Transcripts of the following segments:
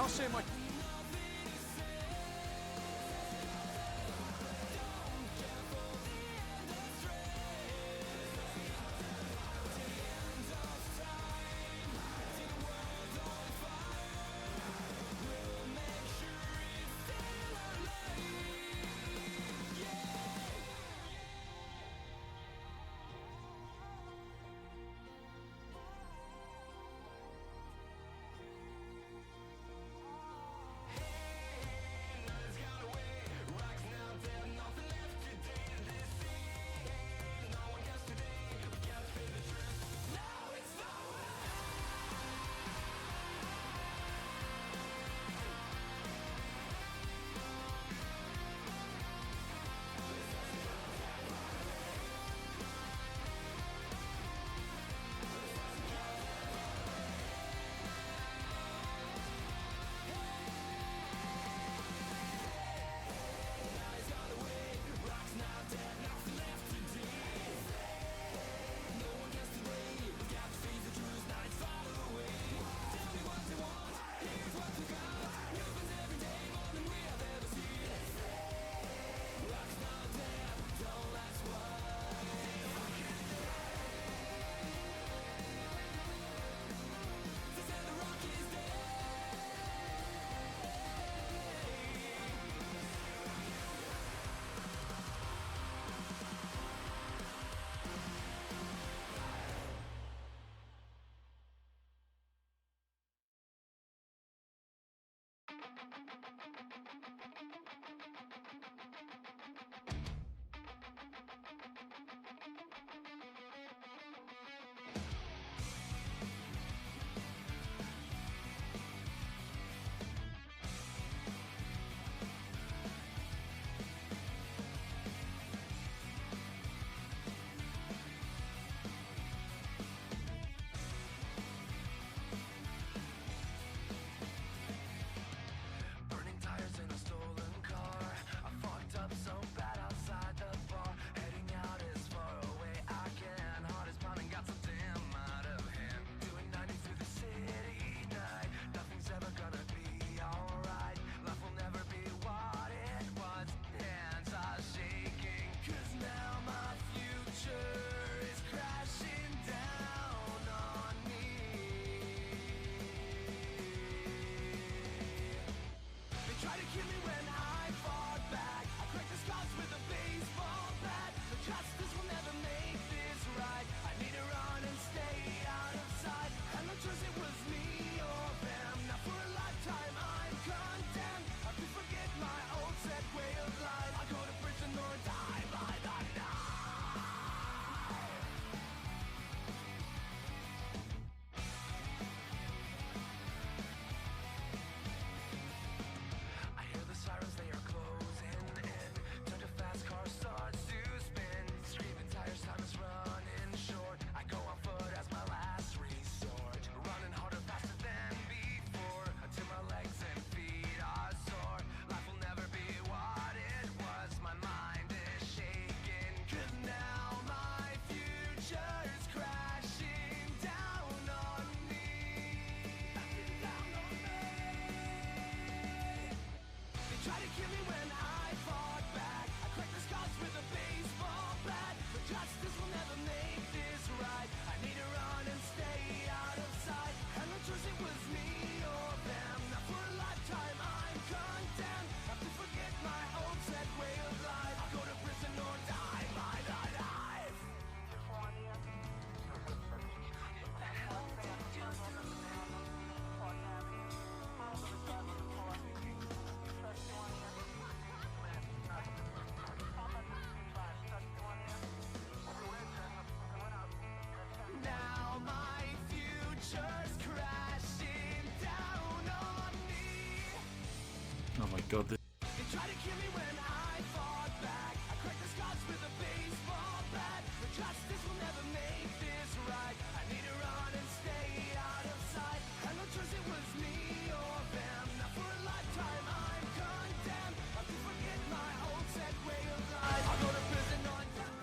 achei, mano. Oh my god, this They tried to kill me when I fought back. I cracked the scars with a baseball bat. But justice will never make this right. I need to run and stay out of sight. Had no choice, it was me or them. Now for a lifetime I'm condemned. I have to forget my old set way of life. I'll go to prison on time.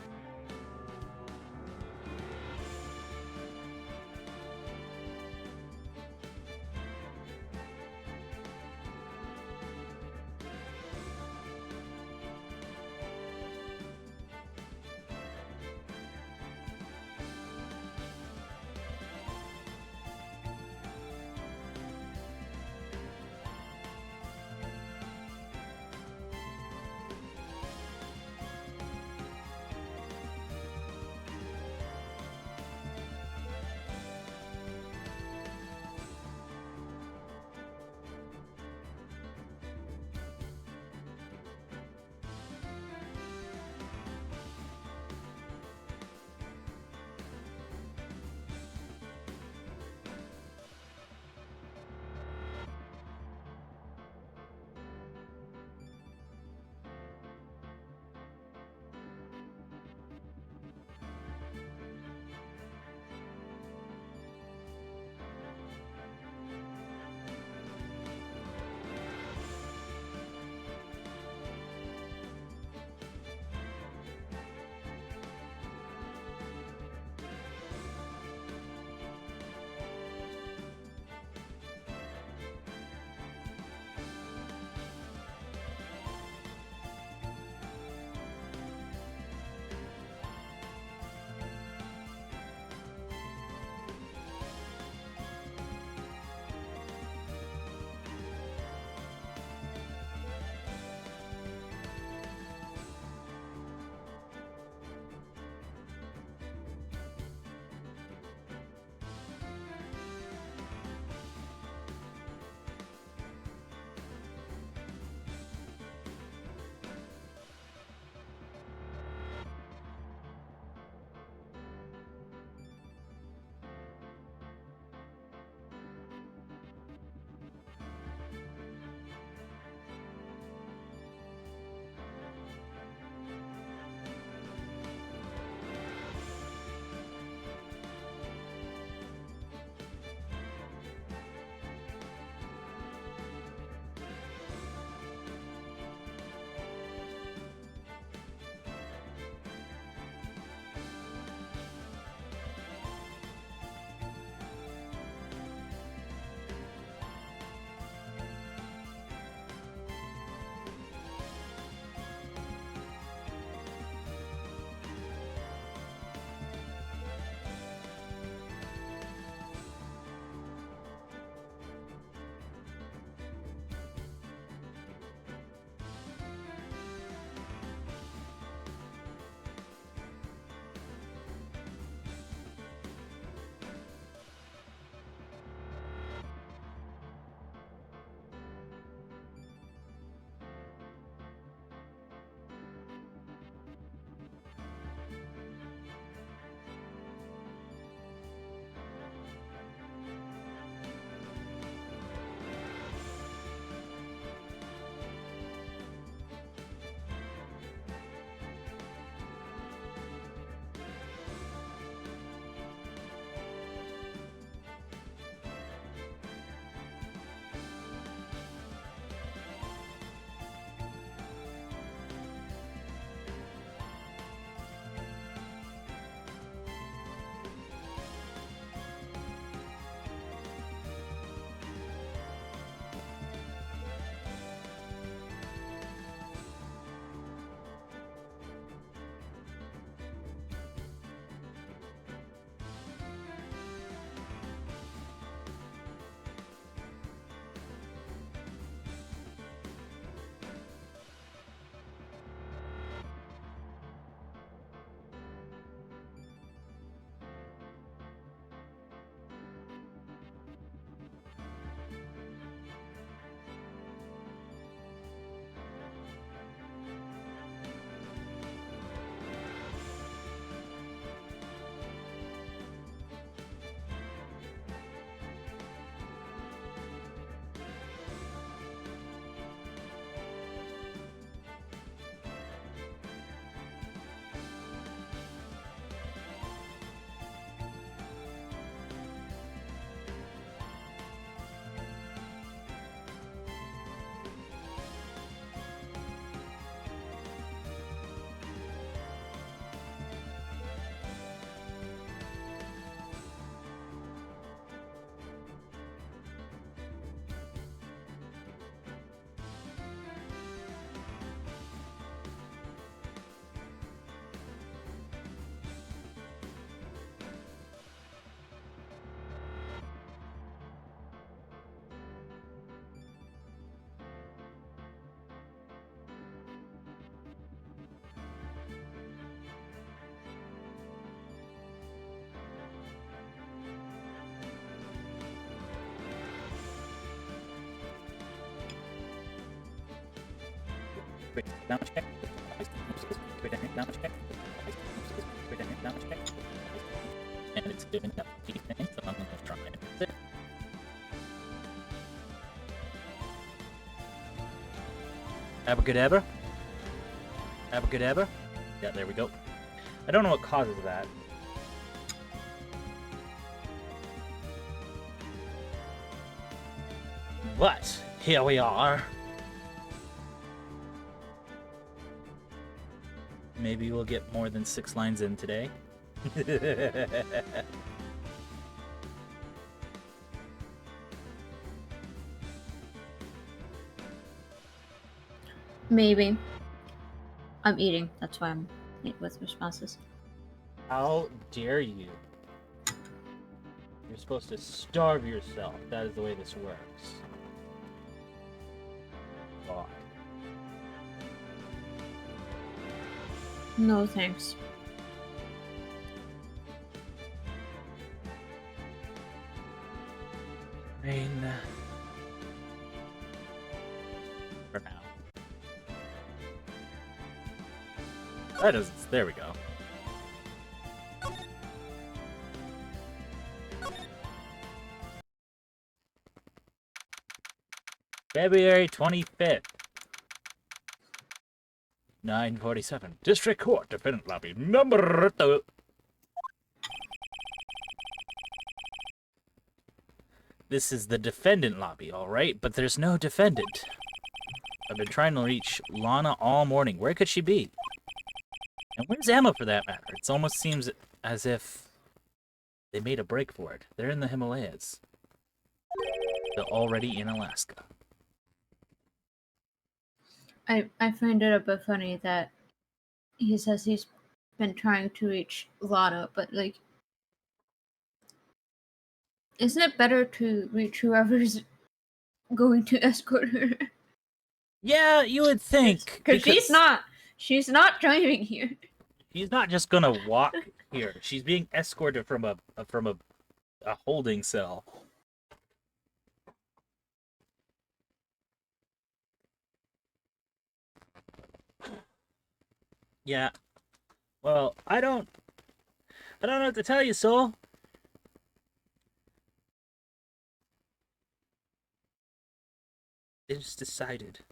And it's giving up anything, so I'm gonna try it. Abracadabra? Abracadabra? Yeah, there we go. I don't know what causes that. But here we are. Maybe we'll get more than 6 lines in today. Maybe. I'm eating. That's why I'm late with responses. How dare you? You're supposed to starve yourself. That is the way this works. God. No thanks. Rain. For now. That is. There we go. February 25th. 9:47. District Court, Defendant Lobby, number 2. This is the defendant lobby, alright? But there's no defendant. I've been trying to reach Lana all morning. Where could she be? And where's Emma, for that matter? It almost seems as if they made a break for it. They're in the Himalayas. They're already in Alaska. I find it a bit funny that he says he's been trying to reach Lana, but like, isn't it better to reach whoever's going to escort her? Yeah, you would think. Because she's not driving here. She's not just gonna walk here. She's being escorted from a holding cell. Yeah. Well, I don't know what to tell you, Soul. They just decided.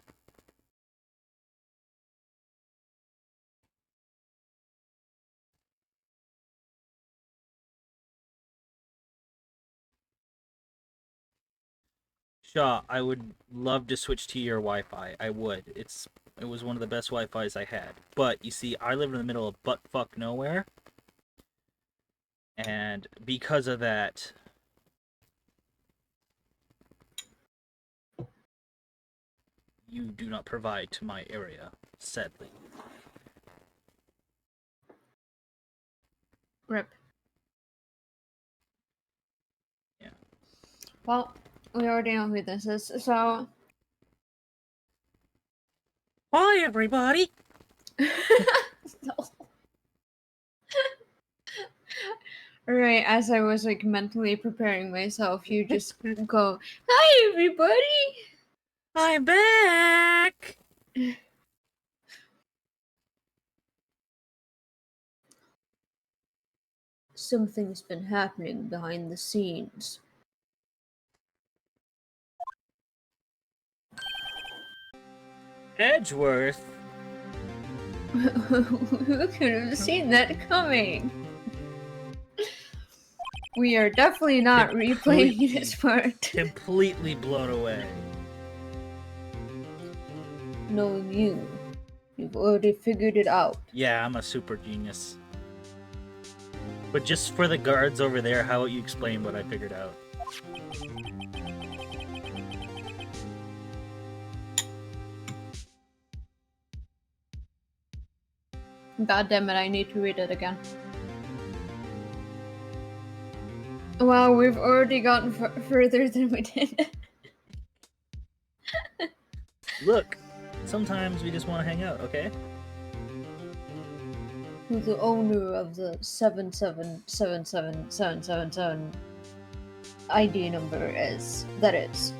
Shaw, I would love to switch to your Wi-Fi. I would. It was one of the best Wi-Fis I had. But you see, I live in the middle of butt-fuck nowhere. And because of that, you do not provide to my area, sadly. Rip. Yeah. Well, we already know who this is, so... Hi, everybody! No. Right, as I was like mentally preparing myself, you just go, "Hi, everybody!" I'm back! Something's been happening behind the scenes. Edgeworth? Who could have seen that coming? We are definitely not replaying this part. Completely blown away. Knowing you, you've already figured it out. Yeah, I'm a super genius. But just for the guards over there, how about you explain what I figured out? God damn it, I need to read it again. Wow, we've already gotten further than we did. Look, sometimes we just want to hang out, okay? Who the owner of the 7777777 ID number is. That is.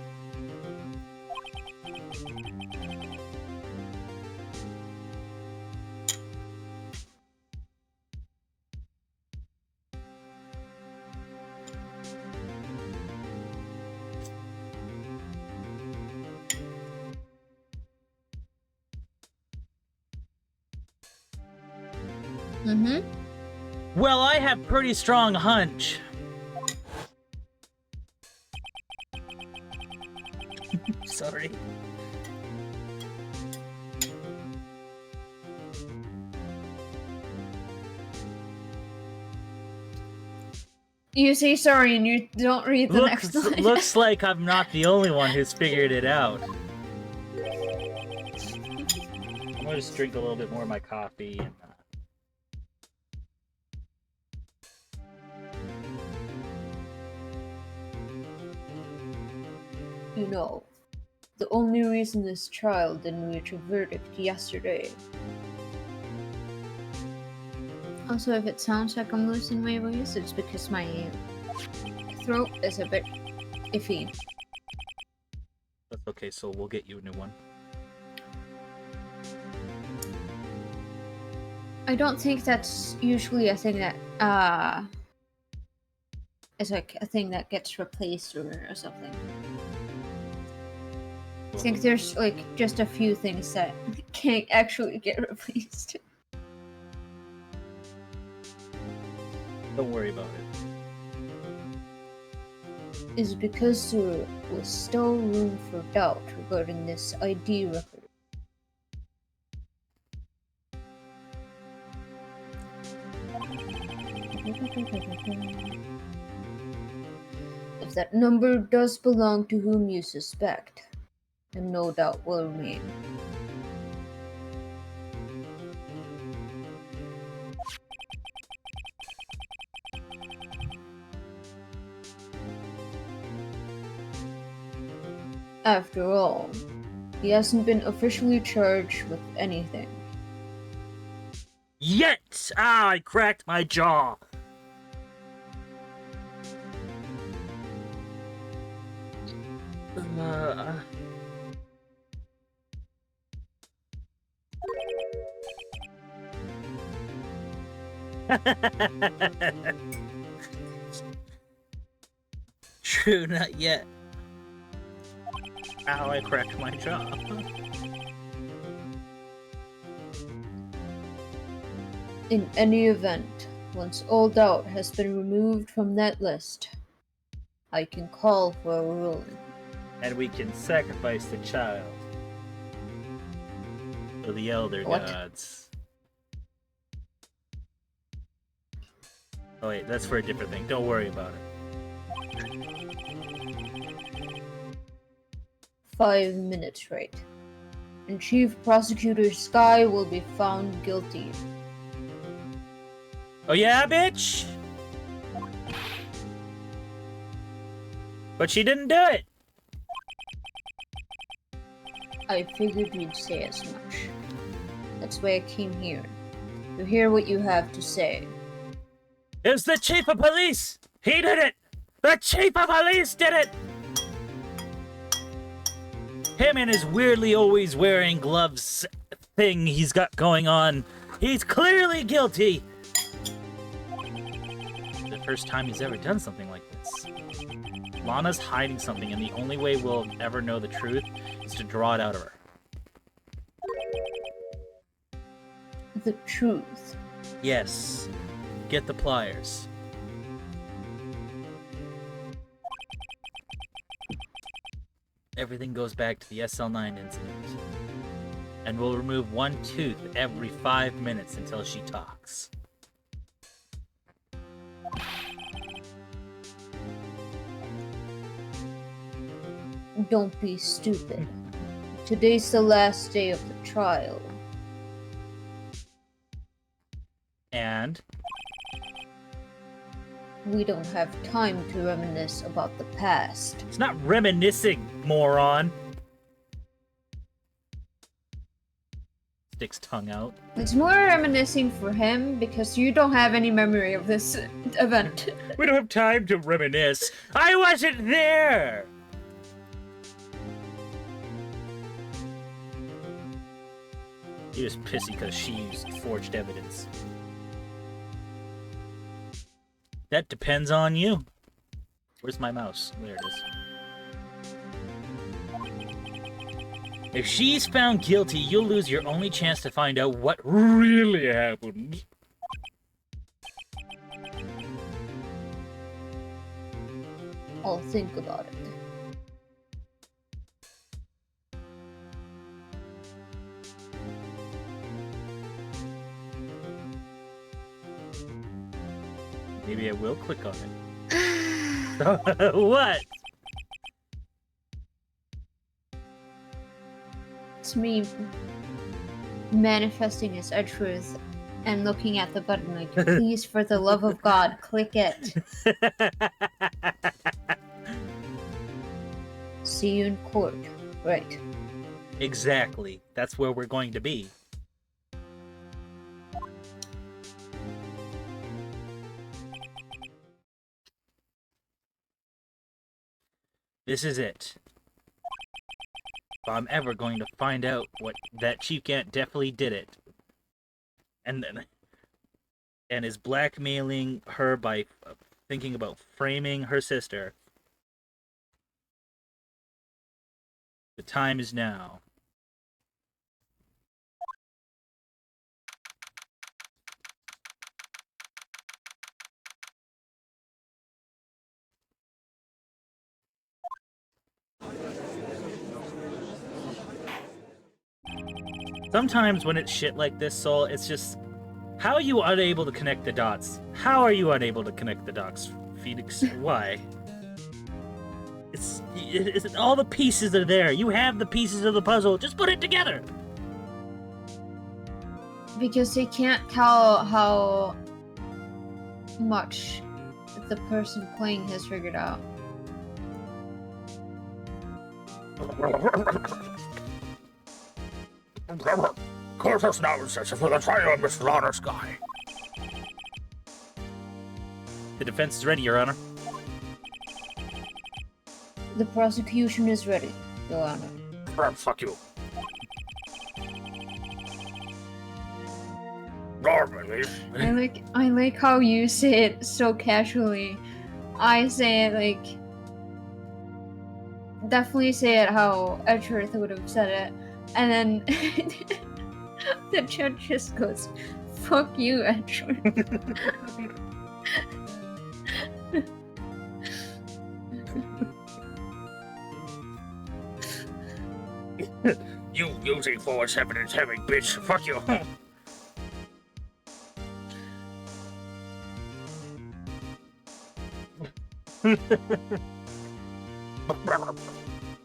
Mm-hmm. Well, I have pretty strong hunch. Sorry. You say sorry and you don't read the next line. Looks like I'm not the only one who's figured it out. I'm gonna just drink a little bit more of my coffee and. You know, the only reason this trial didn't reach a verdict yesterday. Also, if it sounds like I'm losing my voice, it's because my throat is a bit iffy. That's okay, so we'll get you a new one. I don't think that's usually a thing that is like a thing that gets replaced or something. I think there's like just a few things that can't actually get replaced. Don't worry about it. Is because there was still room for doubt regarding this ID record. If that number does belong to whom you suspect, then no doubt will remain. After all, he hasn't been officially charged with anything. Yet! Ah, I cracked my jaw! True, not yet. Ow, I cracked my jaw. In any event, once all doubt has been removed from that list, I can call for a ruling. And we can sacrifice the child to the elder What? gods. Oh wait, that's for a different thing. Don't worry about it. 5 minutes, right? And Chief Prosecutor Sky will be found guilty. Oh yeah, bitch? But she didn't do it! I figured you'd say as much. That's why I came here, to hear what you have to say. It's the chief of police! He did it! The chief of police did it! Him and his weirdly always wearing gloves thing he's got going on. He's clearly guilty! The first time he's ever done something like this. Lana's hiding something, and the only way we'll ever know the truth is to draw it out of her. The truth. Yes. Get the pliers. Everything goes back to the SL9 incident. And we'll remove one tooth every 5 minutes until she talks. Don't be stupid. Today's the last day of the trial. And We don't have time to reminisce about the past. it's not reminiscing, moron. Sticks tongue out. It's more reminiscing for him because you don't have any memory of this event. We don't have time to reminisce. I wasn't there! He was pissy because she used forged evidence. That depends on you. Where's my mouse? There it is. If she's found guilty, you'll lose your only chance to find out what really happened. I'll think about it. Maybe I will click on it. What? It's me manifesting as Edgeworth and looking at the button like, please, for the love of God, click it. See you in court. Right. Exactly. That's where we're going to be. This is it. If I'm ever going to find out what that Chief Gant definitely did it, and is blackmailing her by thinking about framing her sister, the time is now. Sometimes when it's shit like this, Soul, it's just, how are you unable to connect the dots? How are you unable to connect the dots, Phoenix? Why? It's all the pieces are there. You have the pieces of the puzzle. Just put it together. Because they can't tell how much the person playing has figured out. Curtis now says for the trial, Mr. Honor Sky. The defense is ready, Your Honor. The prosecution is ready, Your Honor. Fuck you. I like how you say it so casually. I say it like, definitely say it how Edgeworth would have said it, and then the judge just goes, "Fuck you, Edgeworth." You using false evidence heavy bitch. Fuck you.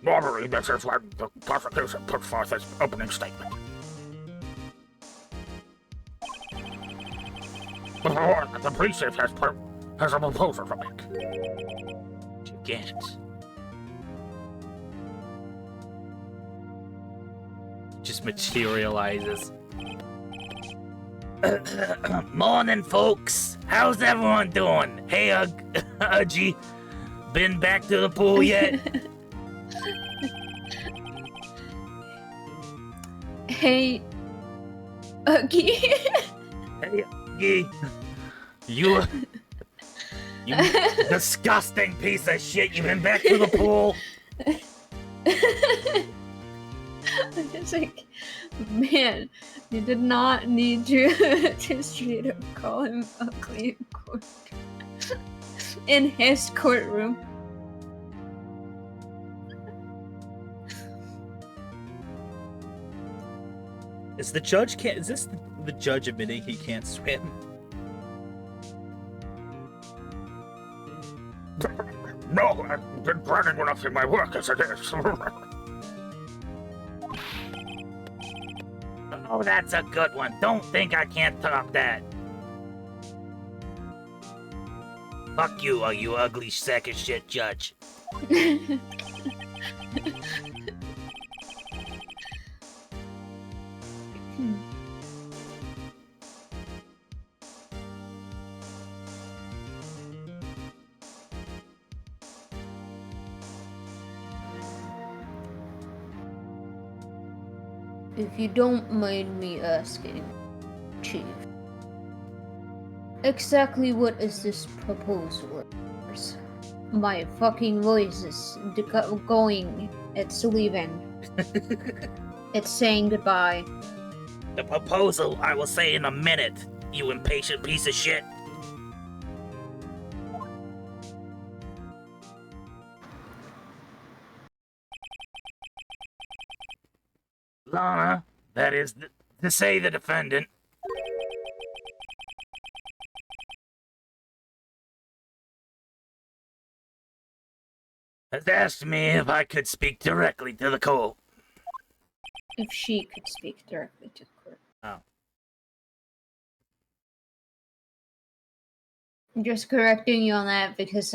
Normally, this is when the prosecution puts forth its opening statement. The police chief has a proposal for me. You can't. Just materializes. Morning, folks. How's everyone doing? Hey, Uggy. Been back to the pool yet? Hey, Uggy. Hey, Uggy. You disgusting piece of shit. You been back to the pool? It's like, man, you did not need to to straight up call him ugly in court. In his courtroom. Is the judge is this the judge admitting he can't swim? No, I've been burning enough in my work as it is. Oh, that's a good one. Don't think I can't top that. Fuck you ugly sack of shit judge. If you don't mind me asking, Chief, exactly what is this proposal? My fucking voice is going. It's leaving. It's saying goodbye. The proposal I will say in a minute, you impatient piece of shit. Lana, that is to say the defendant, has asked me if I could speak directly to the court. If she could speak directly to the court. Oh. I'm just correcting you on that because,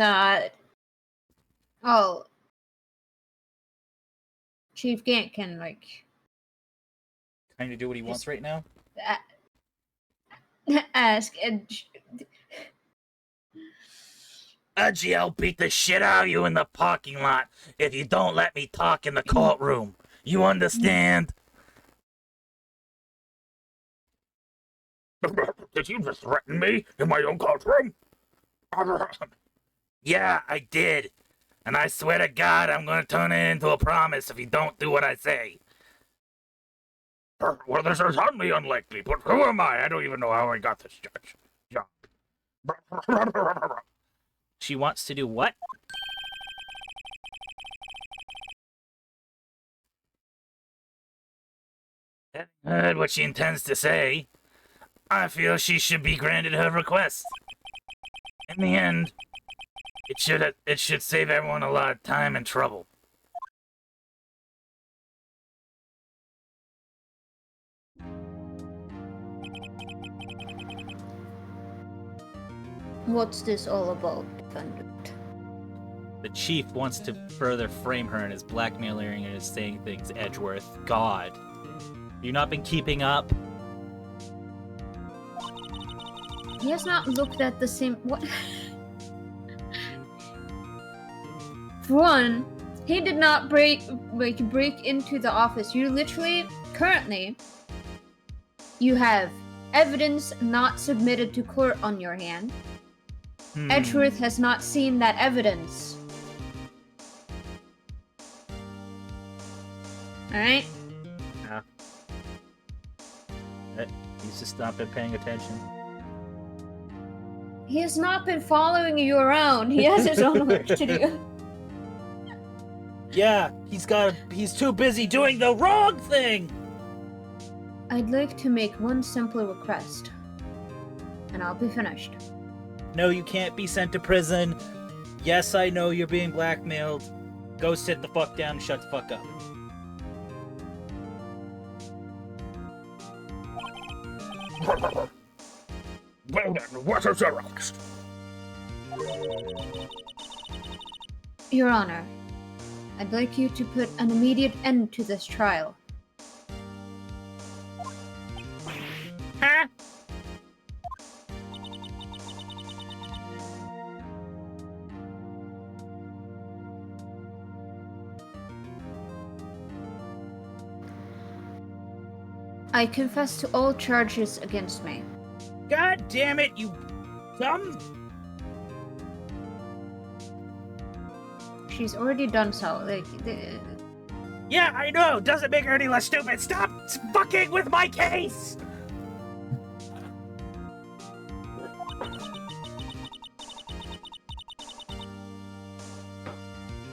Chief Gant can, like, Trying to do what he wants right now? ask, and Udgy, I'll beat the shit out of you in the parking lot if you don't let me talk in the courtroom. You understand? Did you just threaten me in my own courtroom? Yeah, I did. And I swear to God, I'm gonna turn it into a promise if you don't do what I say. Well, this is highly unlikely, but who am I? I don't even know how I got this job. She wants to do what? Heard what she intends to say. I feel she should be granted her request. In the end, it should save everyone a lot of time and trouble. what's this all about, defendant? The chief wants to further frame her and is blackmailing her and is saying things, Edgeworth. God. You not been keeping up? He has not looked at the same. What? For one, he did not break into the office. You literally, currently, you have evidence not submitted to court on your hand. Edgeworth has not seen that evidence. Alright? Yeah. He's just not been paying attention. He has not been following you around. He has his own work to do. Yeah, he's too busy doing the wrong thing! I'd like to make one simple request, and I'll be finished. No, you can't be sent to prison. Yes, I know you're being blackmailed. Go sit the fuck down and shut the fuck up. Well then, what is your request? Your Honor, I'd like you to put an immediate end to this trial. Huh? I confess to all charges against me. God damn it, you dumb... She's already done so. Yeah, I know. Doesn't make her any less stupid. Stop fucking with my case!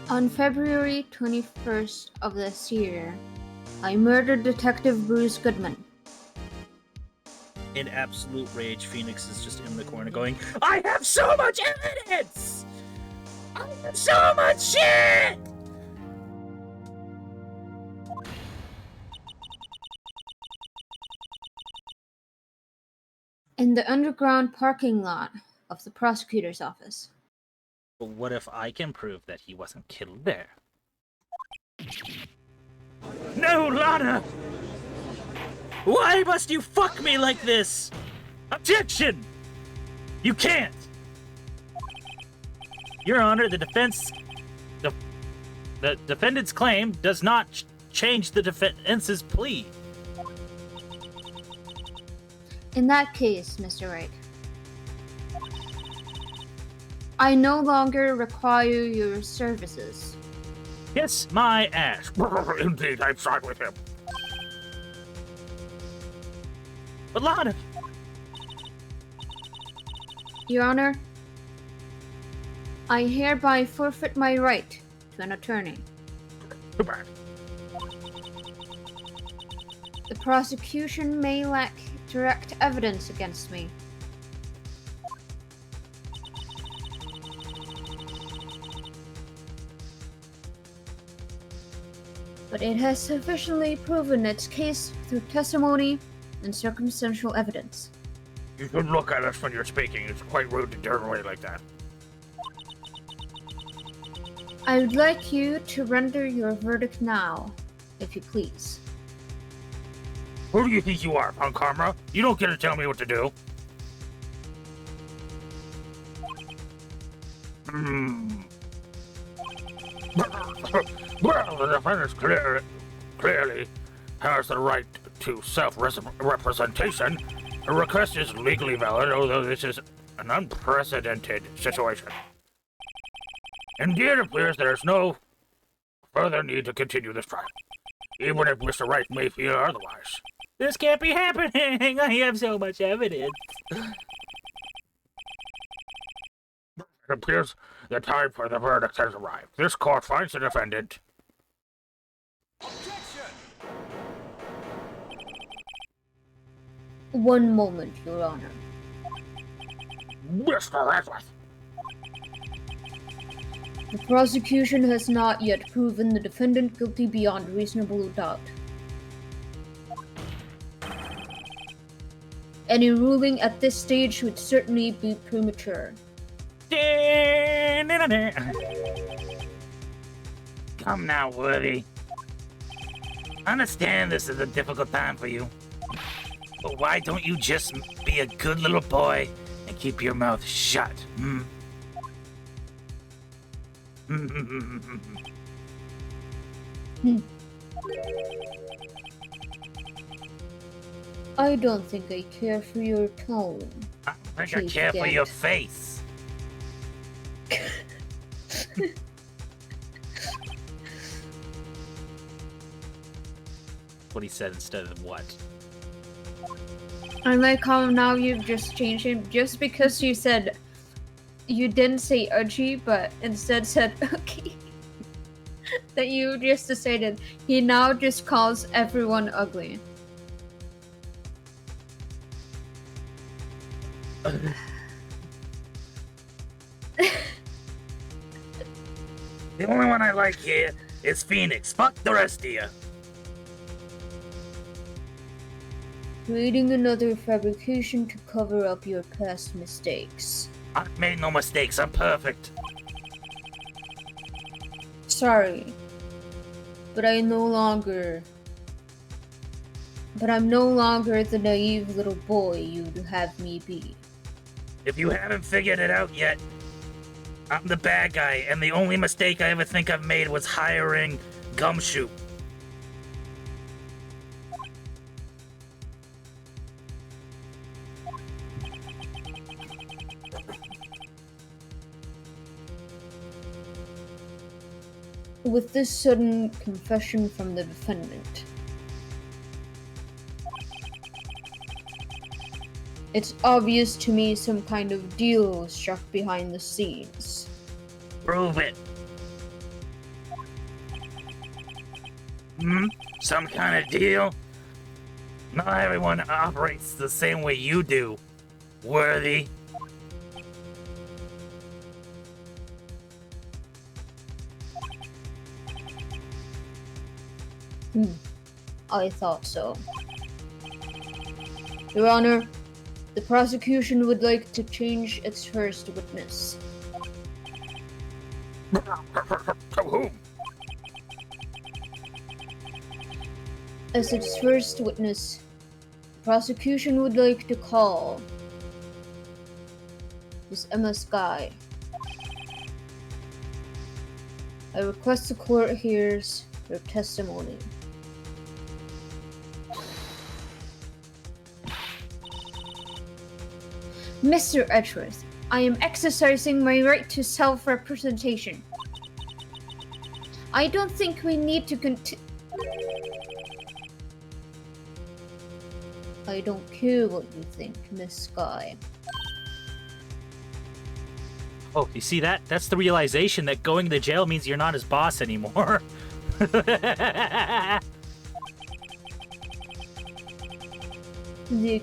On February 21st of this year, I murdered Detective Bruce Goodman. In absolute rage, Phoenix is just in the corner going, I have so much evidence! I have so much shit! In the underground parking lot of the prosecutor's office. But what if I can prove that he wasn't killed there? No, Lana! Why must you fuck me like this? Objection! You can't! Your Honor, the defendant's claim does not change the defense's plea. In that case, Mr. Wright, I no longer require your services. Kiss my ass. Indeed, I've side with him. But Lana... Your Honor, I hereby forfeit my right to an attorney. Too bad. The prosecution may lack direct evidence against me. But it has sufficiently proven its case through testimony and circumstantial evidence. You should look at us when you're speaking. It's quite rude to turn away like that. I would like you to render your verdict now, if you please. Who do you think you are, on camera? You don't get to tell me what to do. Well, the defendant clearly has the right to self-representation. The request is legally valid, although this is an unprecedented situation. Indeed, it appears there is no further need to continue this trial, even if Mr. Wright may feel otherwise. This can't be happening! I have so much evidence. It appears the time for the verdict has arrived. This court finds the defendant. Objection! One moment, Your Honor. Mr. Edgeworth. The prosecution has not yet proven the defendant guilty beyond reasonable doubt. Any ruling at this stage would certainly be premature. Come now, Woody. I understand this is a difficult time for you. But why don't you just be a good little boy and keep your mouth shut, hmm? I don't think I care for your tone. I think I care for your face. What he said instead of what? I like how now you've just changed him just because you said you didn't say udgy, but instead said okay. That you just decided he now just calls everyone ugly. The only one I like here is Phoenix. Fuck the rest of you. Creating another fabrication to cover up your past mistakes. I've made no mistakes. I'm perfect. Sorry, but I'm no longer the naive little boy you'd have me be. If you haven't figured it out yet, I'm the bad guy, and the only mistake I ever think I've made was hiring Gumshoe. With this sudden confession from the defendant, it's obvious to me some kind of deal was struck behind the scenes. Prove it. Some kind of deal? Not everyone operates the same way you do, Worthy. I thought so. Your Honor, the prosecution would like to change its first witness. To whom? As its first witness, the prosecution would like to call Miss Emma Sky. I request the court hears her testimony. Mr. Edgeworth, I am exercising my right to self-representation. I don't think we need to I don't care what you think, Miss Sky. Oh, you see that? That's the realization that going to jail means you're not his boss anymore. The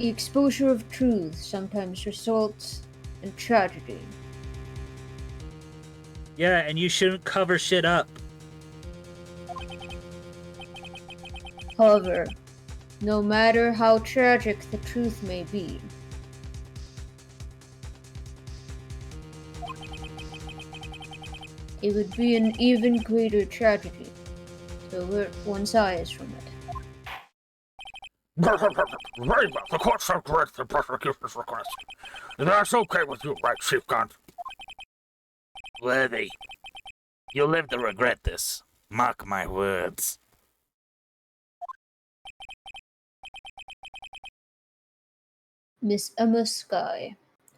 exposure of truth sometimes results in tragedy. Yeah, and you shouldn't cover shit up. However, no matter how tragic the truth may be, it would be an even greater tragedy to avert one's eyes from it. Very well. The court shall grant the prosecutor's request. That's okay with you, right, Chief Gunn? Worthy. You'll live to regret this. Mark my words. Miss Emma Sky,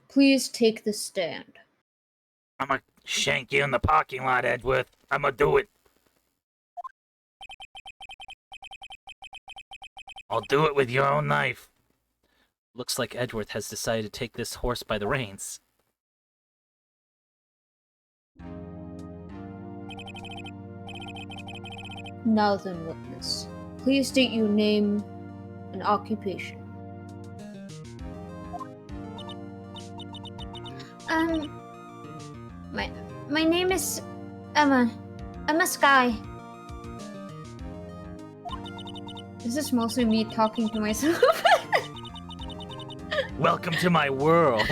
please take the stand. I'ma shank you in the parking lot, Edgeworth. I'ma do it. I'll do it with your own knife. Looks like Edgeworth has decided to take this horse by the reins. Now then, witness, please state your name and occupation. My name is Emma Sky. This is mostly me talking to myself. Welcome to my world.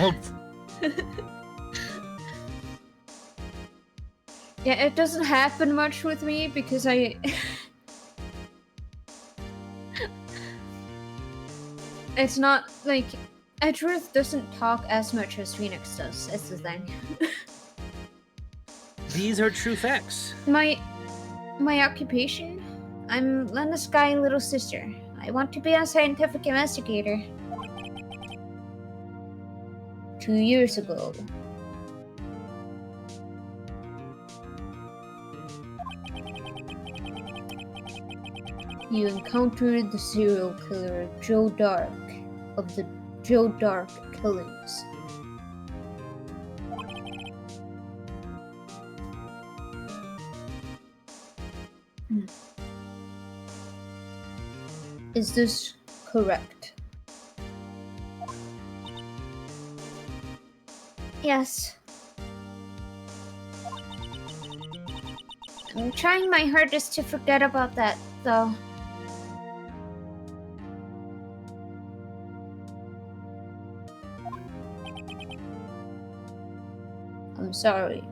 Yeah, it doesn't happen much with me because it's not like Edgeworth doesn't talk as much as Phoenix does. That's the thing. These are true facts. My occupation? I'm Lena Sky little sister. I want to be a scientific investigator. 2 years ago, you encountered the serial killer Joe Dark of the Joe Dark killings. Is this correct? Yes. I'm trying my hardest to forget about that, though. I'm sorry.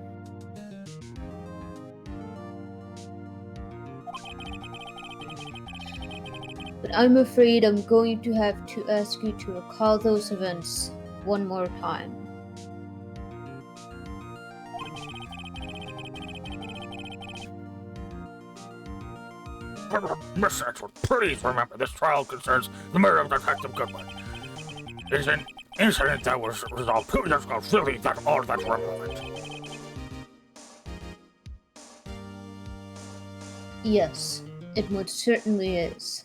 But I'm afraid I'm going to have to ask you to recall those events one more time. Miss Edgeworth, please remember this trial concerns the murder of Detective Goodwin. It is an incident that was resolved 2 years ago. Really, that's all that's relevant. Yes, it most certainly is.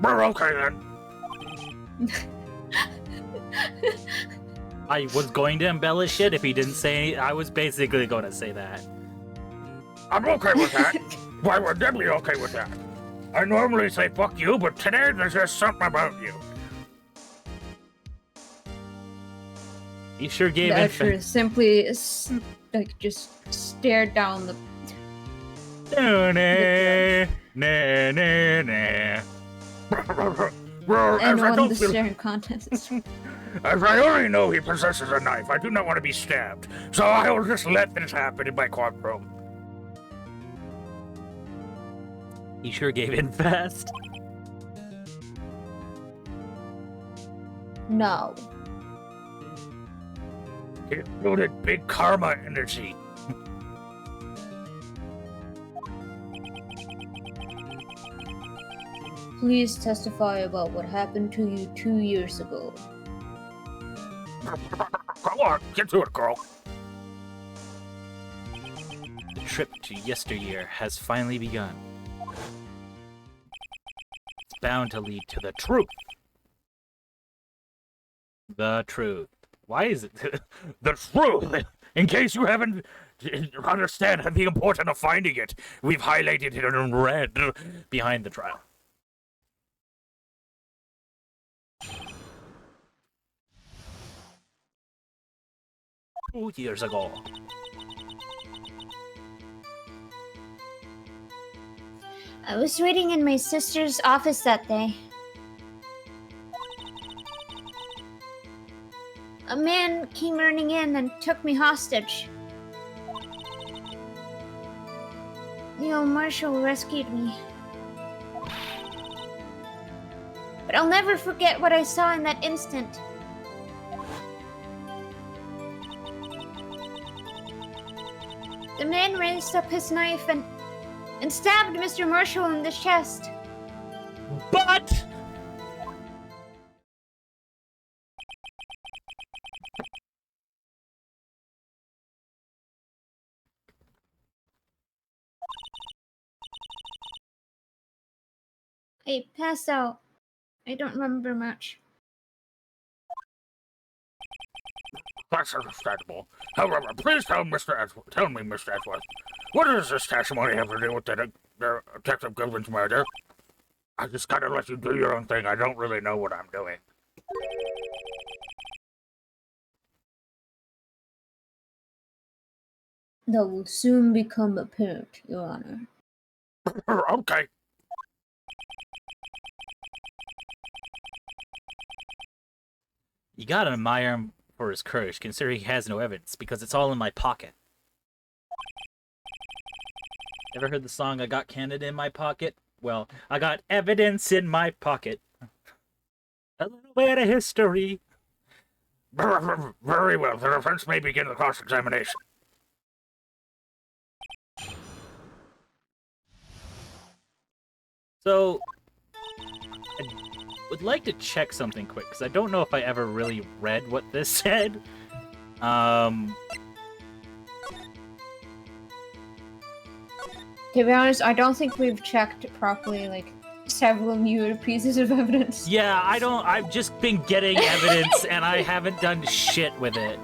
We're okay then. I was going to embellish it if he didn't say. I was basically going to say that. I'm okay with that. Why would I be okay with that? I normally say fuck you, but today there's just something about you. He sure gave The in. actor simply just stared down the. Well, And as I won don't the feel, staring contest. as I already know he possesses a knife, I do not want to be stabbed, so I will just let this happen in my courtroom. He sure gave in fast. No. He included big karma energy. Please testify about what happened to you 2 years ago. Come on, get to it, girl. The trip to yesteryear has finally begun. bound to lead to the truth. The truth. Why is it? The truth! In case you haven't understand the importance of finding it, we've highlighted it in red. Behind the trial. 2 years ago. I was waiting in my sister's office that day. A man came running in and took me hostage. Neil Marshall rescued me. But I'll never forget what I saw in that instant. The man raised up his knife and stabbed Mr. Marshall in the chest. But I passed out. I don't remember much. That's understandable. However, please tell me, Mr. Edgeworth, what does this testimony have to do with the Detective Goodwin's murder? I just gotta let you do your own thing. I don't really know what I'm doing. That will soon become apparent, Your Honor. Okay. you gotta admire him for his courage, considering he has no evidence, because it's all in my pocket. Ever heard the song, I Got Canada in My Pocket? Well, I got evidence in my pocket. A little bit of history. Very well. The defense may begin the cross-examination. So, I would like to check something quick, because I don't know if I ever really read what this said. To be honest, I don't think we've checked properly, like, several new pieces of evidence. Yeah, I've just been getting evidence, and I haven't done shit with it.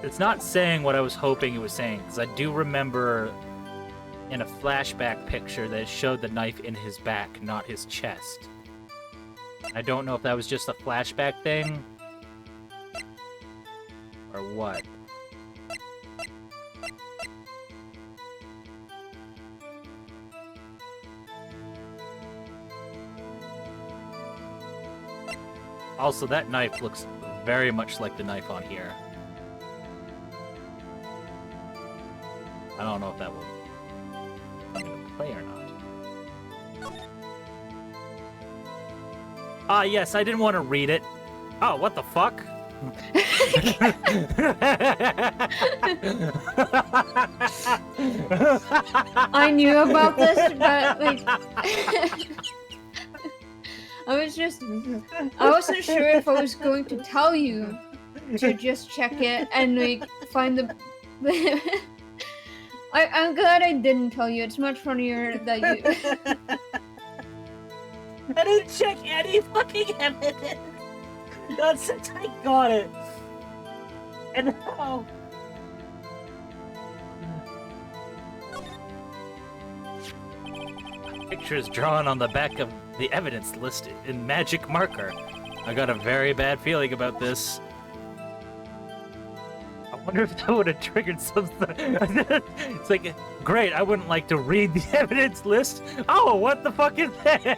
It's not saying what I was hoping it was saying, because I do remember in a flashback picture that it showed the knife in his back, not his chest. I don't know if that was just a flashback thing, or what. Also, that knife looks very much like the knife on here. I don't know if that will come into play or not. Ah, yes, I didn't want to read it. Oh, what the fuck? I knew about this, but, like... I wasn't sure if I was going to tell you to just check it and, like, find the... I'm glad I didn't tell you. It's much funnier that you... I didn't check any fucking evidence. Not since I got it. And now... Pictures drawn on the back of the evidence listed in magic marker. I got a very bad feeling about this. I wonder if that would have triggered something. It's like, great, I wouldn't like to read the evidence list. Oh, what the fuck is that?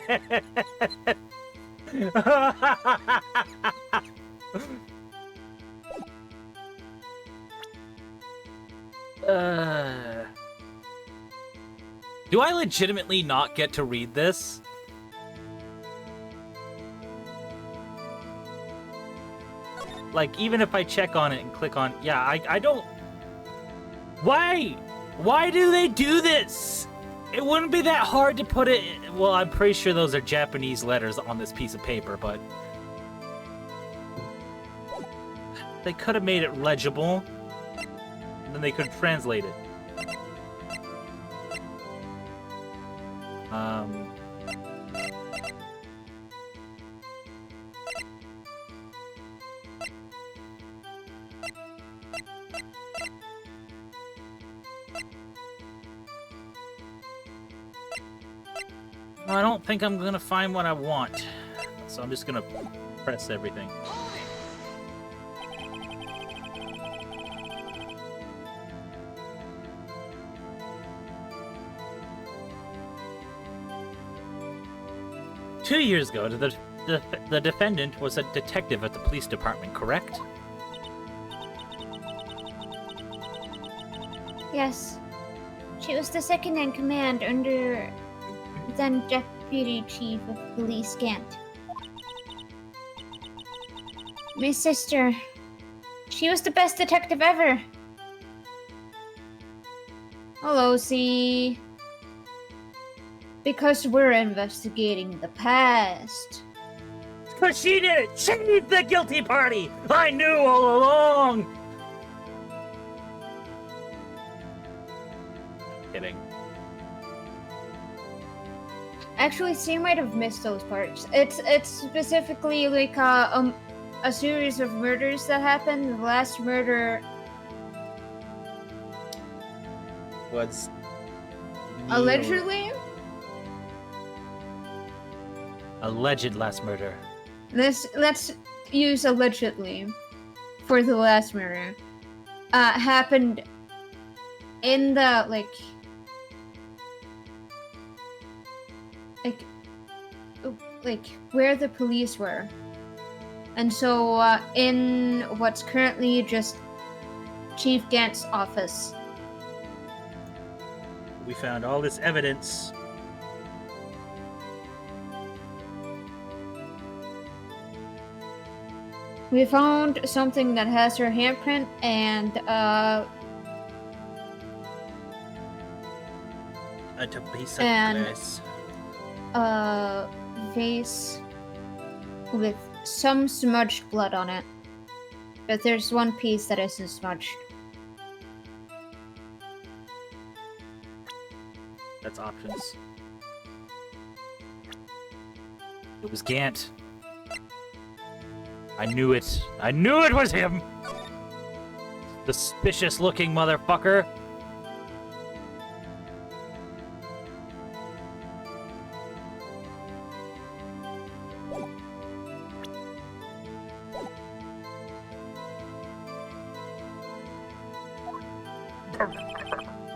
Do I legitimately not get to read this? Like, even if I check on it and click on... Yeah, I don't... Why? Why do they do this? It wouldn't be that hard to put it. Well, I'm pretty sure those are Japanese letters on this piece of paper, but they could have made it legible, and then they could translate it. I don't think I'm gonna find what I want, so I'm just gonna press everything. Two years ago, the defendant was a detective at the police department, correct? Yes. She was the second in command under then Deputy Chief of Police Gant. My sister. She was the best detective ever. Hello, C. Because we're investigating the past. Because she did it! She's the guilty party! I knew all along! Kidding. Actually, C might have missed those parts. It's specifically like a series of murders that happened. The last murder Was allegedly. alleged last murder. Let's use allegedly for the last murder. Happened in the like where the police were, and so in what's currently just Chief Gant's office. We found all this evidence. We found something that has her handprint and A piece of And- glass. a vase with some smudged blood on it. But there's one piece that isn't smudged. That's options. It was Gant. I knew it. I knew it was him! The suspicious looking motherfucker.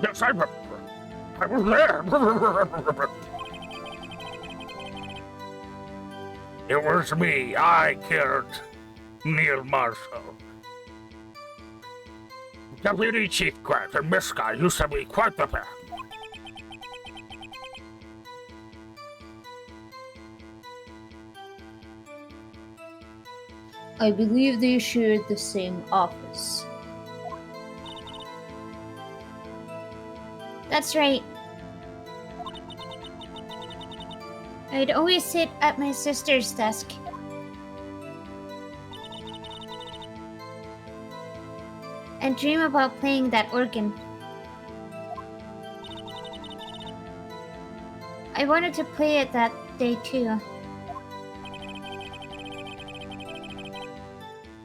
Yes, I was there. It was me. I killed Neil Marshall. Deputy Chief Grant and Miss Guy used to be quite the pair. I believe they shared the same office. That's right. I'd always sit at my sister's desk. And dream about playing that organ. I wanted to play it that day too.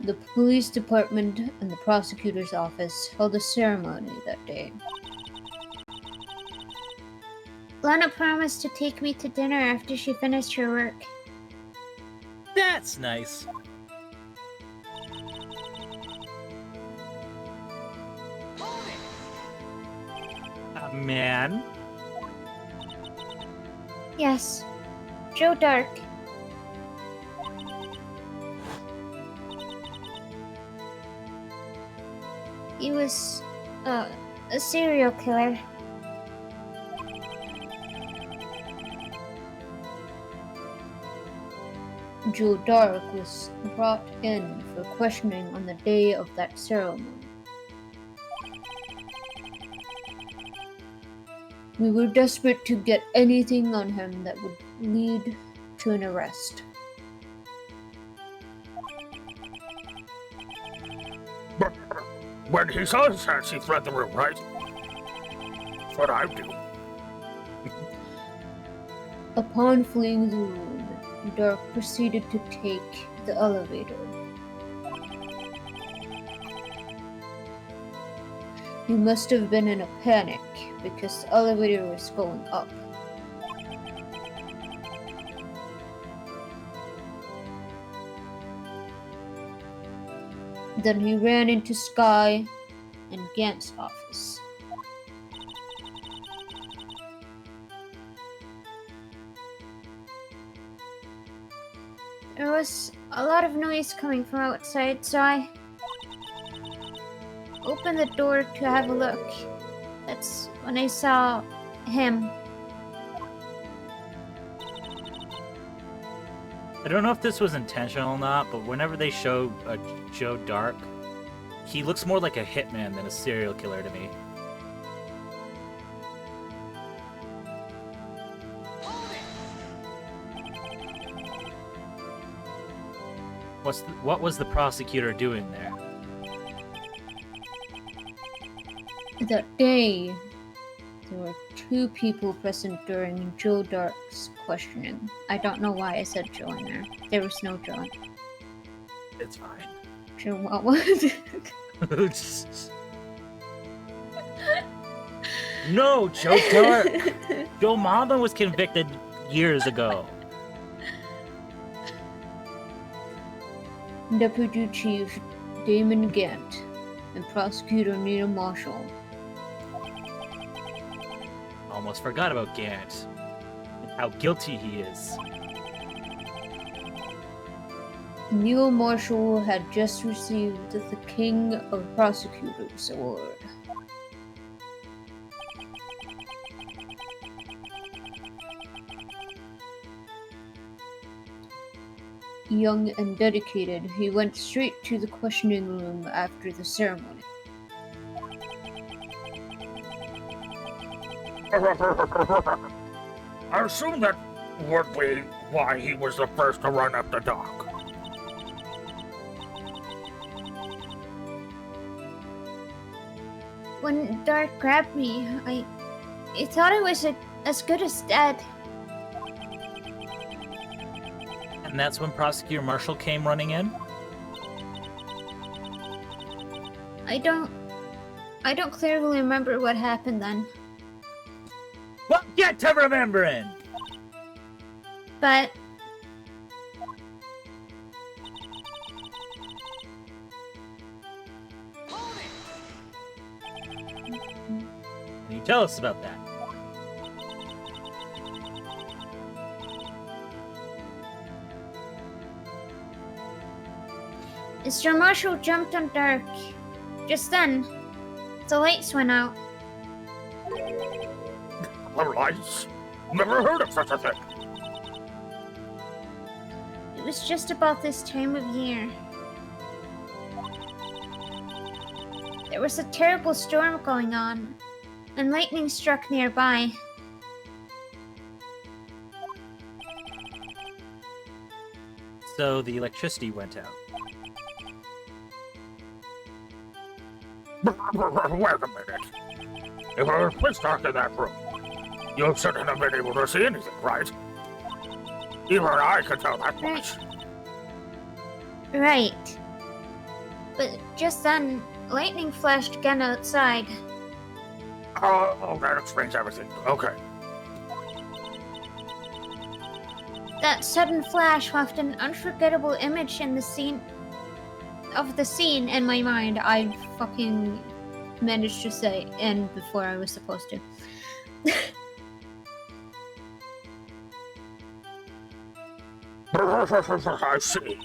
The police department and the prosecutor's office held a ceremony that day. Lana promised to take me to dinner after she finished her work. That's nice. Man. Yes, Joe Dark. He was a serial killer. Joe Dark was brought in for questioning on the day of that ceremony. We were desperate to get anything on him that would lead to an arrest. But when he saw his chance, he fled the room, right? That's what I do. Upon fleeing the room, Dark proceeded to take the elevator. He must have been in a panic because the elevator was going up. Then he ran into Sky and Gant's office. There was a lot of noise coming from outside, so I opened the door to have a look. That's when I saw him. I don't know if this was intentional or not, but whenever they show Joe Dark, he looks more like a hitman than a serial killer to me. What was the prosecutor doing there? That day, there were 2 people present during Joe Dark's questioning. I don't know why I said Joe in there. There was no Joe. It's fine. Joe what was? No, Joe Dark. Joe Mama was convicted years ago. Deputy Chief Damon Gant and Prosecutor Nita Marshall. Almost forgot about Gant. And how guilty he is. Neil Marshall had just received the King of Prosecutors Award. Young and dedicated, he went straight to the questioning room after the ceremony. I assume that would be why he was the first to run up the dock. When Dark grabbed me, I thought I was as good as dead. And that's when Prosecutor Marshall came running in? I don't clearly remember what happened then. Well, get to remembering! But Can you tell us about that? Mr. Marshall jumped on Dark. Just then, the lights went out. The lights? Never heard of such a thing. It was just about this time of year. There was a terrible storm going on, and lightning struck nearby. So the electricity went out. Wait a minute. If it was pitch dark in that room, you shouldn't have been able to see anything, right? Even I could tell that much. Right. But just then, lightning flashed again outside. Oh, that explains everything. Okay. That sudden flash left an unforgettable image in the scene in my mind. I fucking managed to say "and" before I was supposed to. I see.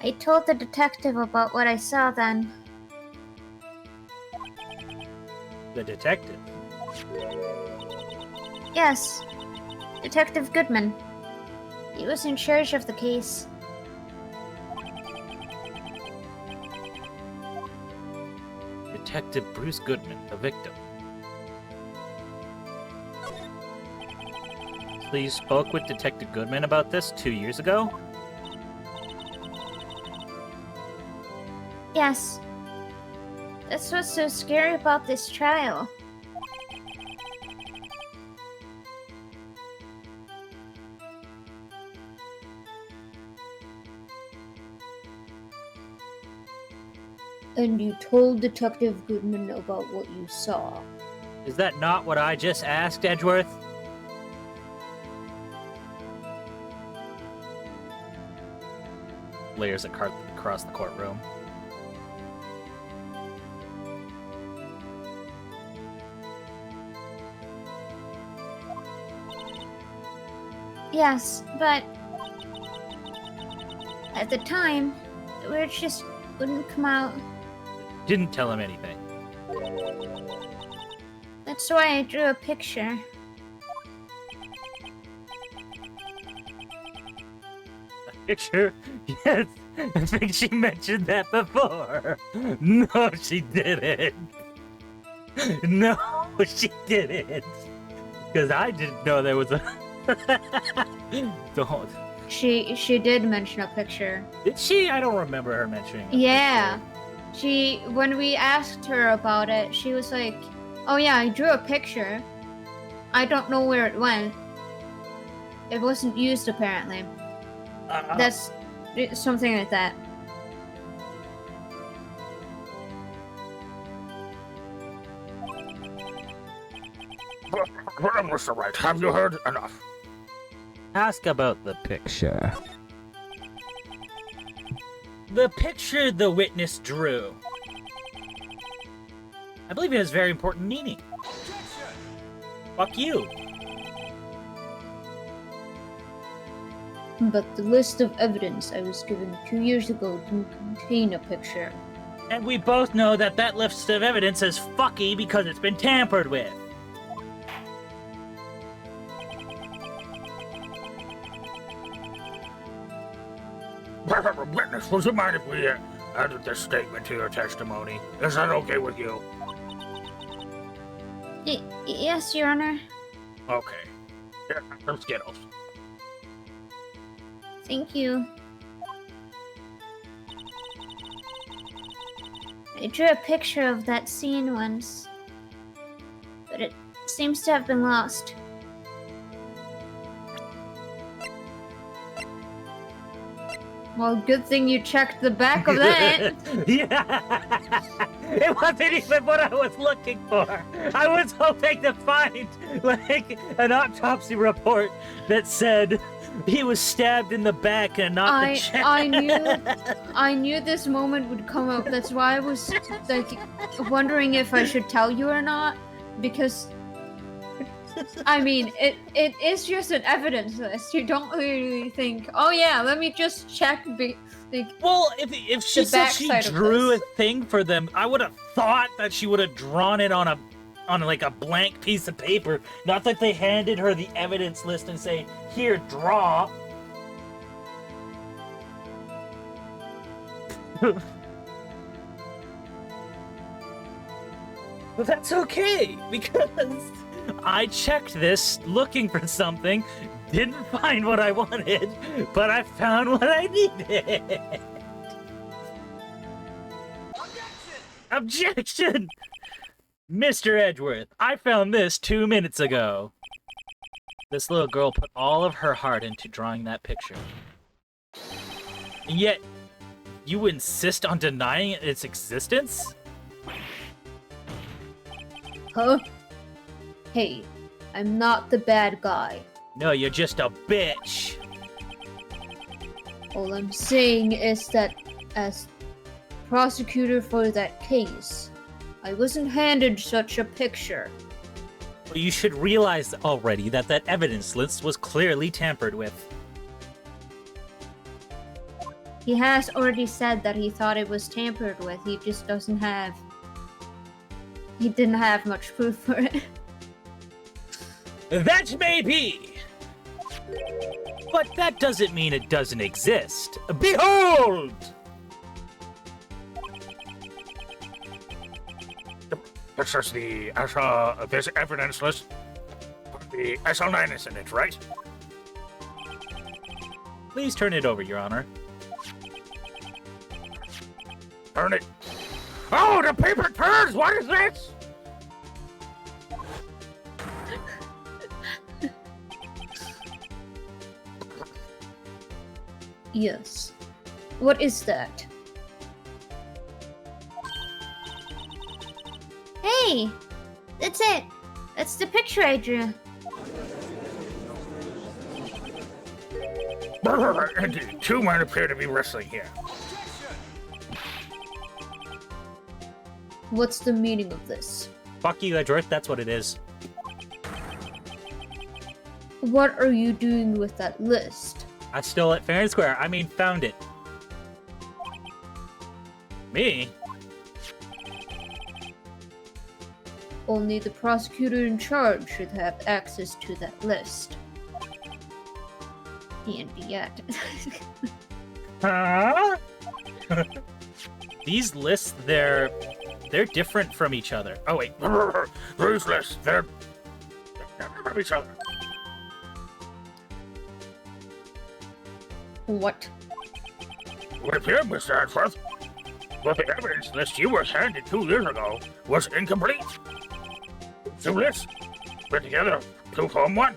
I told the detective about what I saw then. The detective. Yes, Detective Goodman. He was in charge of the case. Detective Bruce Goodman, the victim. So you spoke with Detective Goodman about this 2 years ago? Yes. That's what's so scary about this trial. And you told Detective Goodman about what you saw. Is that not what I just asked, Edgeworth? Layers across the courtroom. Yes, but at the time, the words just wouldn't come out. Didn't tell him anything. That's why I drew a picture. Picture? Yes, I think she mentioned that before. No, she didn't. No, she didn't. Because I didn't know there was a... Don't. She did mention a picture. Did she? I don't remember her mentioning it. Yeah. When we asked her about it, she was like, "Oh yeah, I drew a picture. I don't know where it went. It wasn't used apparently." That's something like that. Mr. Wright, have you heard enough? Ask about the picture. The picture the witness drew. I believe it has very important meaning. Fuck you. But the list of evidence I was given 2 years ago didn't contain a picture. And we both know that that list of evidence is fucky because it's been tampered with. Witness, would you mind if we added this statement to your testimony? Is that okay with you? Yes, Your Honor. Okay. Here, have some Skittles. Thank you. I drew a picture of that scene once, but it seems to have been lost. Well, good thing you checked the back of that. Yeah! It wasn't even what I was looking for. I was hoping to find, like, an autopsy report that said he was stabbed in the back and not the chest. I knew this moment would come up. That's why I was like wondering if I should tell you or not, because I mean it is just an evidence list. You don't really think, oh yeah, let me just check. Well, if she The said she backside of drew a this. thing for them, I would have thought that she would have drawn it on like a blank piece of paper. Not that they handed her the evidence list and say, "Here, draw." But that's okay because I checked this looking for something. Didn't find what I wanted, but I found what I needed. Objection! Mr. Edgeworth, I found this 2 minutes ago. This little girl put all of her heart into drawing that picture. And yet, you insist on denying its existence? Huh? Hey, I'm not the bad guy. No, you're just a bitch. All I'm saying is that as prosecutor for that case, I wasn't handed such a picture. Well, you should realize already that that evidence list was clearly tampered with. He has already said that he thought it was tampered with. He just doesn't have... He didn't have much proof for it. That may be! But that doesn't mean it doesn't exist. Behold! This is this evidence list. the SL9 incident, right? Please turn it over, Your Honor. Turn it. Oh, the paper turns! What is this? Yes. What is that? Hey! That's it! That's the picture I drew. Indeed, two men appear to be wrestling here. What's the meaning of this? Fuck you, Edgeworth, that's what it is. What are you doing with that list? I stole it fair and square. I mean, found it. Me? Only the prosecutor in charge should have access to that list. And yet. Huh? These lists, they're different from each other. Oh wait, These lists, they're from each other. What? It would appear, Mr. Edgeworth, that the evidence list you were handed 2 years ago was incomplete. Two lists put together to form one.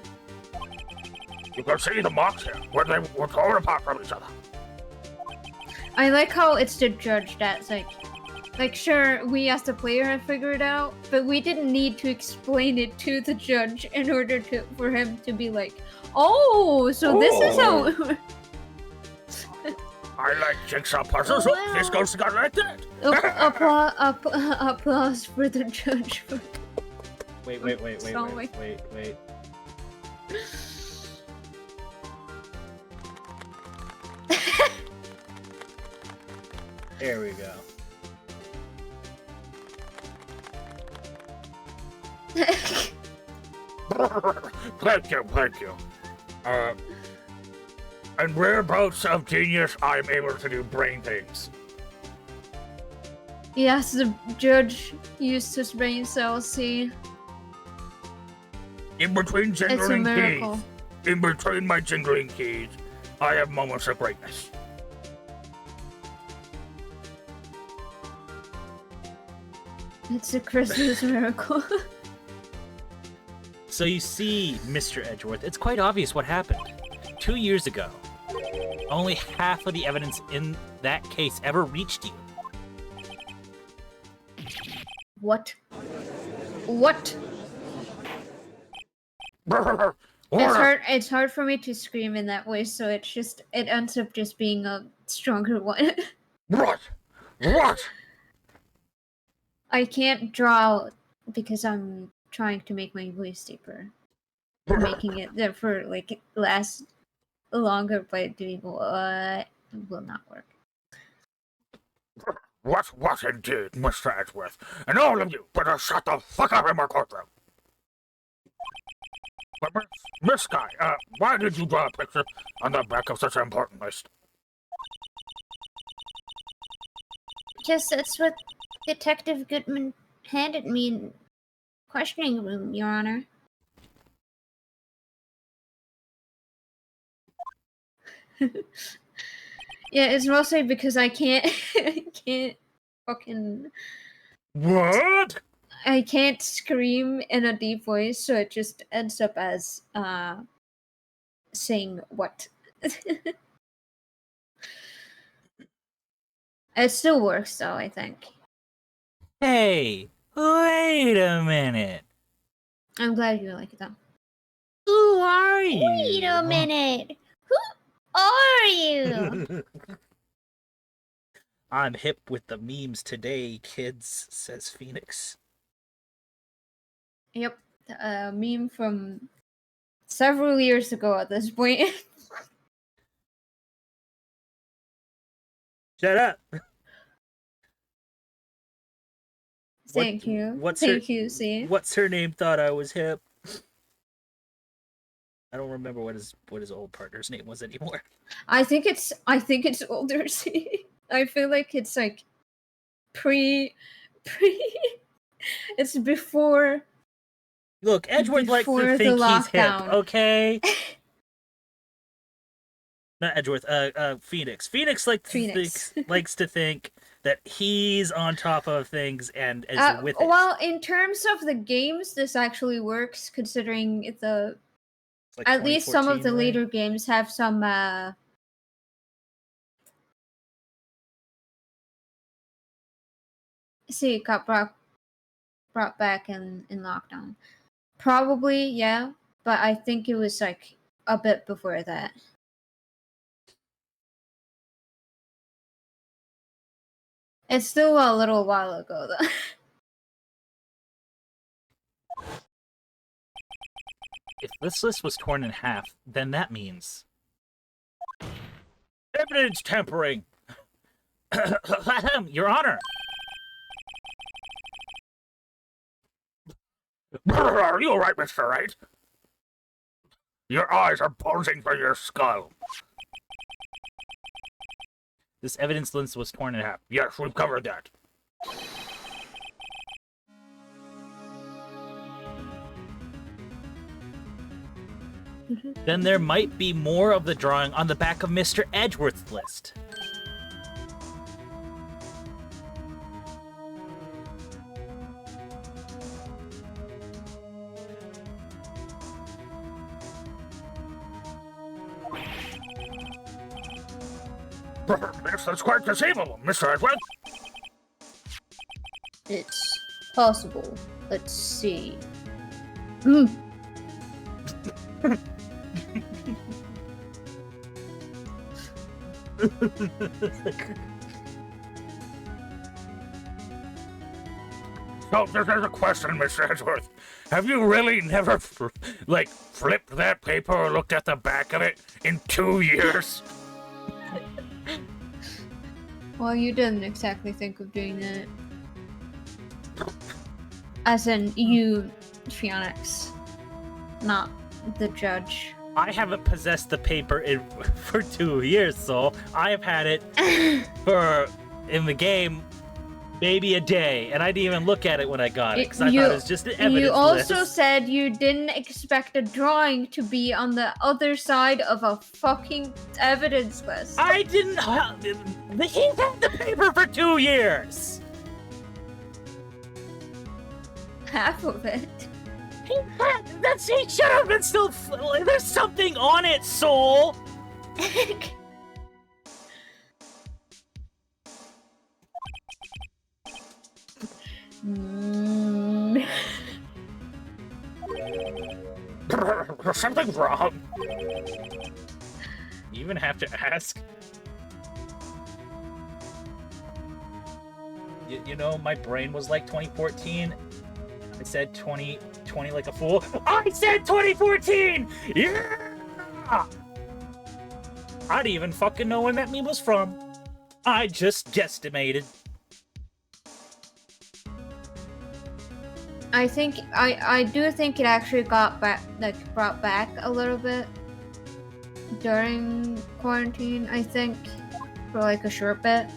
You can see the marks here, where they were torn apart from each other. I like how it's the judge that's like sure, we as the player have figured it out, but we didn't need to explain it to the judge in order for him to be like, oh, so this is how. I like jigsaw puzzles, so this goes together like that. Applause for the judge. wait. Sorry. There we go. Thank you. In rare bouts of genius, I am able to do brain things. Yes, the judge used his brain cells, see. In between It's a jingling miracle. keys, in between my jingling keys, I have moments of greatness. It's a Christmas miracle. So you see, Mr. Edgeworth, it's quite obvious what happened. 2 years ago, only half of the evidence in that case ever reached you. What? What? It's hard for me to scream in that way, so it ends up just being a stronger one. What? What? I can't draw because I'm trying to make my voice deeper. Making it therefore like last longer by doing what will not work. What indeed, Mr. Edgeworth? And all of you better shut the fuck up in my courtroom. But Miss Guy, why did you draw a picture on the back of such an important list? Because that's what Detective Goodman handed me in questioning room, Your Honor. Yeah, it's mostly because I can't fucking What? I can't scream in a deep voice, so it just ends up as saying what. It still works though, I think. Hey, wait a minute. I'm glad you like it though. Who are you? Wait a minute. Who are you? I'm hip with the memes today, kids, says Phoenix. Yep, a meme from several years ago at this point. Shut up. Thank you. What's Thank you, see. What's her name thought I was hip? I don't remember what his old partner's name was anymore. I think it's older, see. I feel like it's like pre it's before Look, Edgeworth likes Before to the think he's hip, lockdown. okay? Not Edgeworth, Phoenix. Phoenix Phoenix. likes to think that he's on top of things and is with it. Well, in terms of the games, this actually works, considering It's like at least some of the 2014, right? later games have some see, it got brought back in lockdown. Probably, yeah, but I think it was like a bit before that. It's still a little while ago, though. If this list was torn in half, then that means evidence tampering. Your Honor. Are you alright, Mr. Wright? Your eyes are bulging from your skull. This evidence list was torn in half. Yes, we've covered that. Then there might be more of the drawing on the back of Mr. Edgeworth's list. Yes, that's quite conceivable, Mr. Edgeworth. It's possible. Let's see. Hmm. So, there's a question, Mr. Edgeworth. Have you really never, flipped that paper or looked at the back of it in 2 years? Well, you didn't exactly think of doing that. As in, you, Phoenix. Not the judge. I haven't possessed the paper for 2 years, so I have had it in the game, maybe a day, and I didn't even look at it when I got it because I thought it was just an evidence You also list. said you didn't expect a drawing to be on the other side of a fucking evidence list. I didn't. He had the paper for 2 years. Half of it. He should have been still. There's something on it, Soul. There's something wrong. You even have to ask. You know, my brain was like 2014. I said 2020 like a fool. I said 2014! Yeah! I didn't even fucking know when that meme was from. I just guesstimated. I do think it actually got back, brought back a little bit during quarantine. I think for like a short bit.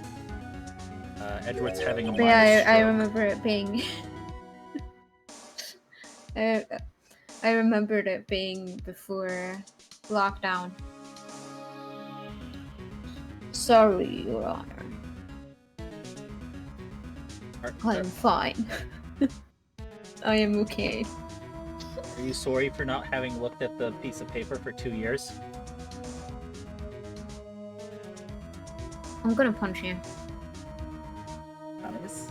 Edward's having a But yeah, I stroke. remember it being. I remembered it being before lockdown. Sorry, Your Honor. I'm fine. I am okay. Are you sorry for not having looked at the piece of paper for 2 years? I'm gonna punch you. Nice.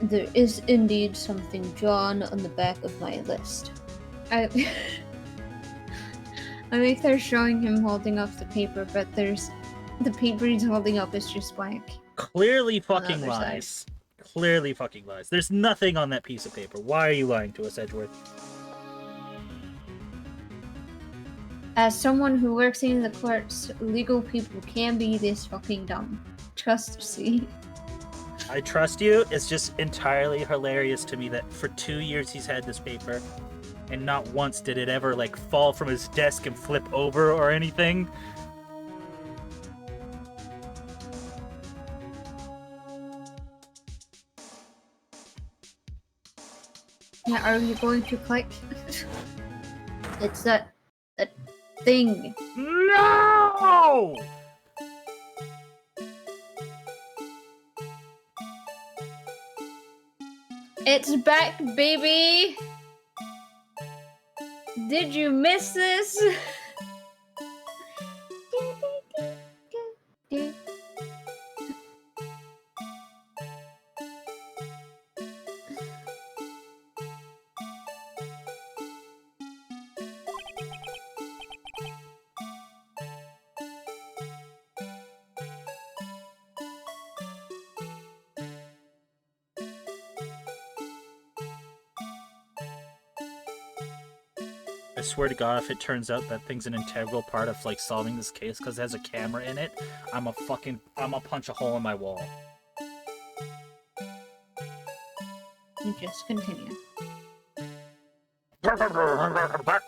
There is indeed something drawn on the back of my list. I think they're showing him holding up the paper, but the paper he's holding up is just blank. Clearly On the fucking other lies. Clearly fucking lies. There's nothing on that piece of paper. Why are you lying to us, Edgeworth? As someone who works in the courts, legal people can be this fucking dumb. Trust see. I trust you. It's just entirely hilarious to me that for 2 years he's had this paper. And not once did it ever, like, fall from his desk and flip over or anything. Yeah, are you going to click? It's that thing. No! It's back, baby! Did you miss this? I swear to God, if it turns out that thing's an integral part of, like, solving this case because it has a camera in it, I'm a punch a hole in my wall. You just continue. That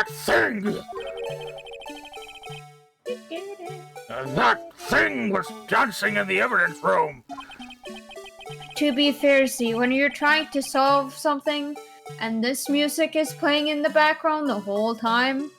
thing! That thing was dancing in the evidence room! To be fair, see, when you're trying to solve something and this music is playing in the background the whole time,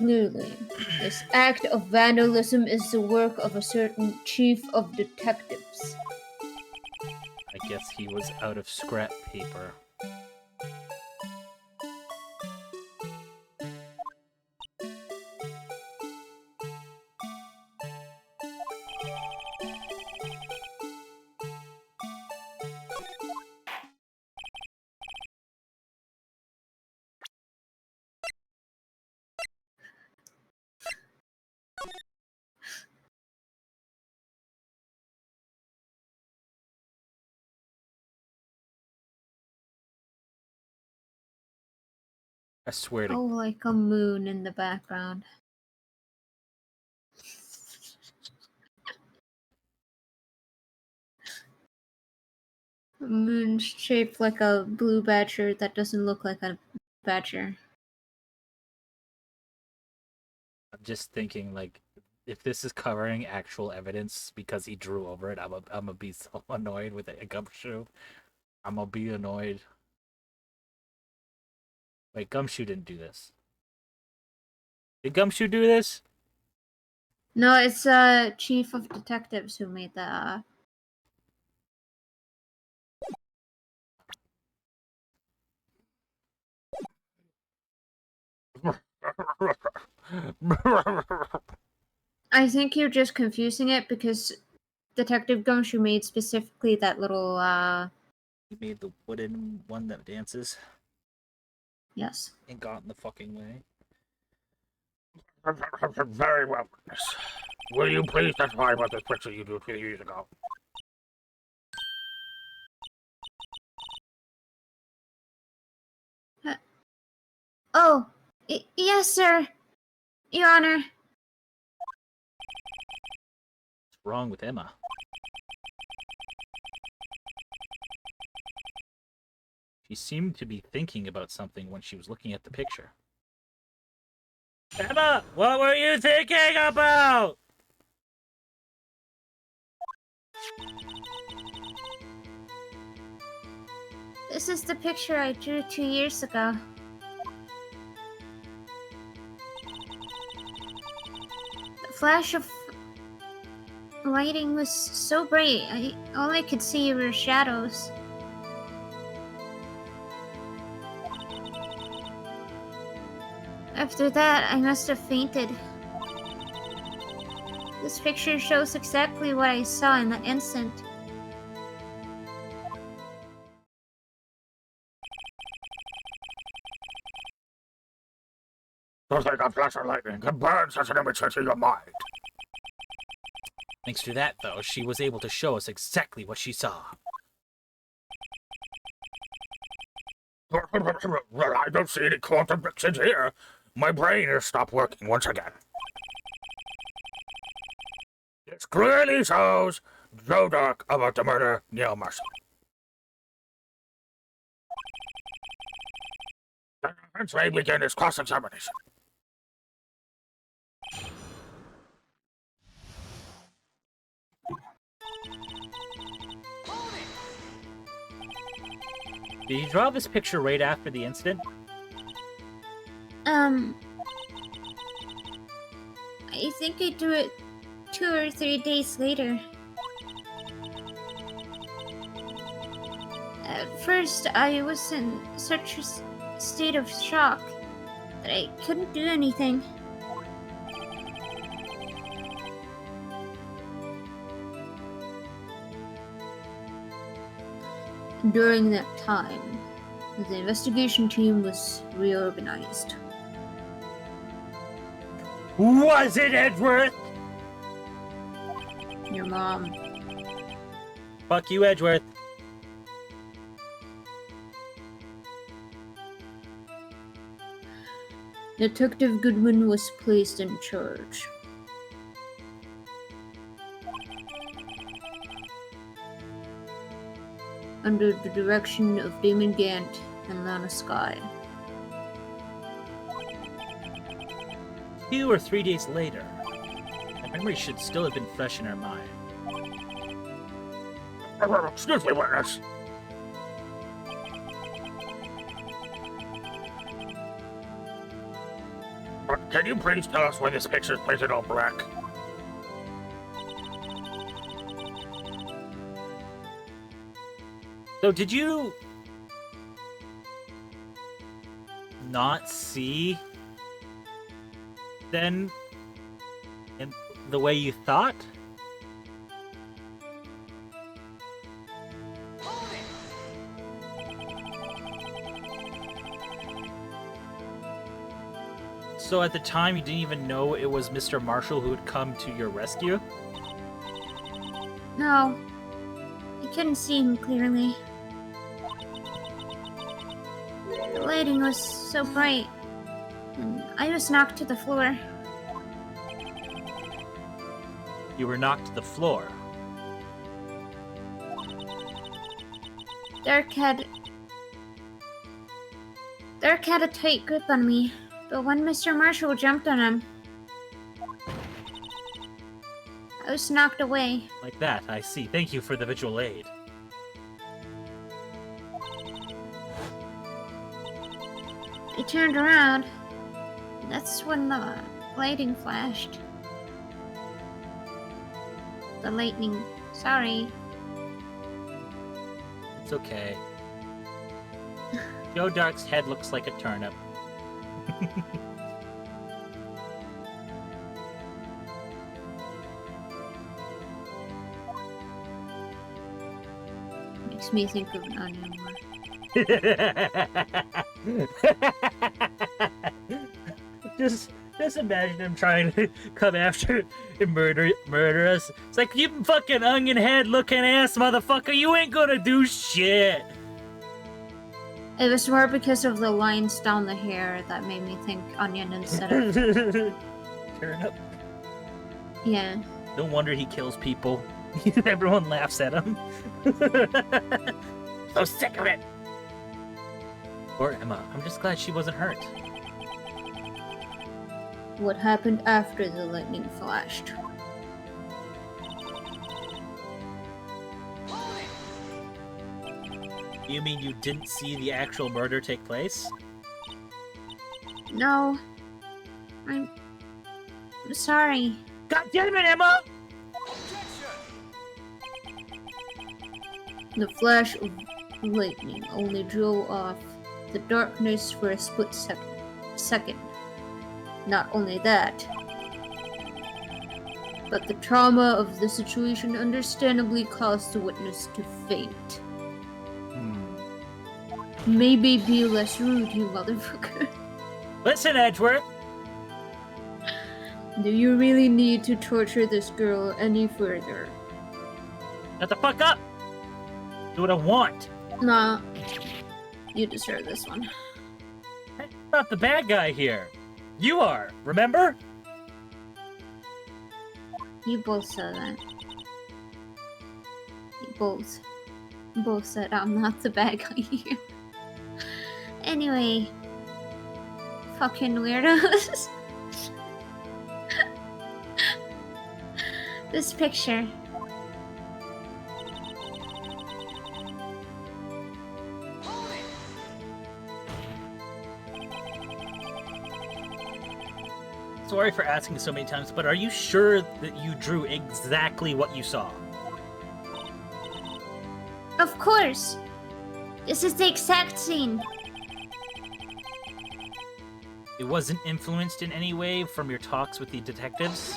clearly, this act of vandalism is the work of a certain chief of detectives. I guess he was out of scrap paper. I swear to Oh, like a moon in the background. A moon shaped like a blue badger that doesn't look like a badger. I'm just thinking, like, if this is covering actual evidence because he drew over it, I'm gonna be so annoyed with a gumshoe. I'm gonna be annoyed. Wait, Gumshoe didn't do this. Did Gumshoe do this? No, it's chief of detectives who made the. I think you're just confusing it because Detective Gumshoe made specifically that little. He made the wooden one that dances Yes. and got in the fucking way. Very well, witness. Will you please testify about this picture you drew 2 years ago? Oh, yes, sir. Your Honor. What's wrong with Emma? She seemed to be thinking about something when she was looking at the picture. Emma, what were you thinking about? This is the picture I drew 2 years ago. The flash of lighting was so bright, all I could see were shadows. After that, I must have fainted. This picture shows exactly what I saw in that instant. Don't think a flash of lightning can burn such an image into your mind. Thanks to that, though, she was able to show us exactly what she saw. Well, I don't see any quantum mixins here. My brain has stopped working once again. This clearly shows Joe Dark about the murder Neil Marshall. The defense may begin its cross-examination. Did you draw this picture right after the incident? I think I drew it 2 or 3 days later. At first, I was in such a state of shock that I couldn't do anything. During that time, the investigation team was reorganized. Was it Edgeworth? Your mom. Fuck you, Edgeworth. Detective Goodwin was placed in charge. Under the direction of Damon Gant and Lana Skye. 2 or 3 days later. That memory should still have been fresh in our mind. Excuse me, witness. But can you please tell us why this picture is painted all black? So did you not see then in the way you thought? So at the time you didn't even know it was Mr. Marshall who had come to your rescue? No, I couldn't see him clearly. The lighting was so bright, and I was knocked to the floor. You were knocked to the floor. Dark had a tight grip on me, but when Mr. Marshall jumped on him, I was knocked away. Like that, I see. Thank you for the visual aid. I turned around, and that's when the lighting flashed. The lightning. Sorry. It's okay. Joe Dark's head looks like a turnip. Makes me think of an onion more. just imagine him trying to come after and murder us. It's like, you fucking onion head looking ass motherfucker, you ain't gonna do shit. It was more because of the lines down the hair that made me think onion instead of... Turnip. Yeah. No wonder he kills people. Everyone laughs at him. So sick of it. Poor Emma. I'm just glad she wasn't hurt. What happened after the lightning flashed? You mean you didn't see the actual murder take place? No. I'm sorry. God damn it, Emma! The flash of lightning only drove off the darkness for a split second. Not only that, but the trauma of the situation understandably caused the witness to faint. Maybe be less rude, you motherfucker. Listen, Edgeworth! Do you really need to torture this girl any further? Shut the fuck up! Do what I want! Nah. You deserve this one. I'm not the bad guy here. You are, remember? You both said that. You both said I'm not the bad guy here. Anyway, fucking weirdos. This picture. Sorry for asking so many times, but are you sure that you drew exactly what you saw? Of course! This is the exact scene. It wasn't influenced in any way from your talks with the detectives?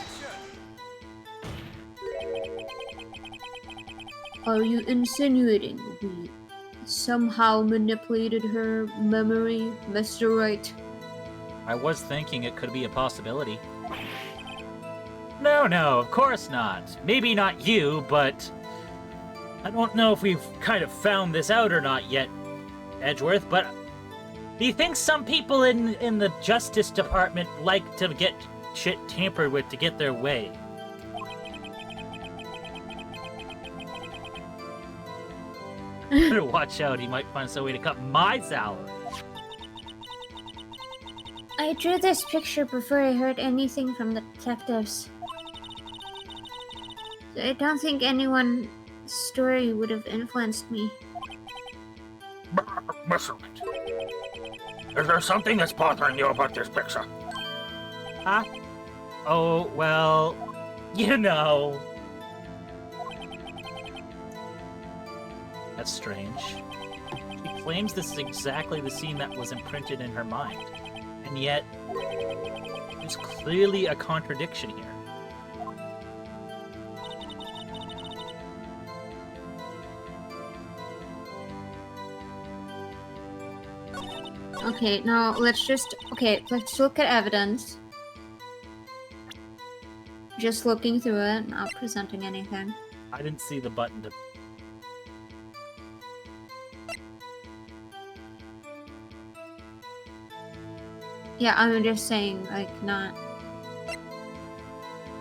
Are you insinuating we somehow manipulated her memory, Mr. Wright? I was thinking it could be a possibility. No, of course not. Maybe not you, but I don't know if we've kind of found this out or not yet, Edgeworth, but do you think some people in the Justice Department like to get shit tampered with to get their way? Better watch out, he might find some way to cut my salary. I drew this picture before I heard anything from the detectives. So I don't think anyone's story would have influenced me. Mr. Wright, is there something that's bothering you about this picture? Huh? Oh, well, you know. That's strange. She claims this is exactly the scene that was imprinted in her mind. And yet, there's clearly a contradiction here. Okay, now let's look at evidence. Just looking through it, not presenting anything. I didn't see the button to... Yeah, I'm just saying, like, not...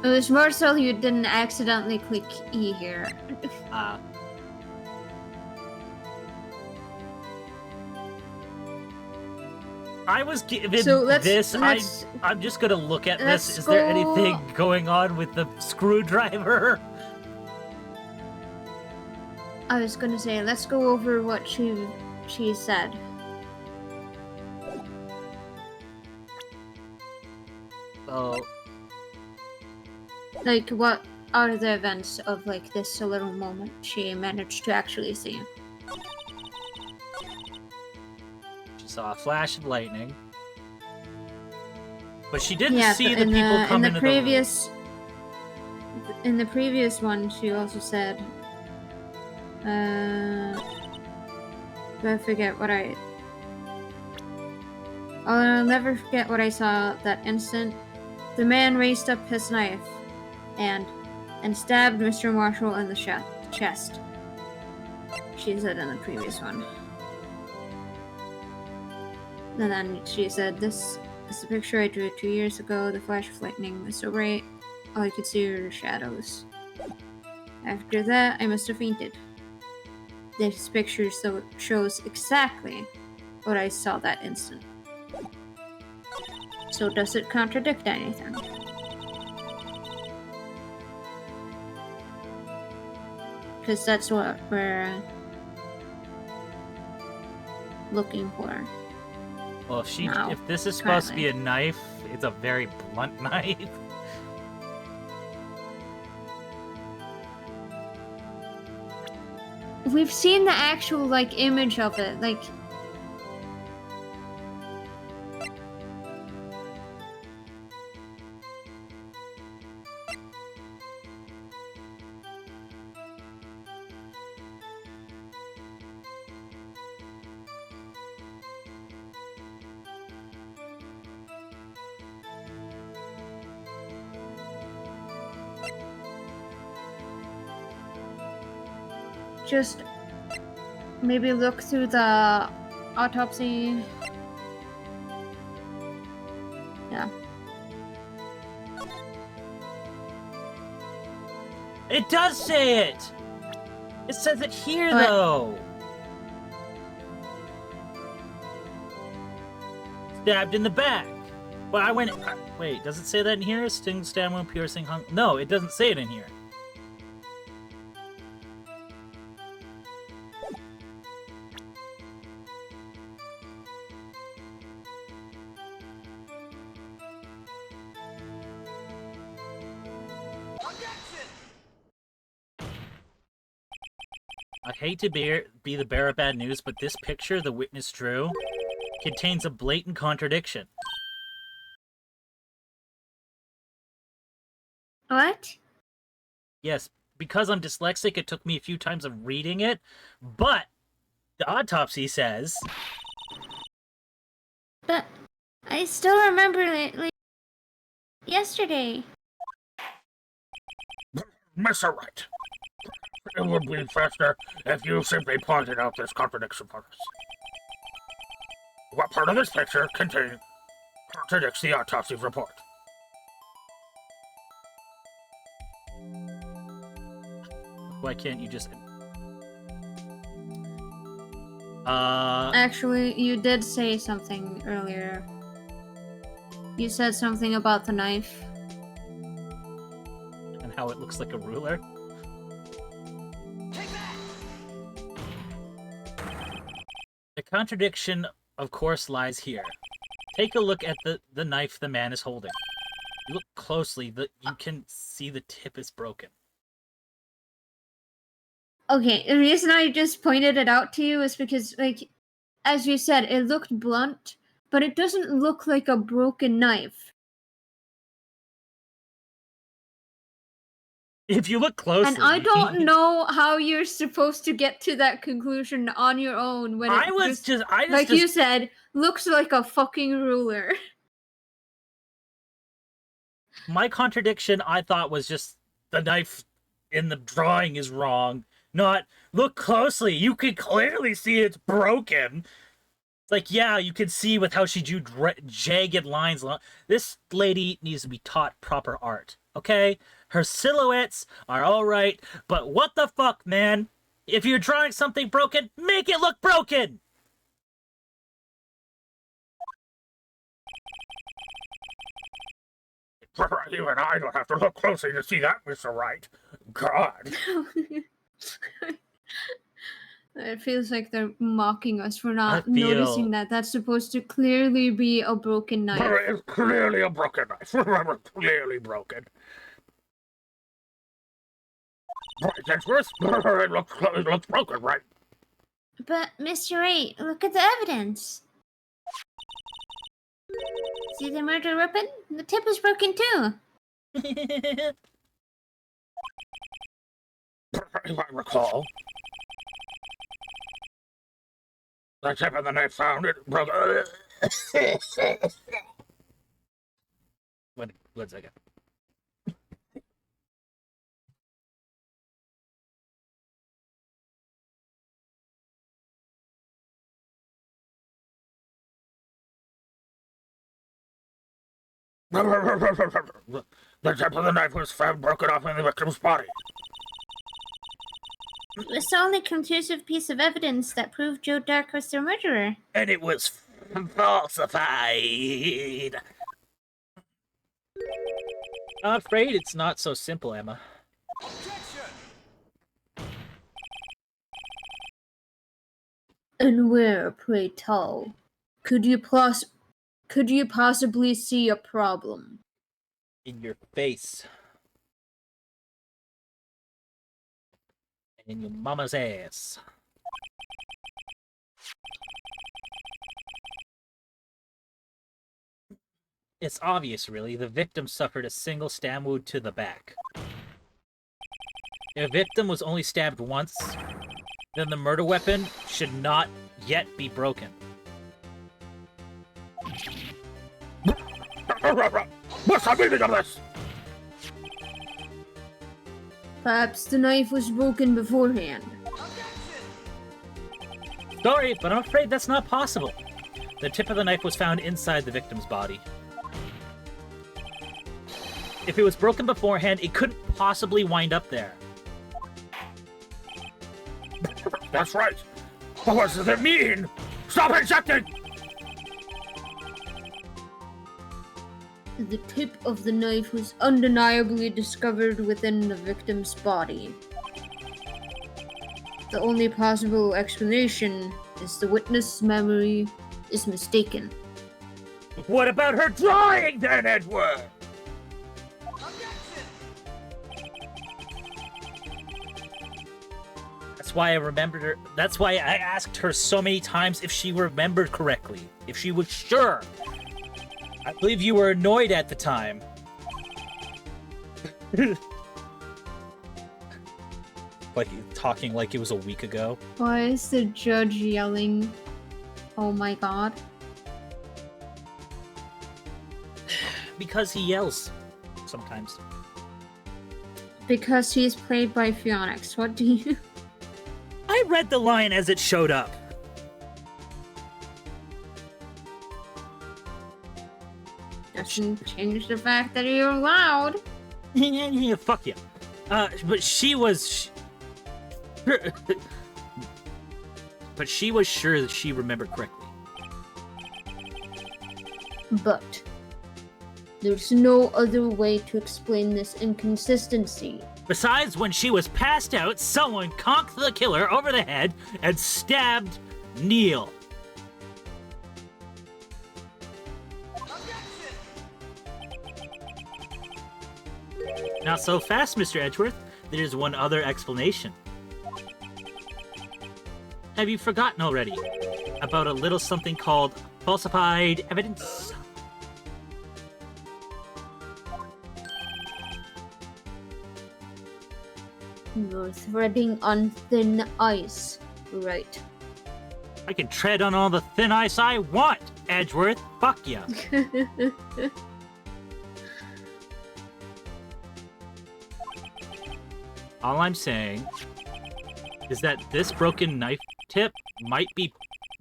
It was more so you didn't accidentally click E here. I was given So this. I'm just gonna look at this. Is there anything going on with the screwdriver? I was gonna say, let's go over what she said. Oh, Like, what are the events of, like, this little moment she managed to actually see? she saw a flash of lightning, but she didn't Yeah, see but the people come in into the previous... In the previous one, she also said... I forget what I'll never forget what I saw that instant. The man raised up his knife and stabbed Mr. Marshall in the chest. She said in the previous one. And then she said, "This is the picture I drew 2 years ago. The flash of lightning was so bright, all I could see were the shadows. After that, I must have fainted. This picture shows exactly what I saw that instant. So does it contradict anything?" Because that's where looking for. Well, No, if this is supposed to be apparently. a knife, it's a very blunt knife. We've seen the actual, like, image of it, like... Just maybe look through the autopsy. Yeah. It does say it! It says it here, What? though! Stabbed in the back. But I went... wait, does it say that in here? Sting, stab wound, piercing, hung... No, it doesn't say it in here. I hate to be the bearer of bad news, but this picture the witness drew contains a blatant contradiction. What? Yes, because I'm dyslexic, it took me a few times of reading it, but the autopsy says... But I still remember it, like, yesterday. Mr. Wright, it would be faster if you simply pointed out this contradiction for us. What part of this picture contradicts the autopsy report? Why can't you just... Actually, you did say something earlier. You said something about the knife. and how it looks like a ruler? Take that! The contradiction, of course, lies here. Take a look at the knife the man is holding. Look closely, you can see the tip is broken. Okay, the reason I just pointed it out to you is because, like, as you said, it looked blunt, but it doesn't look like a broken knife. If you look closely... And I don't know how you're supposed to get to that conclusion on your own when it like you said, looks like a fucking ruler. My contradiction, I thought, was just the knife in the drawing is wrong. Not, look closely, you can clearly see it's broken. It's like, yeah, you can see with how she drew jagged lines. This lady needs to be taught proper art, okay? Her silhouettes are alright, but what the fuck, man? If you're drawing something broken, make it look broken! Even I don't have to look closely to see that, Mr. Wright. God. It feels like they're mocking us for not I feel- noticing that that's supposed to clearly be a broken knife. It's clearly a broken knife. Clearly broken. Right, Edgeworth? It looks broken, right? But, Mr. Wright, look at the evidence. See the murder weapon? The tip is broken too. If I recall. The tip of the knife found it broke. One second. The tip of the knife was found broken off in the victim's body. It was the only conclusive piece of evidence that proved Joe Dark was the murderer. And it was falsified. I'm afraid it's not so simple, Emma. Objection! And where, pray tell, could you possibly see a problem? In your face. And in your mama's ass. It's obvious, really. The victim suffered a single stab wound to the back. If a victim was only stabbed once, then the murder weapon should not yet be broken. What's the meaning of this? Perhaps the knife was broken beforehand. Sorry, but I'm afraid that's not possible. The tip of the knife was found inside the victim's body. If it was broken beforehand, it couldn't possibly wind up there. That's right. But what does it mean? Stop injecting! The tip of the knife was undeniably discovered within the victim's body. The only possible explanation is the witness' memory is mistaken. What about her drawing then, Edward? That's why I remembered her. That's why I asked her so many times if she remembered correctly. If she was sure. I believe you were annoyed at the time. Like, talking like it was a week ago. Why is the judge yelling, "Oh my god"? Because he yells. Sometimes. Because he's played by Phoenix. What do you... I read the line as it showed up. Doesn't change the fact that you're loud. Yeah, fuck you. But she was... but she was sure that she remembered correctly. But there's no other way to explain this inconsistency. Besides, when she was passed out, someone conked the killer over the head and stabbed Neil. Not so fast, Mr. Edgeworth. There's one other explanation. Have you forgotten already about a little something called falsified evidence? You're threading on thin ice, right? I can tread on all the thin ice I want, Edgeworth. Fuck ya. All I'm saying is that this broken knife tip might be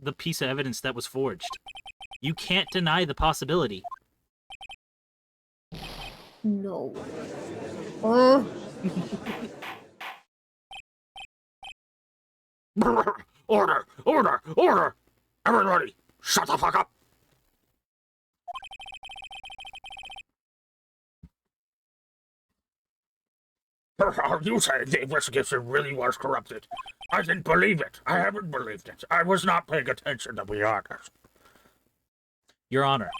the piece of evidence that was forged. You can't deny the possibility. No. Oh, Order! Order! Order! Everybody, shut the fuck up! Are you saying the investigation really was corrupted? I didn't believe it. I haven't believed it. I was not paying attention, to be honest. Your Honor,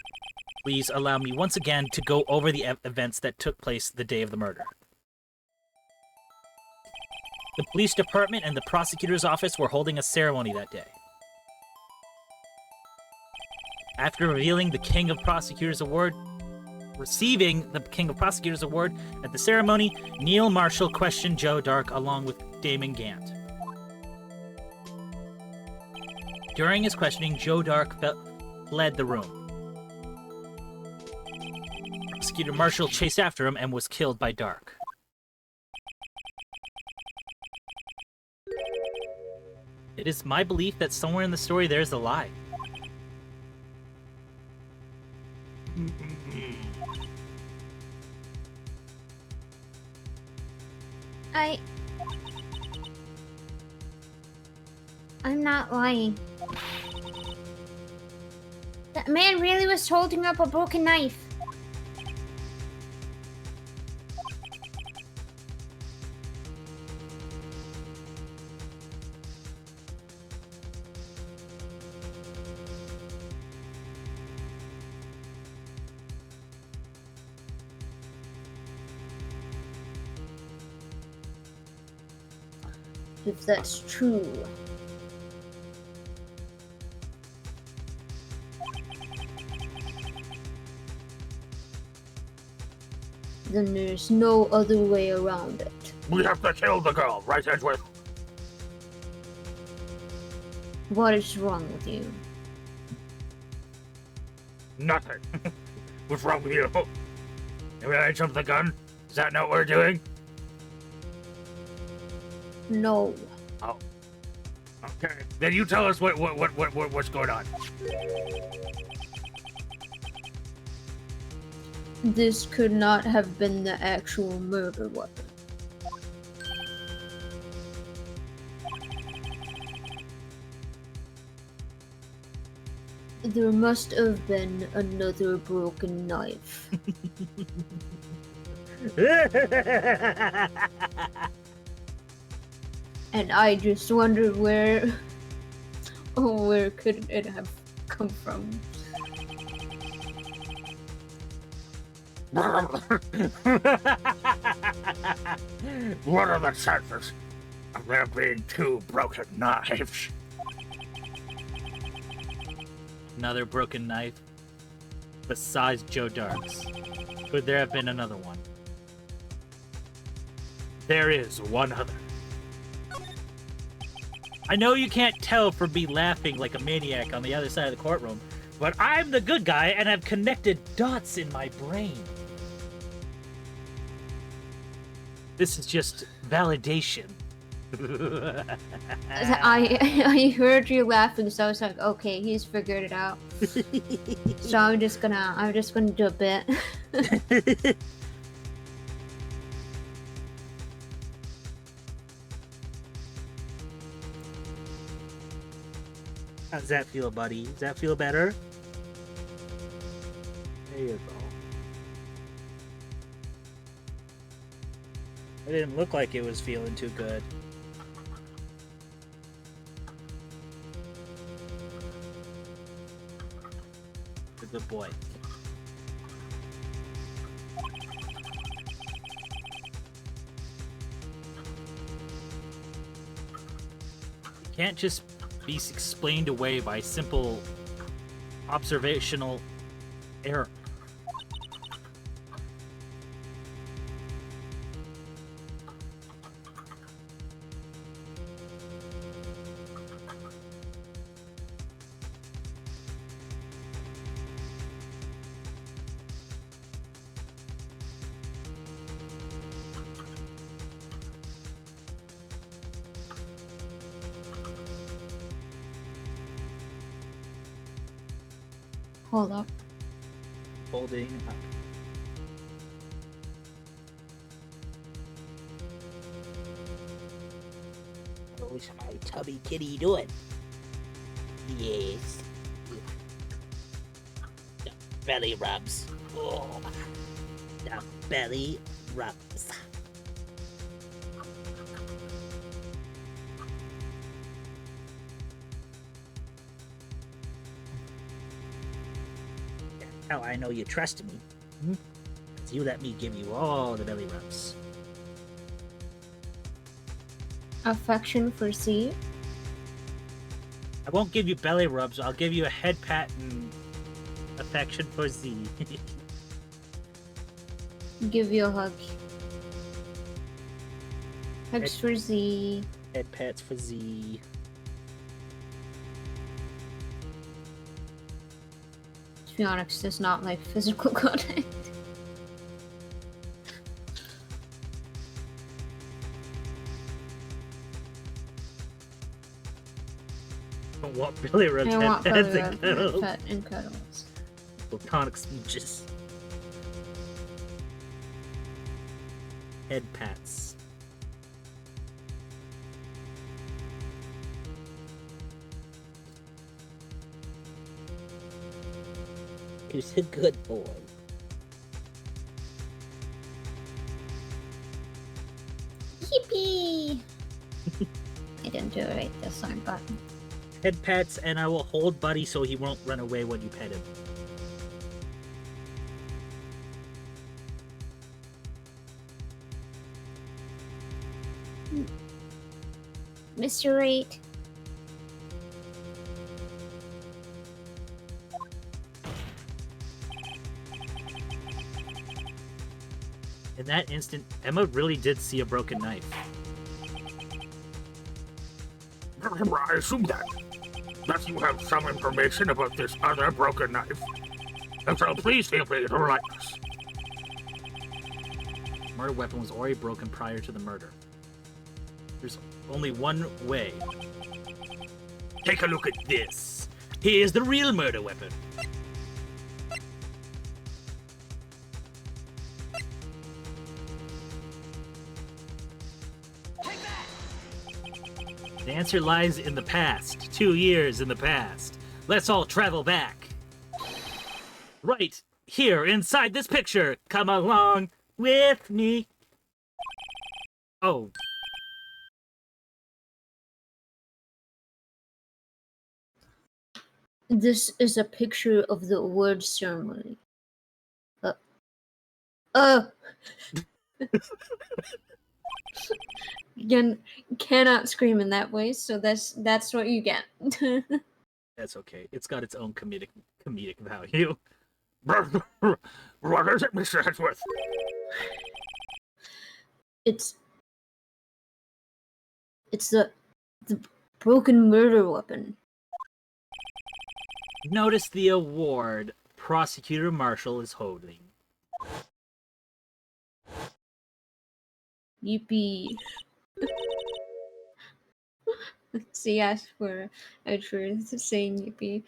please allow me once again to go over the events that took place the day of the murder. The police department and the prosecutor's office were holding a ceremony that day. After receiving the King of Prosecutors Award at the ceremony, Neil Marshall questioned Joe Dark along with Damon Gant. During his questioning, Joe Dark fled the room. Prosecutor Marshall chased after him and was killed by Dark. It is my belief that somewhere in the story there's a lie. I'm not lying. That man really was holding up a broken knife. if that's true. Then there's no other way around it. We have to kill the girl, right, Edgeworth? What is wrong with you? Nothing. What's wrong with you? Maybe I jumped the gun? Is that not what we're doing? No. Okay. Then you tell us what's going on. This could not have been the actual murder weapon. There must have been another broken knife. And I just wonder where could it have come from? What are the chances of there being 2 broken knives? Another broken knife. Besides Joe Dark's. Could there have been another one? There is one other. I know you can't tell from me laughing like a maniac on the other side of the courtroom, but I'm the good guy and I've connected dots in my brain. This is just validation. I heard you laughing, so I was like, okay, he's figured it out. So I'm just gonna do a bit. How's that feel, buddy? Does that feel better? There you go. It didn't look like it was feeling too good. A good boy. You can't just be explained away by simple observational error. Hold up. Holding up. How's my tubby kitty doing? Yes. The belly rubs. Oh. The belly rubs. How I know you trust me. You let me give you all the belly rubs. Affection for C. I won't give you belly rubs. I'll give you a head pat and affection for Z. Give you a hug. Hugs for Z. Head pats for Z. To be honest, it's not like physical contact. I don't want belly rubs. I want head belly pats and rub, cuddles. pet, and cuddles. Platonic smooches. Head pats. He's a good boy. Yippee! I didn't do it right this time, but Head pats, and I will hold Buddy so he won't run away when you pet him. Mr. Wright. In that instant, Emma really did see a broken knife. I assume that you have some information about this other broken knife. And so please feel free to write us. Murder weapon was already broken prior to the murder. There's only one way. Take a look at this. Here's the real murder weapon. The answer lies in the past. 2 years in the past. Let's all travel back. Right here inside this picture. Come along with me. Oh. This is a picture of the award ceremony. You cannot scream in that way, so that's what you get. That's okay. It's got its own comedic value. What is it, Mr. Hensworth? It's the broken murder weapon. Notice the award Prosecutor Marshall is holding. Yippee. See, ask for a truth saying yippee.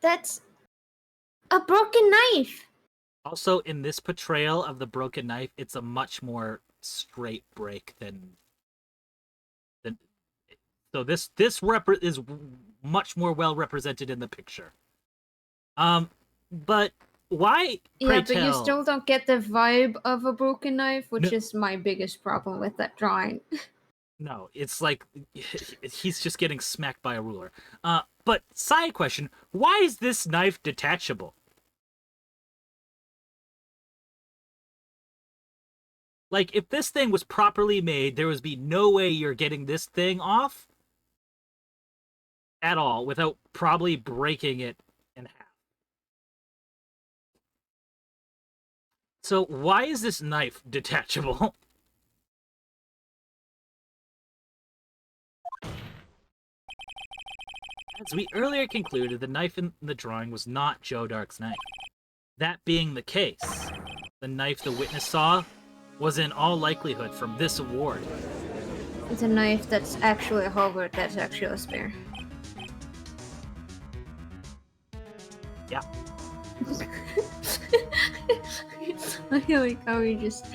That's a broken knife. Also, in this portrayal of the broken knife, it's a much more straight break than so this is much more well represented in the picture. But why? Yeah, but you still don't get the vibe of a broken knife, which is my biggest problem with that drawing. No, it's like he's just getting smacked by a ruler. But side question, why is this knife detachable? Like, if this thing was properly made, there would be no way you're getting this thing off at all without probably breaking it in half. So why is this knife detachable? As we earlier concluded, the knife in the drawing was not Joe Dark's knife. That being the case, the knife the witness saw was in all likelihood from this award. It's a knife that's actually a halberd, that's actually a spear. Yeah. I like how you just...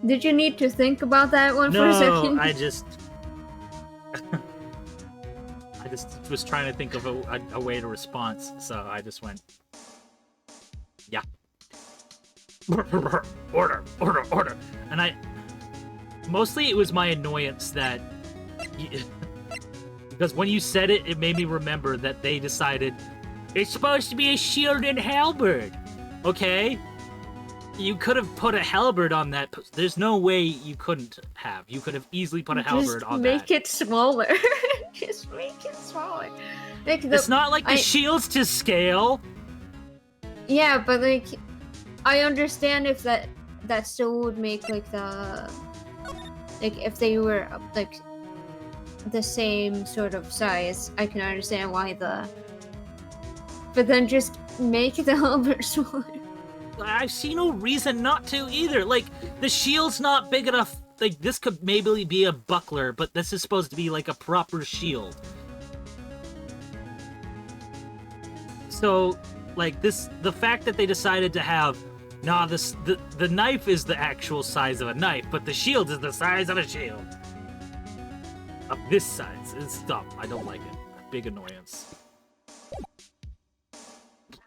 Did you need to think about that one for a second? No, I just was trying to think of a way to respond, so I just went, yeah. Order. And mostly it was my annoyance that, because when you said it, it made me remember that they decided, it's supposed to be a shield and halberd, okay? You could have put a halberd on that. There's no way you couldn't have. You could have easily put a halberd on that. Just make it smaller. Just make it smaller. Like it's not like the shield's to scale. Yeah, but like, I understand if that still would make like the, like if they were like the same sort of size, I can understand why but then just make the halberd smaller. I see no reason not to either. Like, the shield's not big enough. Like, this could maybe be a buckler, but this is supposed to be like a proper shield. So, like, the fact that they decided to have, the knife is the actual size of a knife, but the shield is the size of a shield. Of this size. It's dumb. I don't like it. Big annoyance.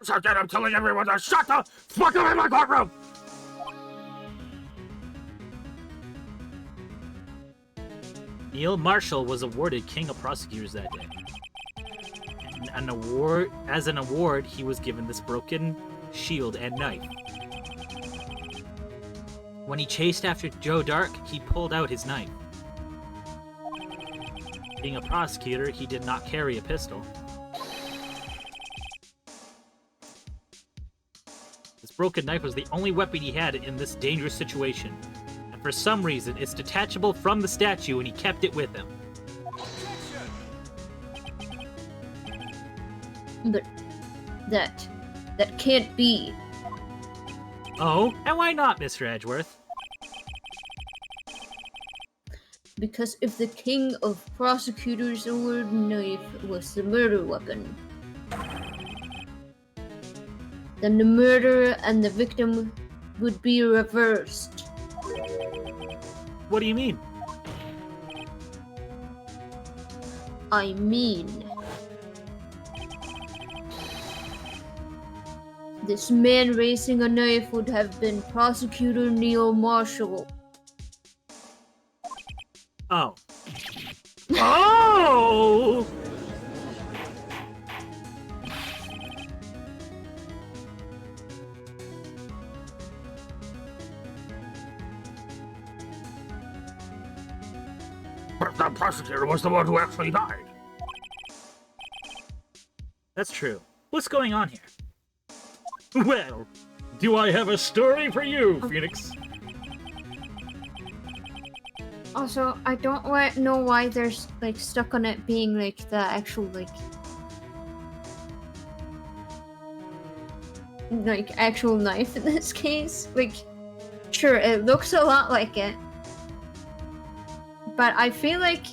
So again, I'm telling everyone to shut the fuck up in my courtroom! Neil Marshall was awarded King of Prosecutors that day. As an award, he was given this broken shield, and knife. When he chased after Joe Dark, he pulled out his knife. Being a prosecutor, he did not carry a pistol. This broken knife was the only weapon he had in this dangerous situation. And for some reason, it's detachable from the statue and he kept it with him. But that can't be. Oh, and why not, Mr. Edgeworth? Because if the king of prosecutors' award knife was the murder weapon, then the murderer and the victim would be reversed. What do you mean? I mean, this man raising a knife would have been Prosecutor Neil Marshall. Oh. Oh! But the prosecutor was the one who actually died. That's true. What's going on here? Well, do I have a story for you, Phoenix? Also, I don't know why they're like stuck on it being like the actual like actual knife in this case. Like, sure, it looks a lot like it, but I feel like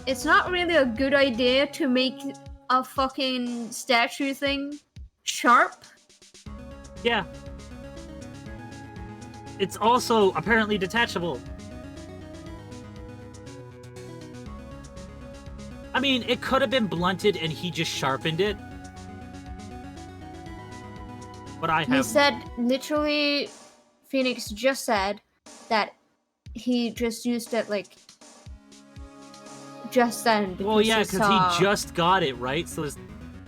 it's not really a good idea to make a fucking statue thing sharp. Yeah. It's also apparently detachable. I mean, it could have been blunted and he just sharpened it. But I have... He said, literally, Phoenix just said that he just used it, like, just then. Well, yeah, because saw... he just got it, right? So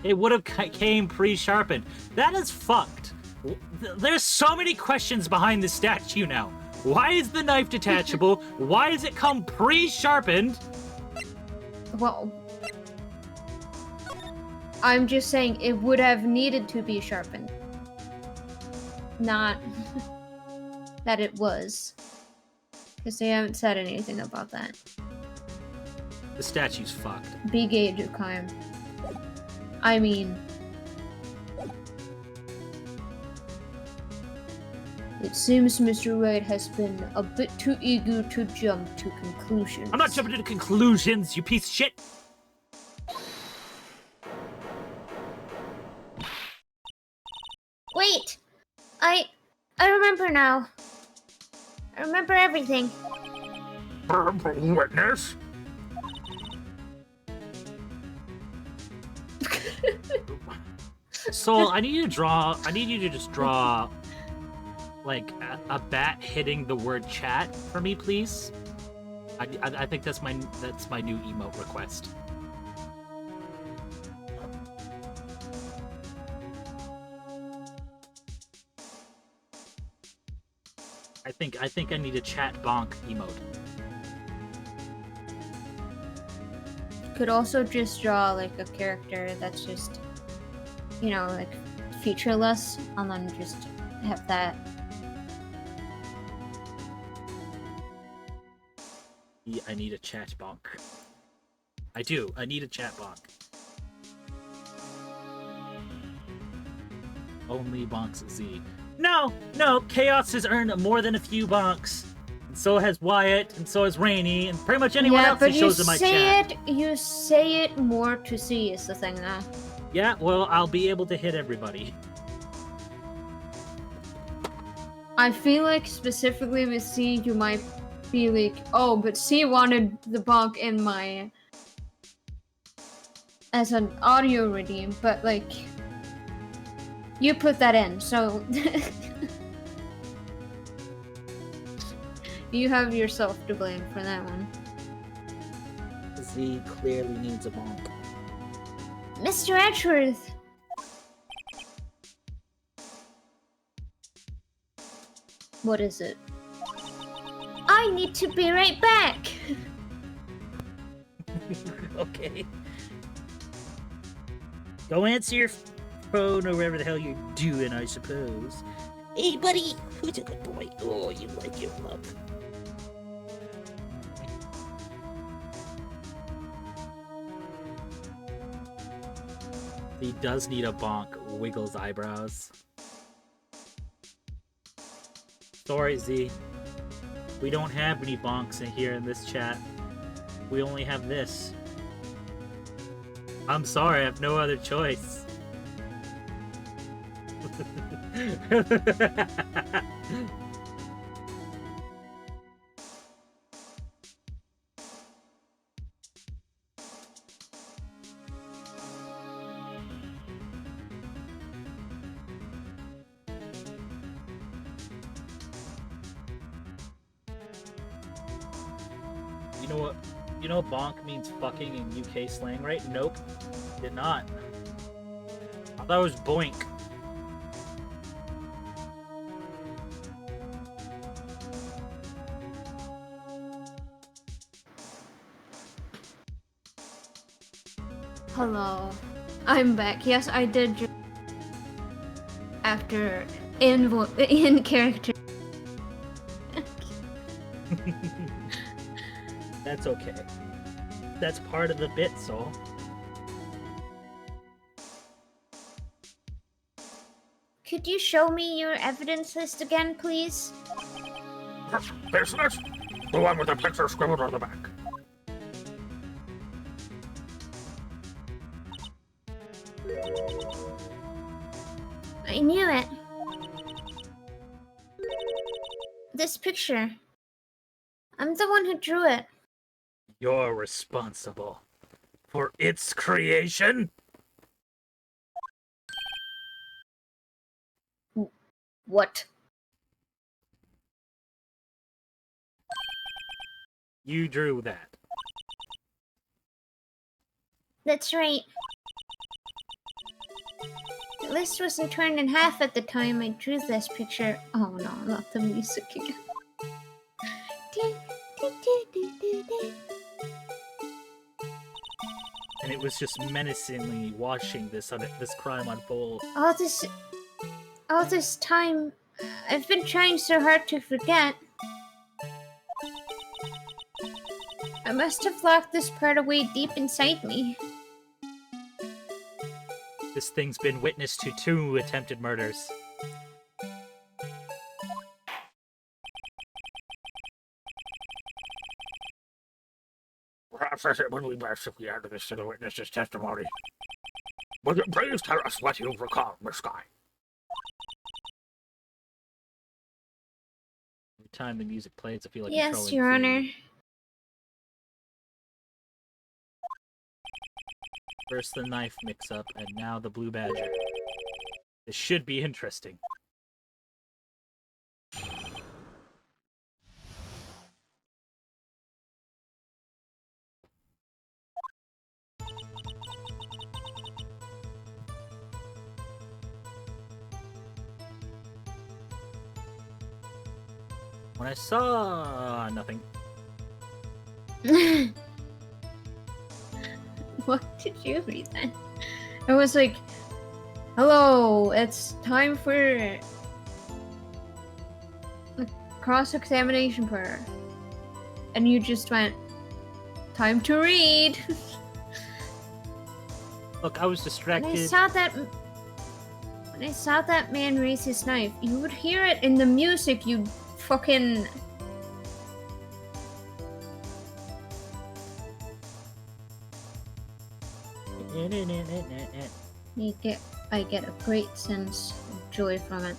it would have came pre-sharpened. That is fucked. There's so many questions behind this statue now. Why is the knife detachable? Why does it come pre-sharpened? Well, I'm just saying it would have needed to be sharpened. Not that it was. Because they haven't said anything about that. The statue's fucked. Big age of crime. I mean... It seems Mr. Wright has been a bit too eager to jump to conclusions. I'm not jumping to conclusions, you piece of shit! Wait! I remember now. I remember everything. Witness? So I need you to just draw like a bat hitting the word chat for me, please. I think that's my new emote request. I think I need a chat bonk emote. Could also just draw like a character that's just, you know, like featureless, and then just have that. Yeah, I need a chat bonk. I do. I need a chat bonk. Only bonks Z. No! Chaos has earned more than a few bonks. And so has Wyatt, and so has Rainy, and pretty much anyone else who shows in my chat. You say it more to see is the thing now. Yeah, well, I'll be able to hit everybody. I feel like specifically with C, you might be like, oh, but C wanted the bonk in my... as an audio redeem, but like... You put that in, so... You have yourself to blame for that one. Z clearly needs a bonk. Mr. Edgeworth! What is it? I need to be right back. Okay. Go answer your phone or whatever the hell you're doing, I suppose. Hey, buddy! Who's a good boy? Oh, you like your love. He does need a bonk. Wiggles eyebrows. Sorry, Z. We don't have any bonks in here in this chat. We only have this. I'm sorry, I have no other choice. You know what? You know bonk means fucking in UK slang, right? Nope. Did not. I thought it was boink. Hello. I'm back. Yes, I did. After in character. That's okay. That's part of the bit, Soul. Could you show me your evidence list again, please? This list? The one with the picture scribbled on the back. I knew it. This picture. I'm the one who drew it. You're responsible for its creation? What? You drew that. That's right. The list wasn't torn in half at the time I drew this picture. Oh no, not the music again. And it was just menacingly watching this crime unfold. All this time, I've been trying so hard to forget. I must have locked this part away deep inside me. This thing's been witness to 2 attempted murders. Perhaps it would be best if we added this to the witness's testimony. Would you please tell us what you recall, Miss Sky? Every time the music plays, I feel like Yes, controlling Your the Honor. feed. First the knife mix-up, and now the blue badger. This should be interesting. When I saw nothing. What did you read then? It was like, hello, it's time for the cross-examination prayer. And you just went, time to read. Look, I was When distracted. I saw that man raise his knife, you would hear it in the music, you fucking... I get a great sense of joy from it.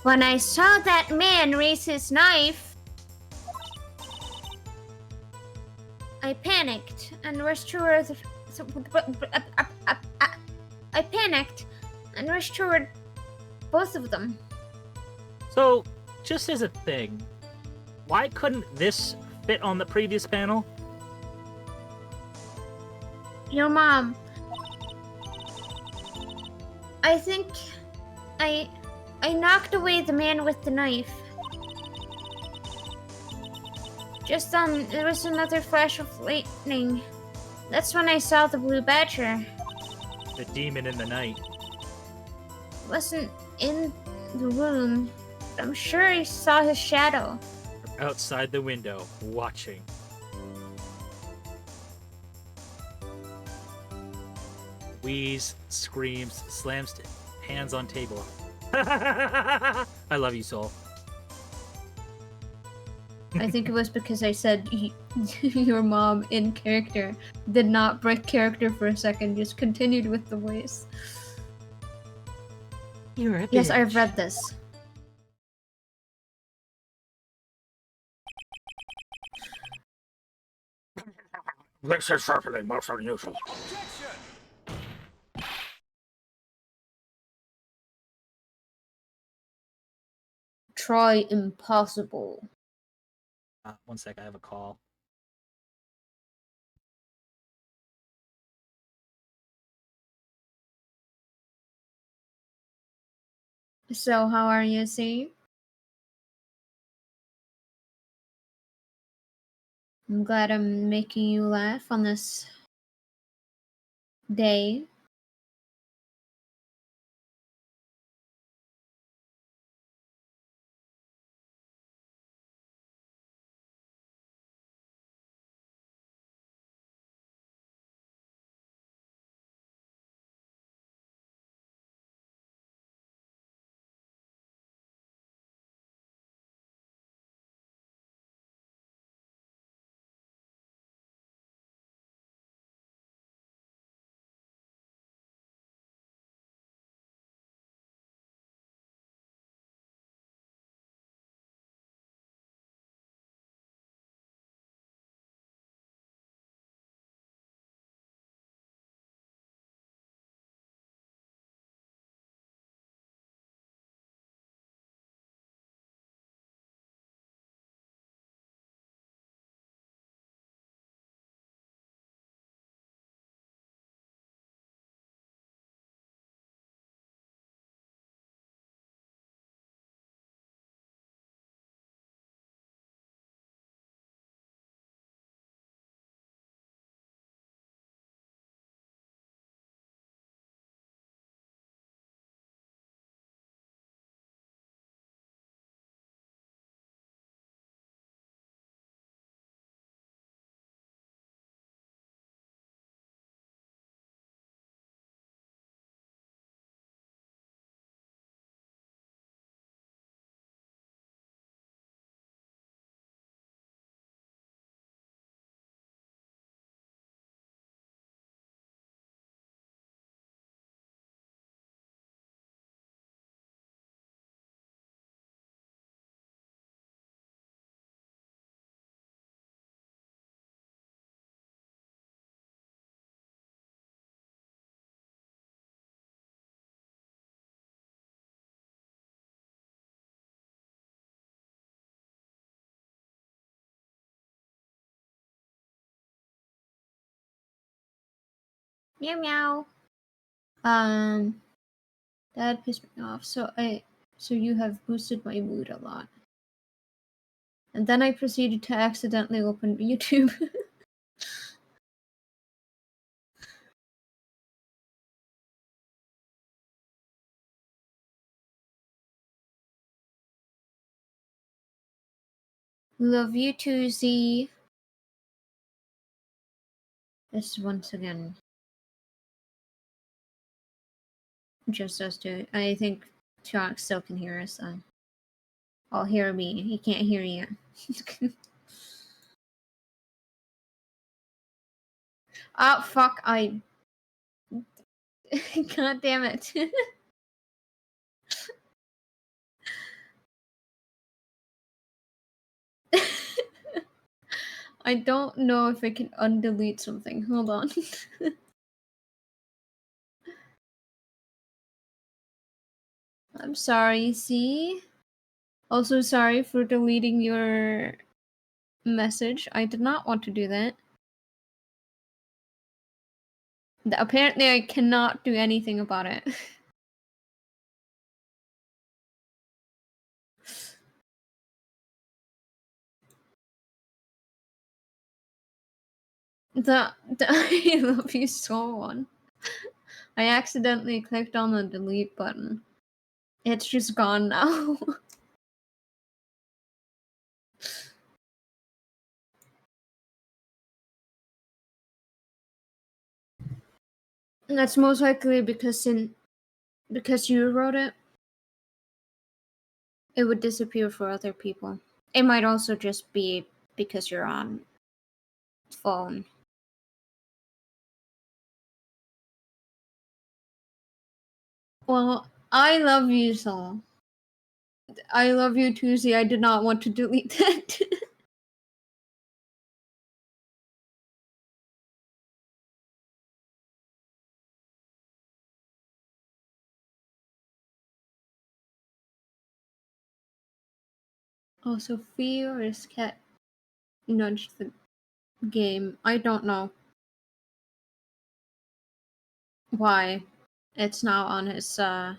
When I saw that man raise his knife, I panicked and rushed toward both of them. So, just as a thing, why couldn't this fit on the previous panel? Your mom. I think I knocked away the man with the knife. Just then, there was another flash of lightning. That's when I saw the blue badger. The demon in the night. Wasn't in the room, but I'm sure I saw his shadow. Outside the window, watching. Wheeze, screams, slams hands on table. I love you, Soul. I think it was because I said your mom in character did not break character for a second, just continued with the voice. You're a Yes, I've bitch. read this. This is certainly most unusual. Try impossible. One sec, I have a call. So, how are you, C? I'm glad I'm making you laugh on this day. Meow meow. That pissed me off. So you have boosted my mood a lot. And then I proceeded to accidentally open YouTube. Love you too, Z. This once again. Just us two. I think Chuck still can hear us. I'll hear me. He can't hear you. Oh fuck! God damn it! I don't know if I can undelete something. Hold on. I'm sorry. See. Also sorry for deleting your message. I did not want to do that. Apparently, I cannot do anything about it. The I love you so one. I accidentally clicked on the delete button. It's just gone now. And that's most likely because you wrote it, it would disappear for other people. It might also just be because you're on phone. Well, I love you so. I love you, Tuesday. I did not want to delete that. Also, Fio's cat nudged the game. I don't know why. It's now on his oh.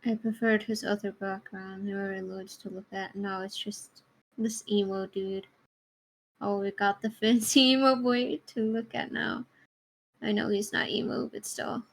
I preferred his other background. There were loads to look at. Now it's just this emo dude. Oh, we got the fancy emo boy to look at now. I know he's not emo, but still.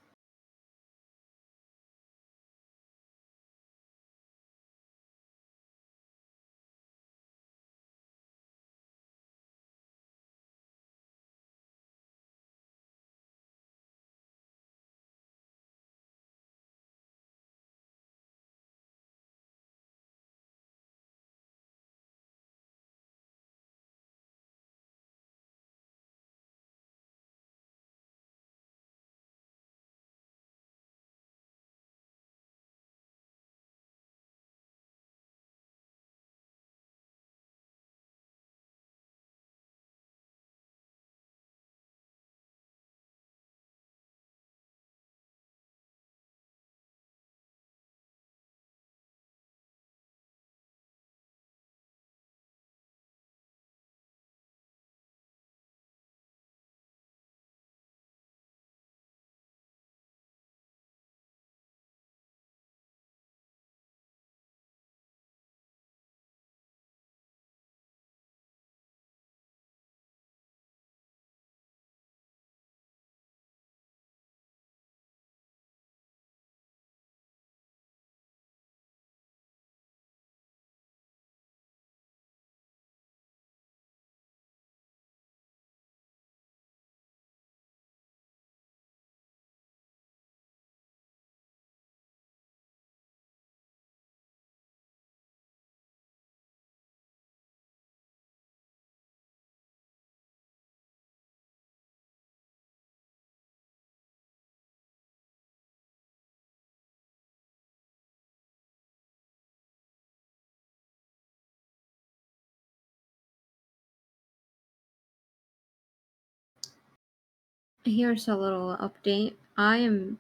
Here's a little update. I am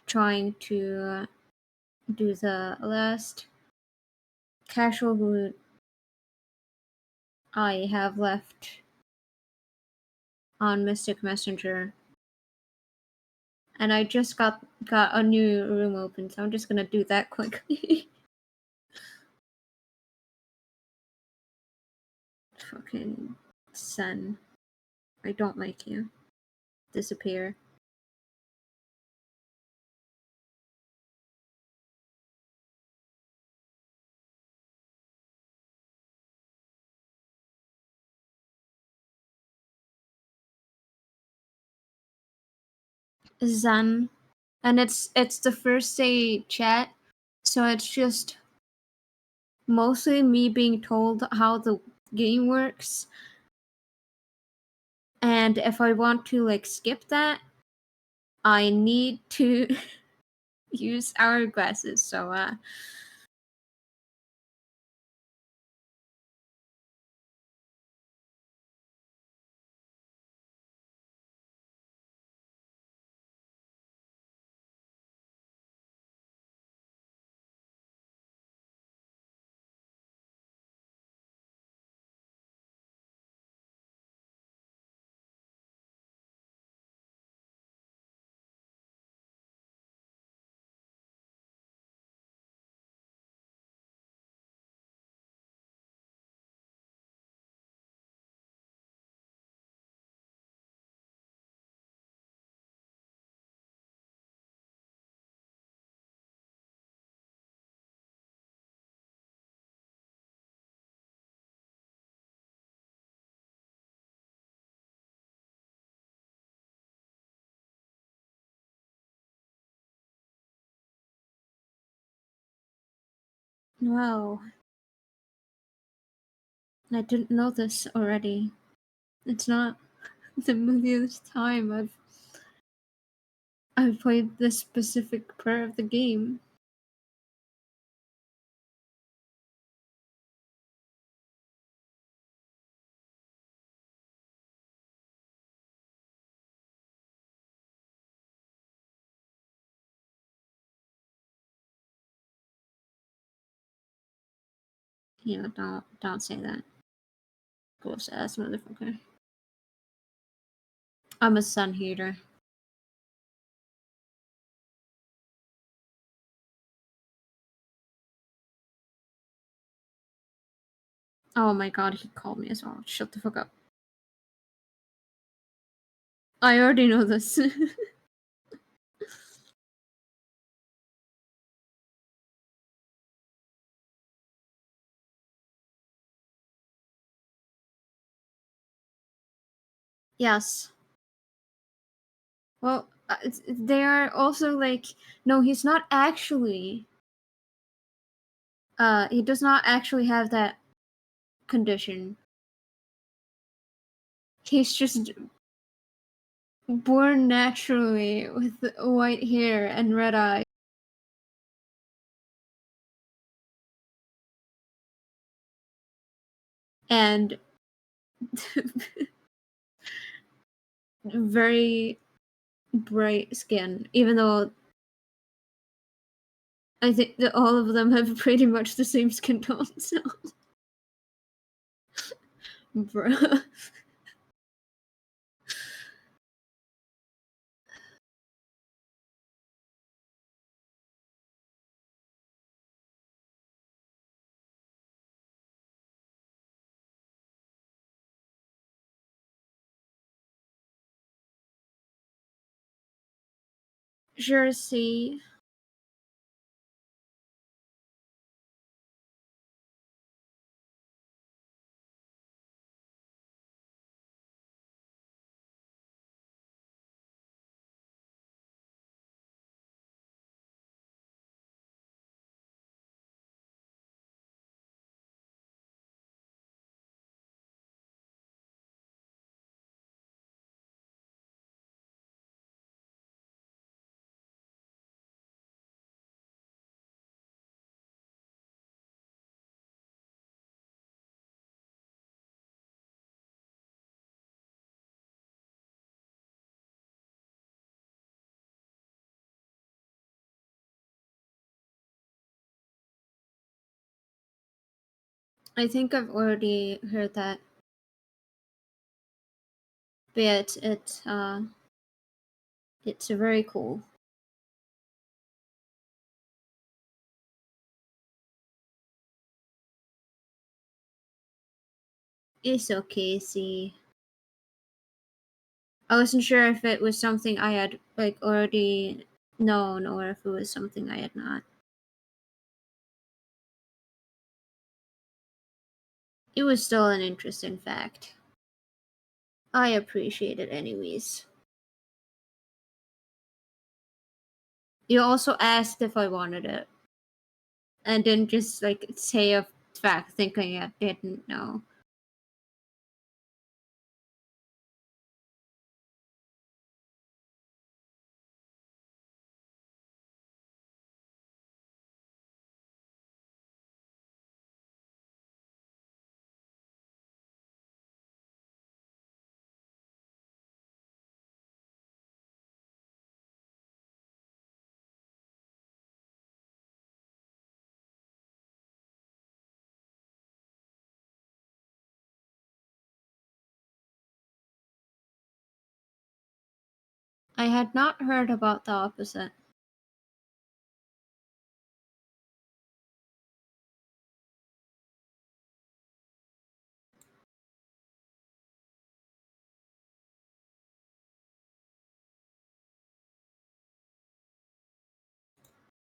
trying to do the last casual route I have left on Mystic Messenger. And I just got a new room open, so I'm just gonna do that quickly. Fucking Sen. I don't like you. Disappear. Zen. And it's the first day chat, so it's just mostly me being told how the game works. And if I want to like skip that, I need to use hourglasses. So wow. I didn't know this already. It's not the millionth time I've played this specific part of the game. You know, don't say that. Gross ass motherfucker. I'm a sun hater. Oh my god, he called me as well. Shut the fuck up. I already know this. Yes. Well, they are also like, no, he's not actually. He does not actually have that condition. He's just born naturally with white hair and red eyes. And very bright skin, even though I think that all of them have pretty much the same skin tone, so. Bruh. Jersey. I think I've already heard that. But it's very cool. It's okay, see. I wasn't sure if it was something I had like already known or if it was something I had not. It was still an interesting fact. I appreciate it anyways. You also asked if I wanted it. And didn't just like say a fact thinking I didn't know. I had not heard about the opposite.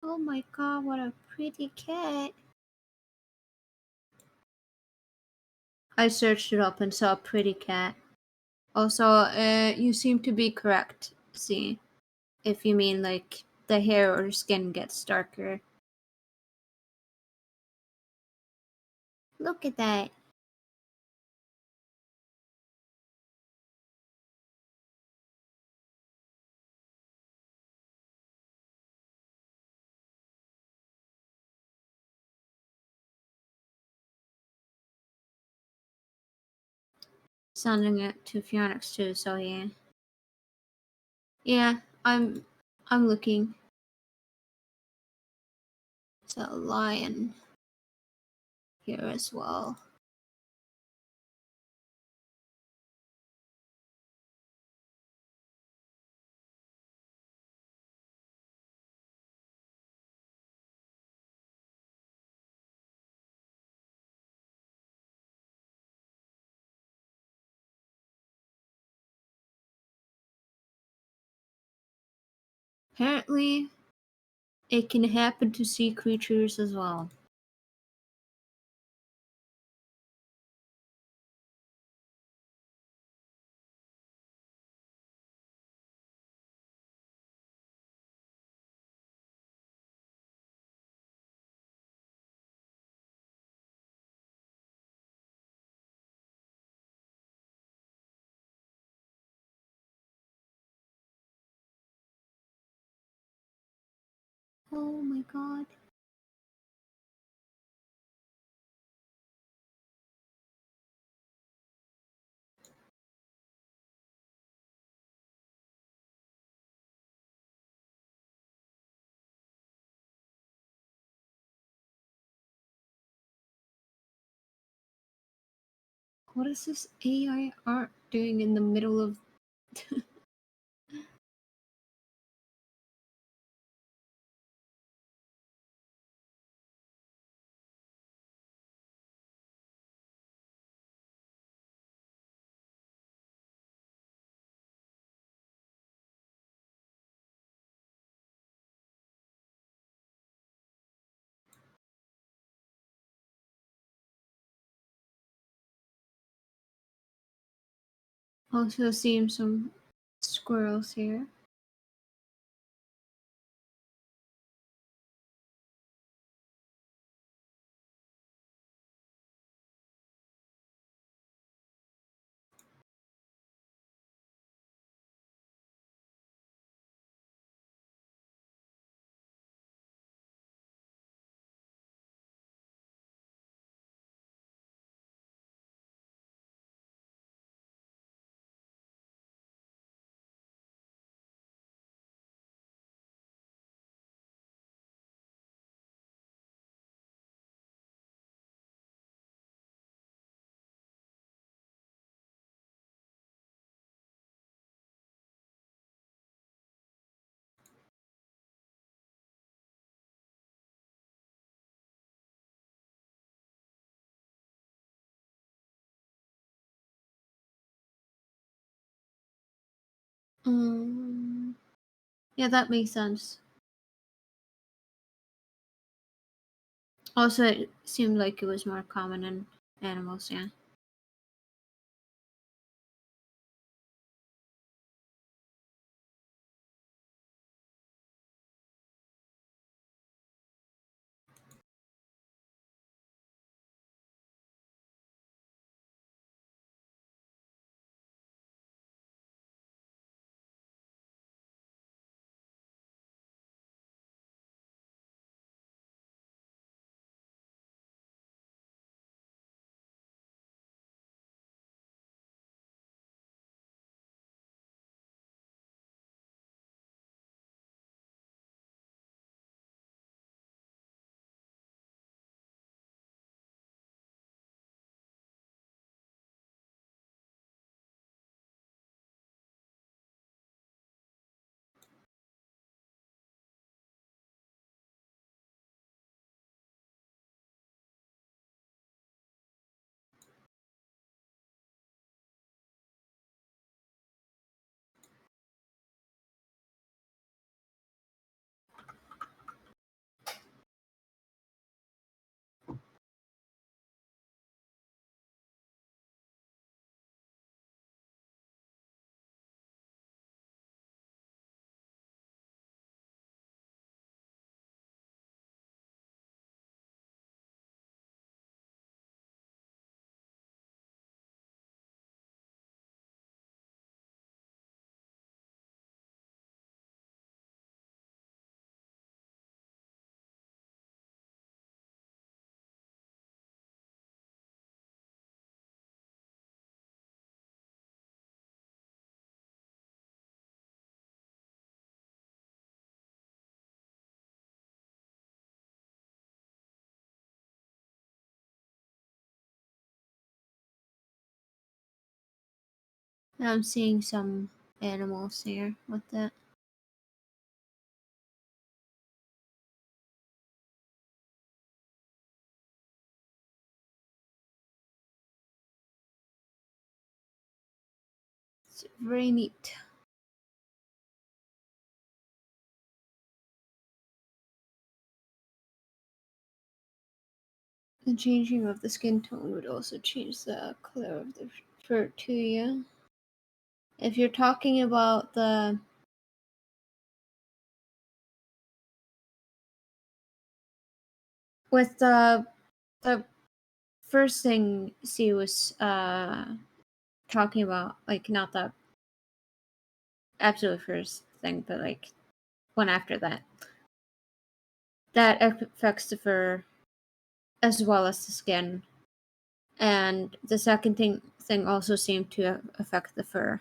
Oh my god, what a pretty cat. I searched it up and saw a pretty cat. Also, you seem to be correct, see, if you mean like the hair or skin gets darker. Look at that. Sending it to Phoenix too, so yeah. Yeah, I'm looking. It's a lion here as well. Apparently, it can happen to sea creatures as well. Oh my god. What is this AI art doing in the middle of... Also seeing some squirrels here. Yeah, that makes sense. Also, it seemed like it was more common in animals, yeah. I'm seeing some animals here with that. It's very neat. The changing of the skin tone would also change the color of the fur too, yeah? If you're talking about the with the first thing she was talking about, like not the absolute first thing, but like one after that. That affects the fur as well as the skin. And the second thing also seemed to affect the fur.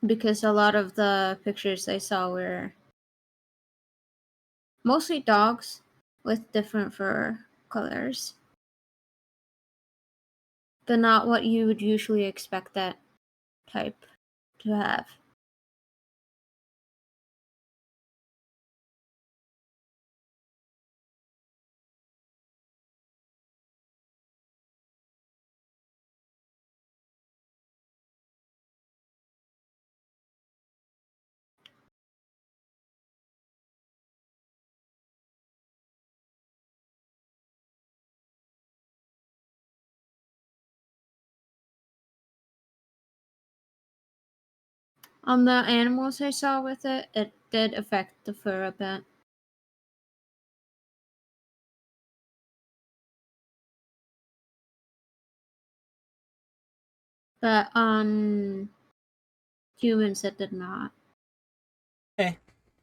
Because a lot of the pictures I saw were mostly dogs with different fur colors. But not what you would usually expect that type to have. On the animals I saw with it, it did affect the fur a bit. But on humans, it did not Okay.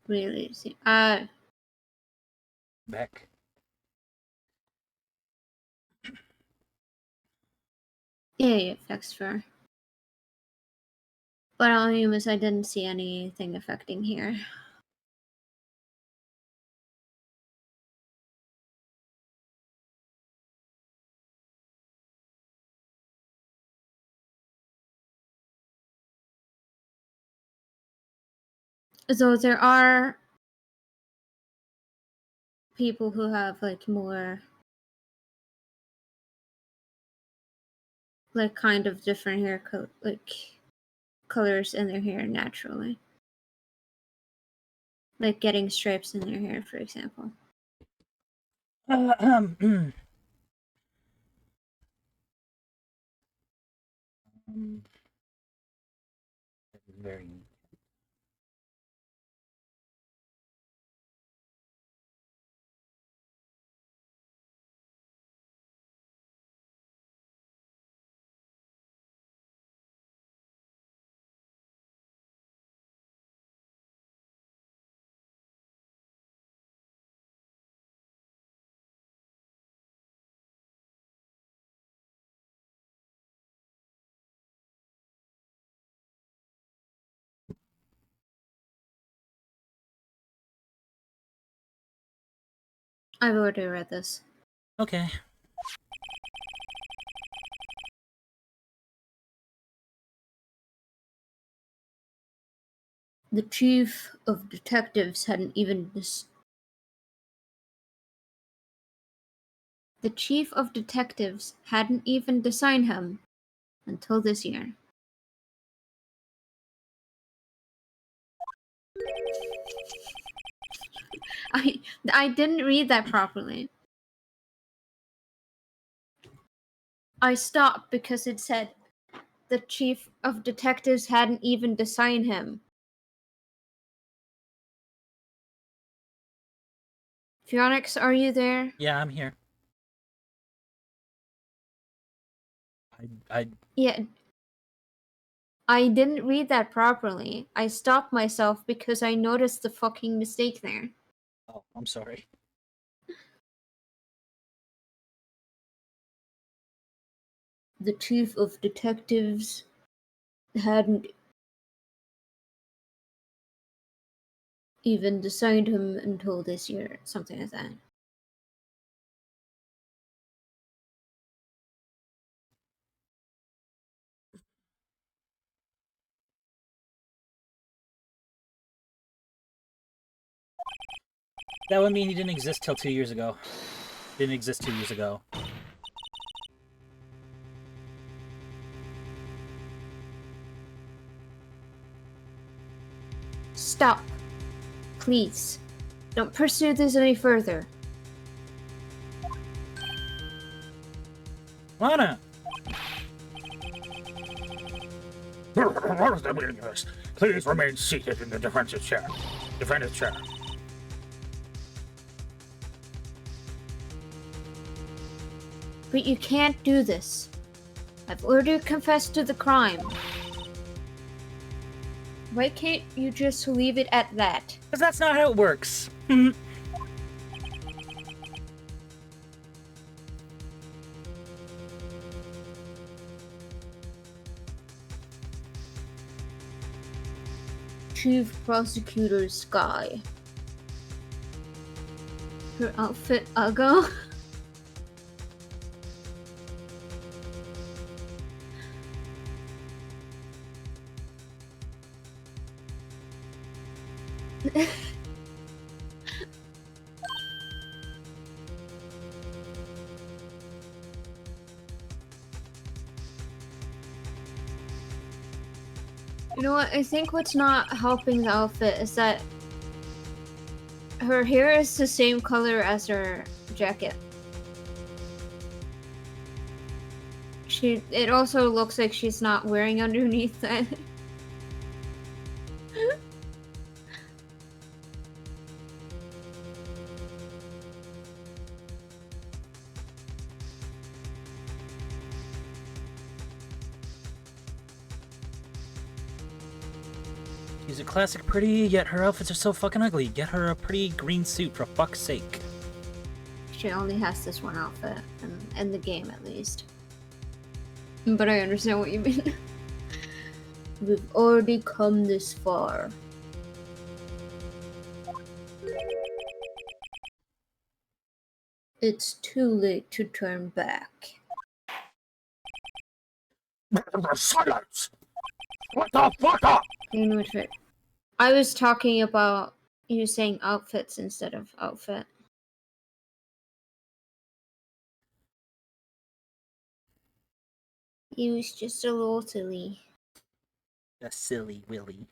really see. Back. Yeah, it affects fur. But on humans, I didn't see anything affecting here. So there are people who have like more like kind of different hair colors in their hair naturally. Like getting stripes in their hair, for example. Very. I've already read this. Okay. The chief of detectives hadn't even The chief of detectives hadn't even designed him until this year. I didn't read that properly. I stopped because it said the chief of detectives hadn't even designed him. Phoenix, are you there? Yeah, I'm here. I Yeah. I didn't read that properly. I stopped myself because I noticed the fucking mistake there. oh, I'm sorry. The chief of detectives hadn't even designed him until this year. Something like that. That would mean he didn't exist till 2 years ago. Didn't exist 2 years ago. Stop. Please. Don't pursue this any further. Lana! What is the meaning of this? Please remain seated in the defensive chair. Defendant's chair. But you can't do this. I've already confessed to the crime. Why can't you just leave it at that? Because that's not how it works. Chief Prosecutor Sky. Her outfit ugly. You know what? I think what's not helping the outfit is that her hair is the same color as her jacket. It also looks like she's not wearing underneath that. She's a classic pretty, yet her outfits are so fucking ugly. Get her a pretty green suit, for fuck's sake. She only has this one outfit, in the game at least. But I understand what you mean. We've already come this far. It's too late to turn back. Silence! What the fuck up? I was talking about you saying outfits instead of outfit. He was just a little silly. A silly Willy.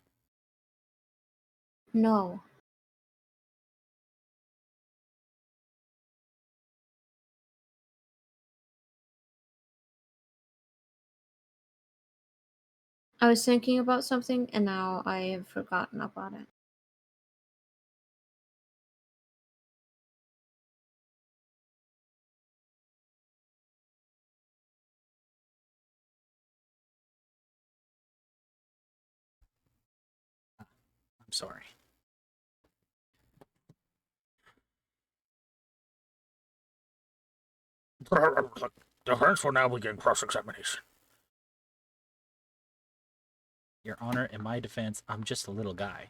No. I was thinking about something and now I have forgotten about it. I'm sorry. Defense will now begin cross-examination. Your Honor, in my defense, I'm just a little guy.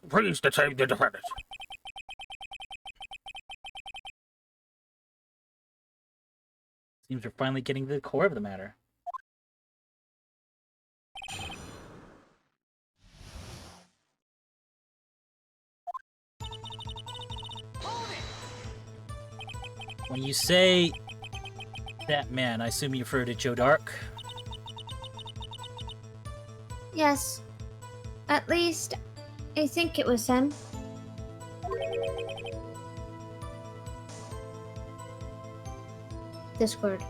Please detain the defendant. Seems we're finally getting to the core of the matter. When you say that man, I assume you refer to Joe Dark? Yes. At least, I think it was him. Discord.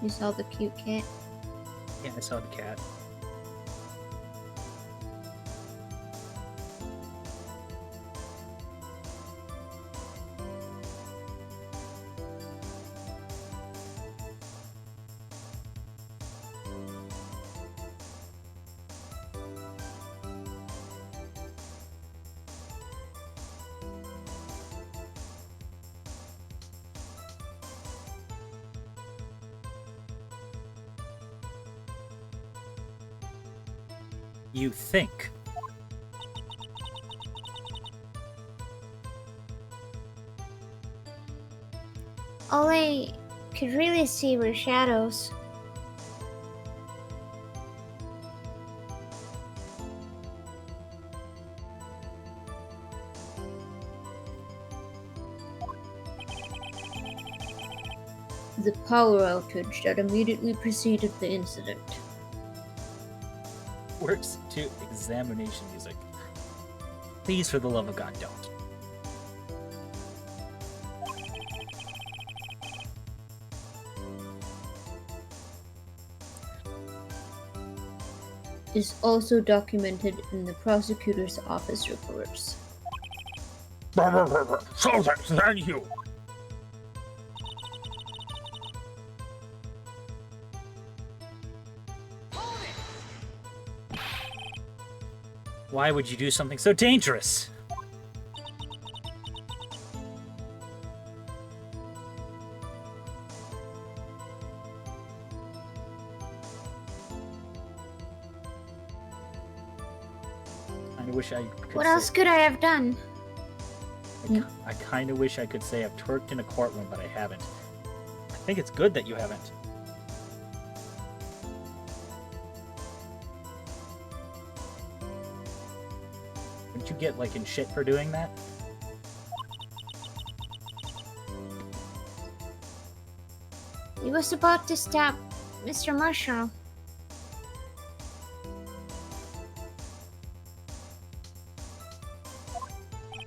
You saw the cute cat? Yeah, I saw the cat. you think? All I could really see were shadows. The power outage that immediately preceded the incident. Works to examination music. Please, for the love of God, don't. Is also documented in the prosecutor's office reports. So then you. Why would you do something so dangerous? I wish I could What say- else could I have done? I kind of wish I could say I've twerked in a courtroom, but I haven't. I think it's good that you haven't. Wouldn't you get, like, in shit for doing that? He was about to stab Mr. Marshall.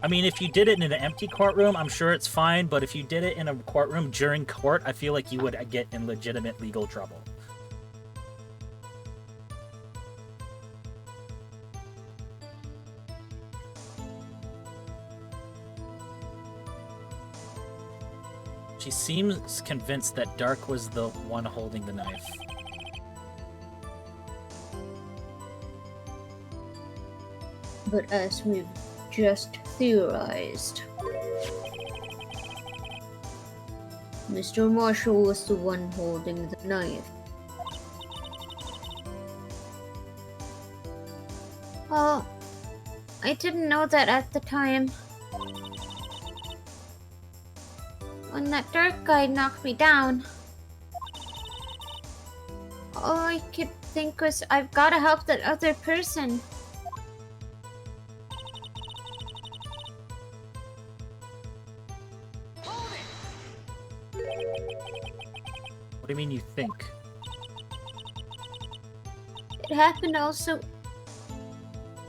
I mean, if you did it in an empty courtroom, I'm sure it's fine, but if you did it in a courtroom during court, I feel like you would get in legitimate legal trouble. She seems convinced that Dark was the one holding the knife. But as we've just theorized, Mr. Marshall was the one holding the knife. Well, I didn't know that at the time. When that dark guy knocked me down, all I could think was, I've gotta help that other person. What do you mean you think? It happened also.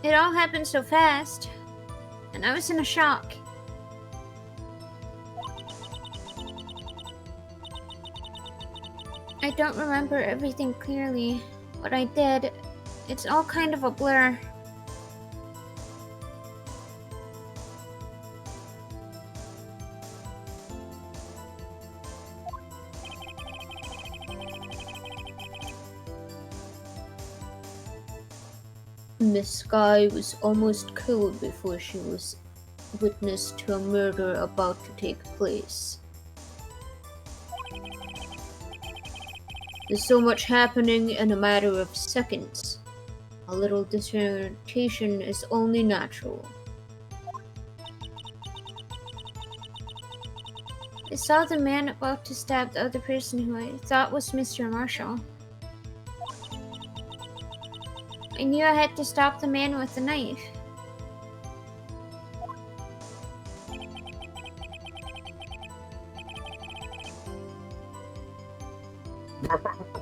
It all happened so fast, and I was in a shock. I don't remember everything clearly. What I did, it's all kind of a blur. Miss Sky was almost killed before she was witness to a murder about to take place. There's so much happening in a matter of seconds. A little disorientation is only natural. I saw the man about to stab the other person who I thought was Mr. Marshall. I knew I had to stop the man with the knife.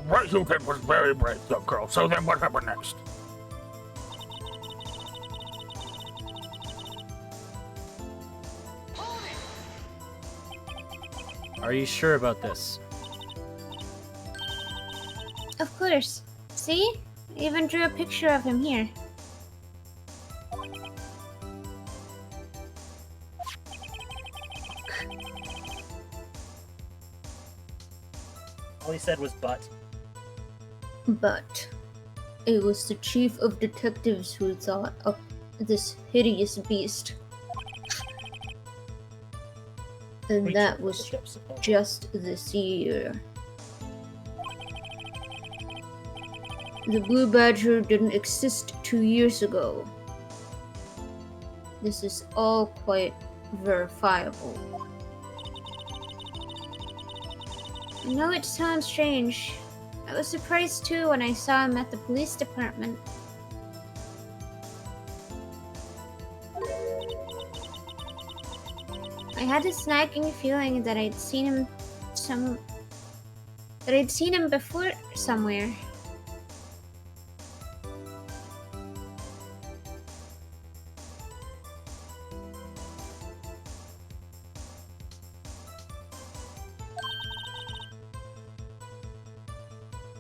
What you did was very brave, young girl. So then what happened next? Are you sure about this? Of course. See? I even drew a picture of him here. All he said was but. But it was the chief of detectives who thought up this hideous beast. And that was just this year. The blue badger didn't exist 2 years ago. This is all quite verifiable. I know it sounds strange. I was surprised too when I saw him at the police department. I had this nagging feeling that I'd seen him before somewhere.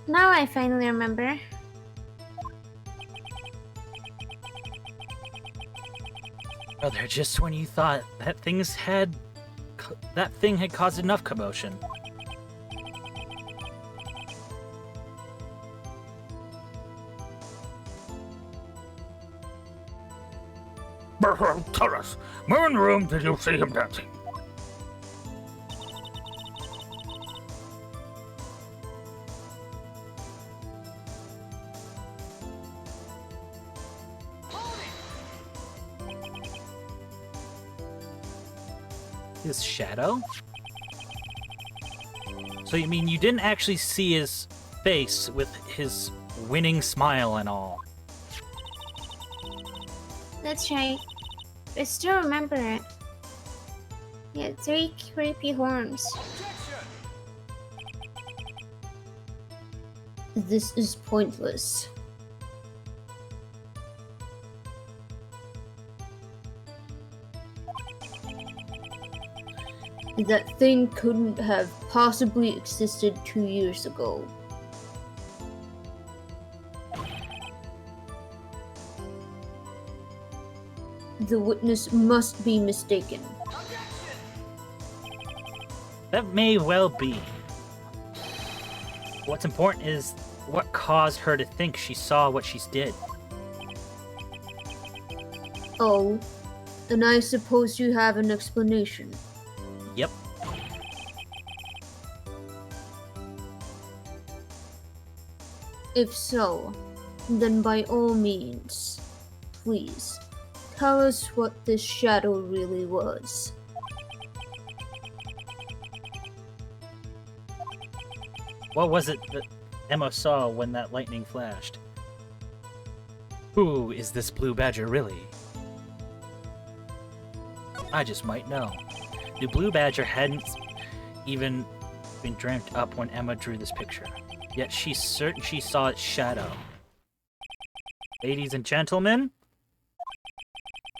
Now I finally remember. Brother, just when you thought that thing had caused enough commotion. Tell us, where in the room did you see him dancing? His shadow? So you mean you didn't actually see his face with his winning smile and all? That's right. I still remember it. He had 3 creepy horns. This is pointless. That thing couldn't have possibly existed 2 years ago. The witness must be mistaken. That may well be. What's important is what caused her to think she saw what she did. Oh, and I suppose you have an explanation. Yep. If so, then by all means, please, tell us what this shadow really was. What was it that Emma saw when that lightning flashed? Who is this blue badger really? I just might know. The blue badger hadn't even been dreamt up when Emma drew this picture, yet she's certain she saw its shadow. Ladies and gentlemen,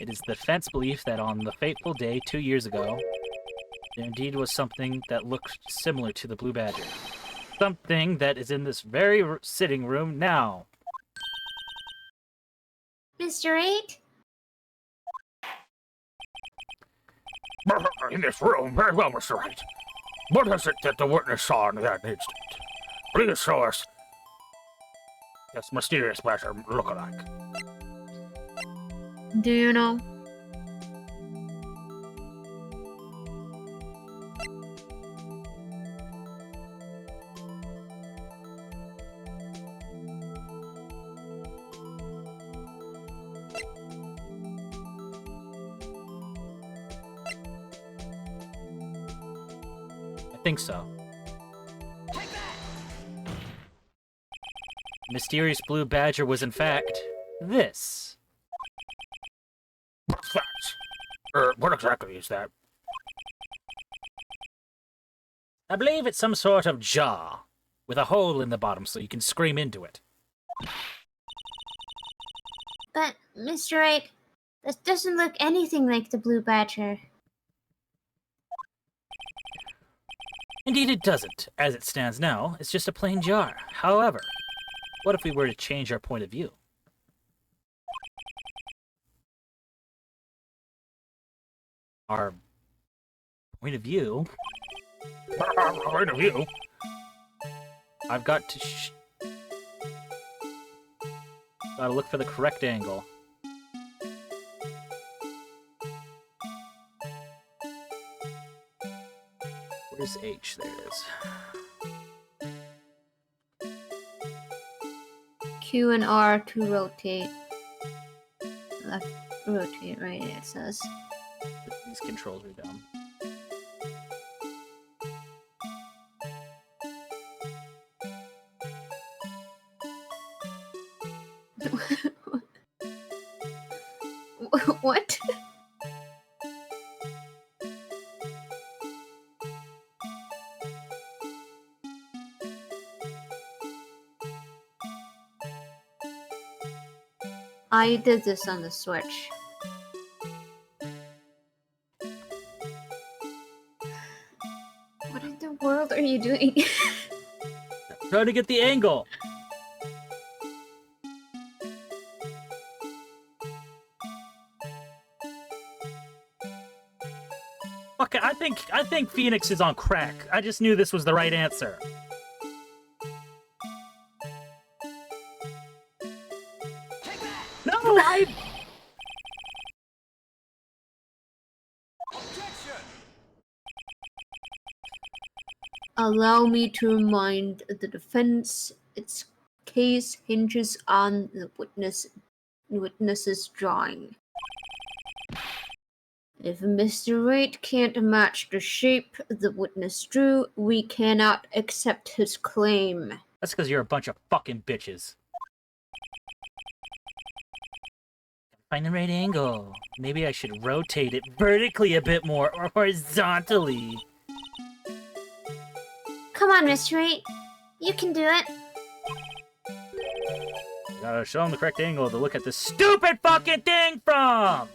it is the defense belief that on the fateful day 2 years ago, there indeed was something that looked similar to the blue badger. Something that is in this very sitting room now. Mr. 8? In this room, very well, Mr. Wright. What is it that the witness saw in that instant? Please show us this mysterious badger look-alike. Do you know? I think so. Mysterious blue badger was in fact this. What's that? What exactly is that? I believe it's some sort of jar with a hole in the bottom so you can scream into it. But, Mr. 8, that doesn't look anything like the blue badger. Indeed it doesn't. As it stands now, it's just a plain jar. However, what if we were to change our point of view? Our point of view? Point of view? I've got to gotta look for the correct angle. Where's H? There it is. Q and R to rotate. Left, rotate, right, it says. These controls are dumb. What? I did this on the Switch. What in the world are you doing? Trying to get the angle. Fuck it, I think Phoenix is on crack. I just knew this was the right answer. No, I. Allow me to remind the defense its case hinges on the witness's drawing. If Mr. Wright can't match the shape the witness drew, we cannot accept his claim. That's because you're a bunch of fucking bitches. Find the right angle. Maybe I should rotate it vertically a bit more, or horizontally. Come on, Mr. Wright. You can do it. Gotta show him the correct angle to look at this stupid fucking thing from!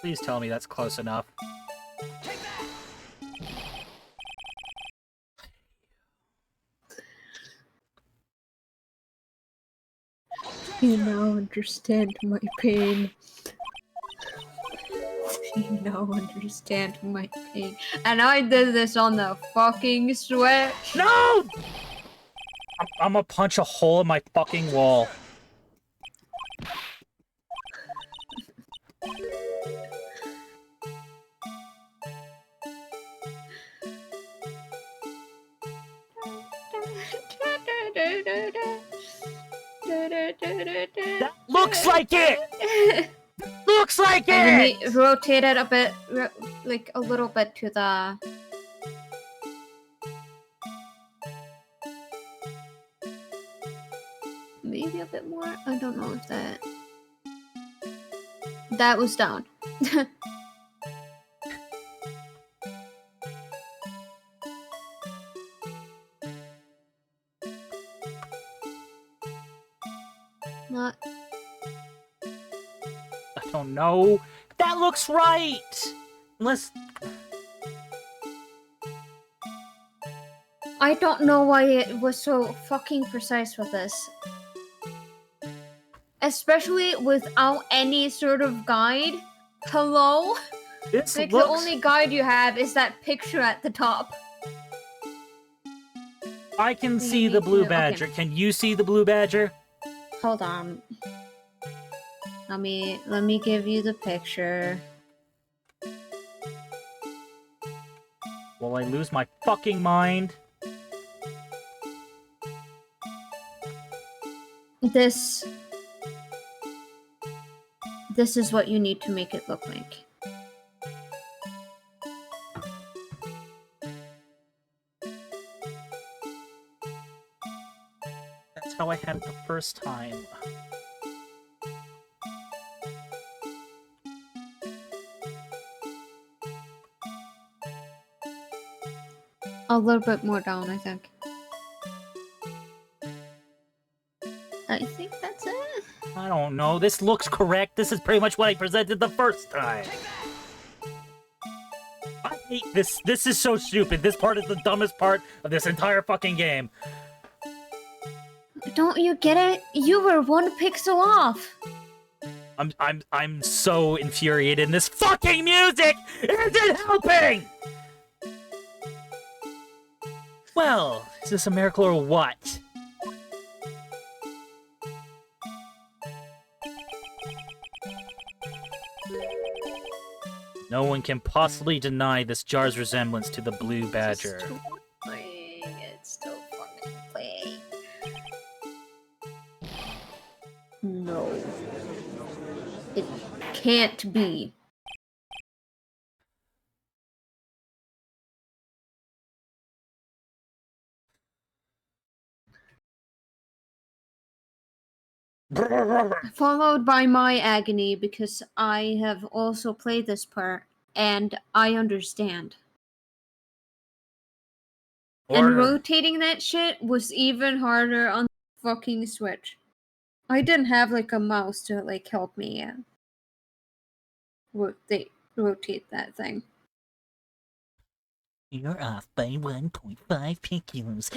Please tell me that's close enough. You now understand my pain. You now understand my pain. And I did this on the fucking Switch. No! I'm gonna punch a hole in my fucking wall. That looks like it! Looks like And it! then we rotate it a bit, like a little bit to the... Maybe a bit more? I don't know if that... That was down. Not... I don't know. That looks right! Unless... I don't know why it was so fucking precise with this. Especially without any sort of guide. Hello? This Like, looks... the only guide you have is that picture at the top. I can see the blue Okay. badger. Can you see the blue badger? Hold on. Let me give you the picture. Will I lose my fucking mind? This is what you need to make it look like. That's how I had it the first time. A little bit more down, I think. I think that's it. I don't know. This looks correct. This is pretty much what I presented the first time. I hate this. This is so stupid. This part is the dumbest part of this entire fucking game. Don't you get it? You were one pixel off. I'm so infuriated, and this fucking music isn't helping! Well, is this a miracle or what? No one can possibly deny this jar's resemblance to the blue badger. It's still playing. It's still fucking playing. No. It can't be. Followed by my agony because I have also played this part and I understand. And rotating that shit was even harder on the fucking Switch. I didn't have like a mouse to like help me rotate that thing. You're off by 1.5 pixels.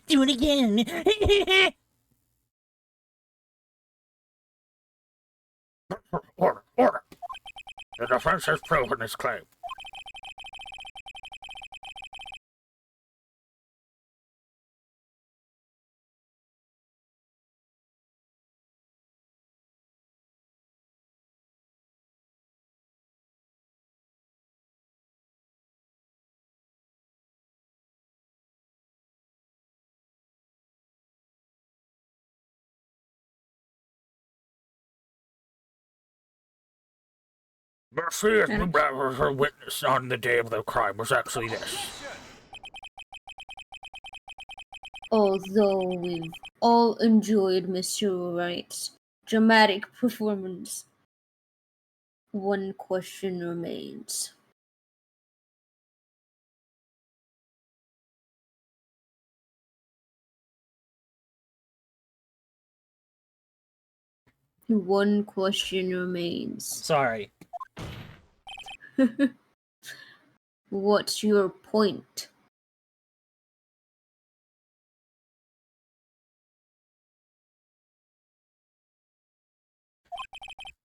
Do it again. Order, order. The defense has proven its claim. Mercy as the brothers were witness on the day of the crime was actually this. Although we've all enjoyed Mr. Wright's dramatic performance, one question remains. One question remains. Sorry. What's your point?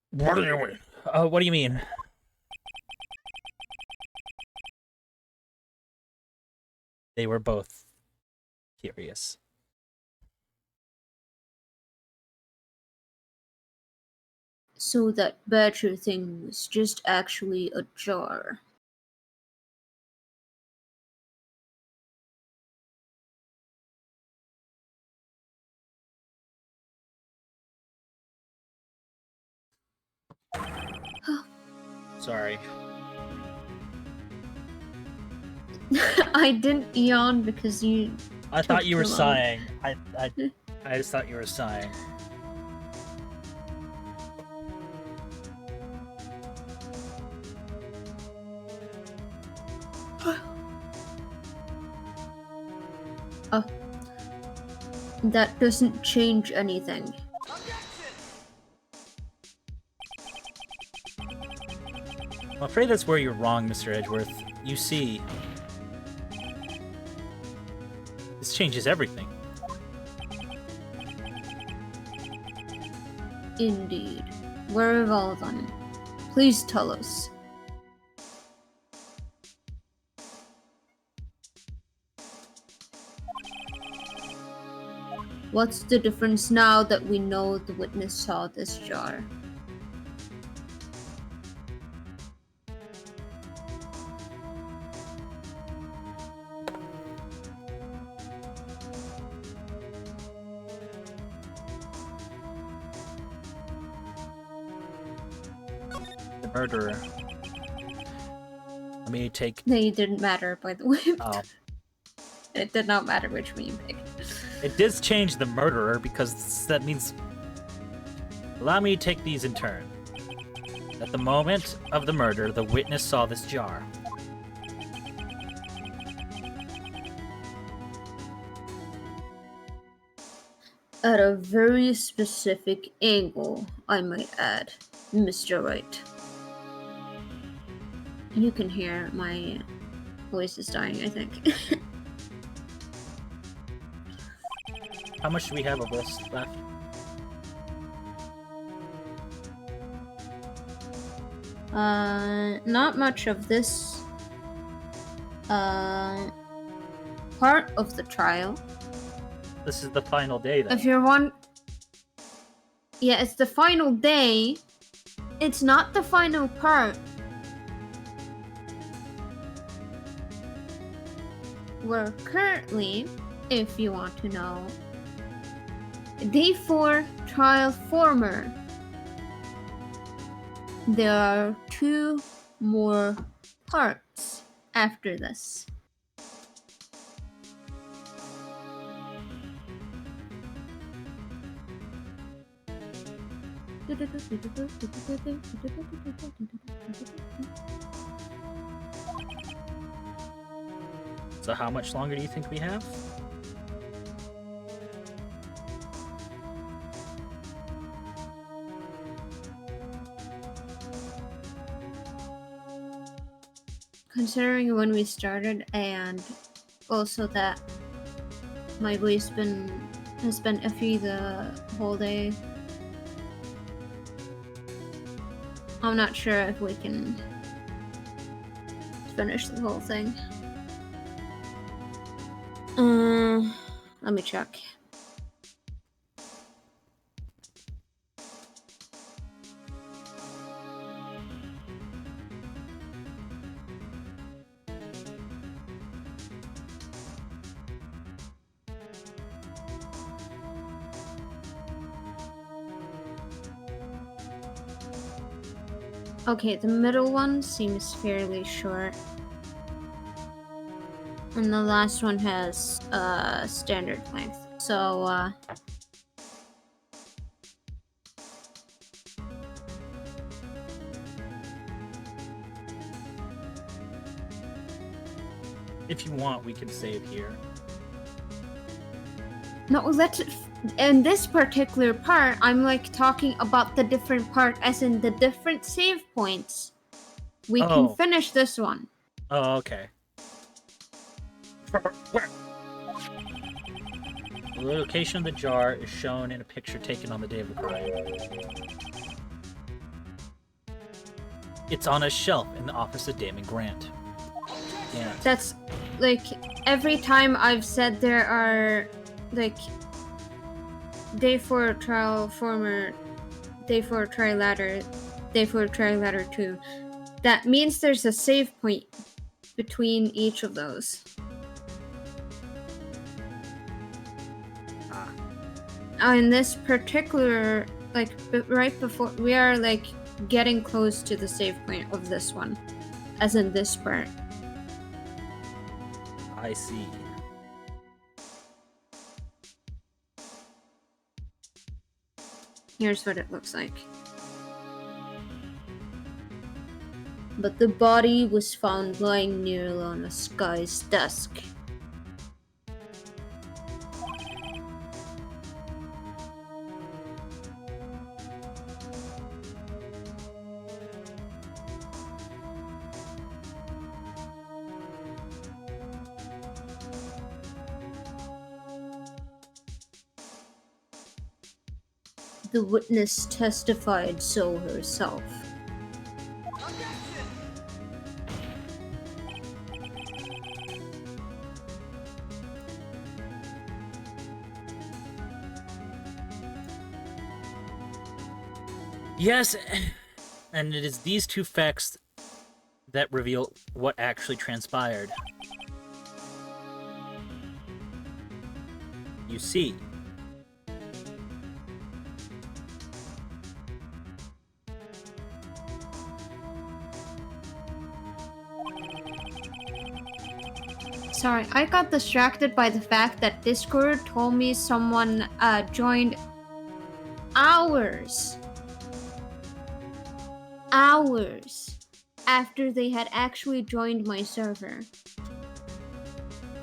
What do you mean? What do you mean? They were both curious. So that badger thing was just actually a jar. Sorry. I didn't yawn because you. I thought you were too long. sighing. I just thought you were sighing. Oh. That doesn't change anything. I'm afraid that's where you're wrong, Mr. Edgeworth. You see, this changes everything. Indeed. Where have all them? Please tell us. What's the difference now that we know the witness saw this jar? The murderer. Let me take... They didn't matter, by the way. Oh. It did not matter which one you picked. It does change the murderer, because that means... Allow me to take these in turn. At the moment of the murder, the witness saw this jar. At a very specific angle, I might add, Mr. Wright. You can hear my voice is dying, I think. How much do we have of this left? Not much of this part of the trial. This is the final day, though. If you're one, yeah, it's the final day. It's not the final part. We're currently, if you want to know, day 4 trial former. There are 2 more parts after this. So how much longer do you think we have? Considering when we started and also that my voice has been iffy the whole day, I'm not sure if we can finish the whole thing. Let me check. Okay, the middle one seems fairly short. And the last one has standard length. So If you want, we can save here. no, let's. In this particular part, I'm like talking about the different part, as in the different save points. We Oh. can finish this one. Oh, okay. The location of the jar is shown in a picture taken on the day of the crime. It's on a shelf in the office of Damon Grant. Yeah. That's like every time I've said there are like day 4 trial former, day 4 try ladder, day 4 try ladder 2. That means there's a save point between each of those. In this particular, like right before, we are like getting close to the save point of this one, as in this part. I see. Here's what it looks like. But the body was found lying near Lana Sky's desk. The witness testified so herself. Yes, and it is these 2 facts that reveal what actually transpired. You see, Sorry, I got distracted by the fact that Discord told me someone joined hours after they had actually joined my server.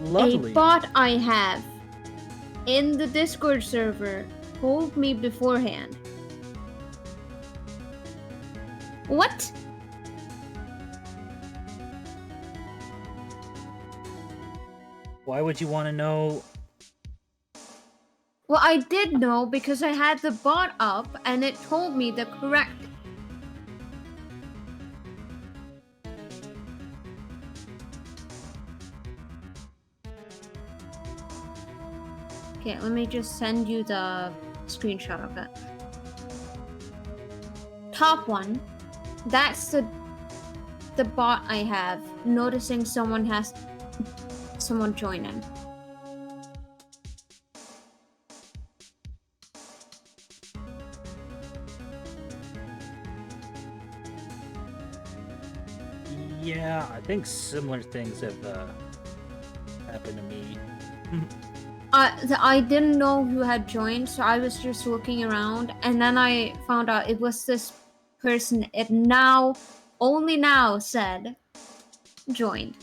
lovely. A bot I have in the Discord server told me beforehand. What? Why would you want to know? Well, I did know because I had the bot up and it told me the correct Okay, let me just send you the screenshot of it. Top one. That's the bot I have. Noticing someone joining. Yeah, I think similar things have happened to me. I didn't know who had joined, so I was just looking around, and then I found out it was this person. It only now said joined.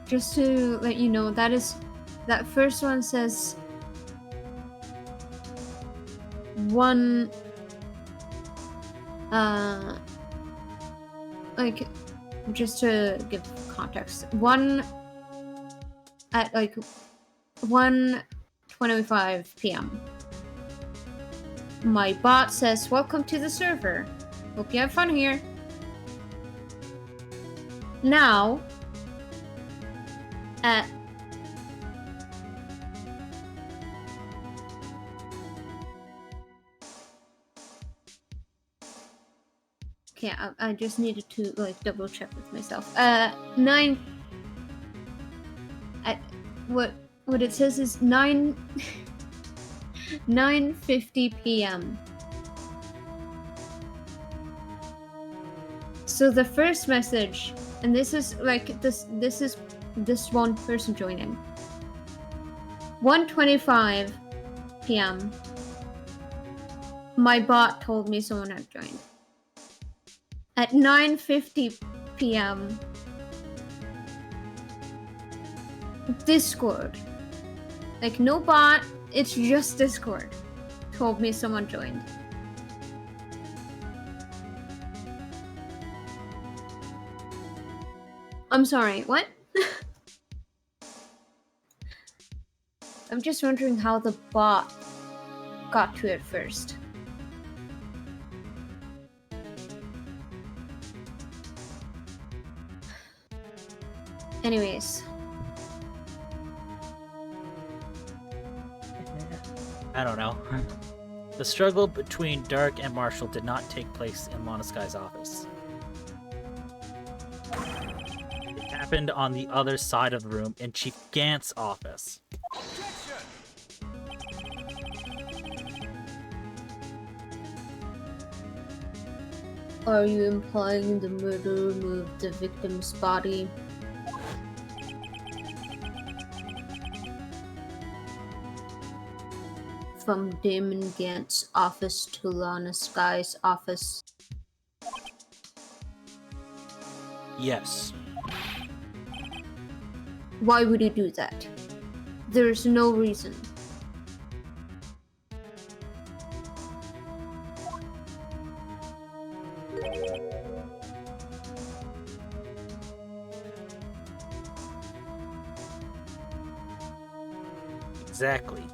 Just to let you know, that first one says one like, just to give context, one at like 1:25 p.m. My bot says, "Welcome to the server. Hope you have fun here." Now, at okay, I just needed to like double check with myself. 9. What it says is 9:50 p.m. So the first message, and this is like this is this one person joining. 1:25 p.m. My bot told me someone had joined. At 9:50 p.m. Discord. Like, no bot, it's just Discord. Told me someone joined. I'm sorry, what? I'm just wondering how the bot got to it first. Anyways. I don't know. The struggle between Dark and Marshall did not take place in Lana Sky's office. It happened on the other side of the room in Chief Gant's office. Are you implying the murderer moved the victim's body? From Damon Gant's office to Lana Sky's office? Yes. Why would he do that? There's no reason. Exactly.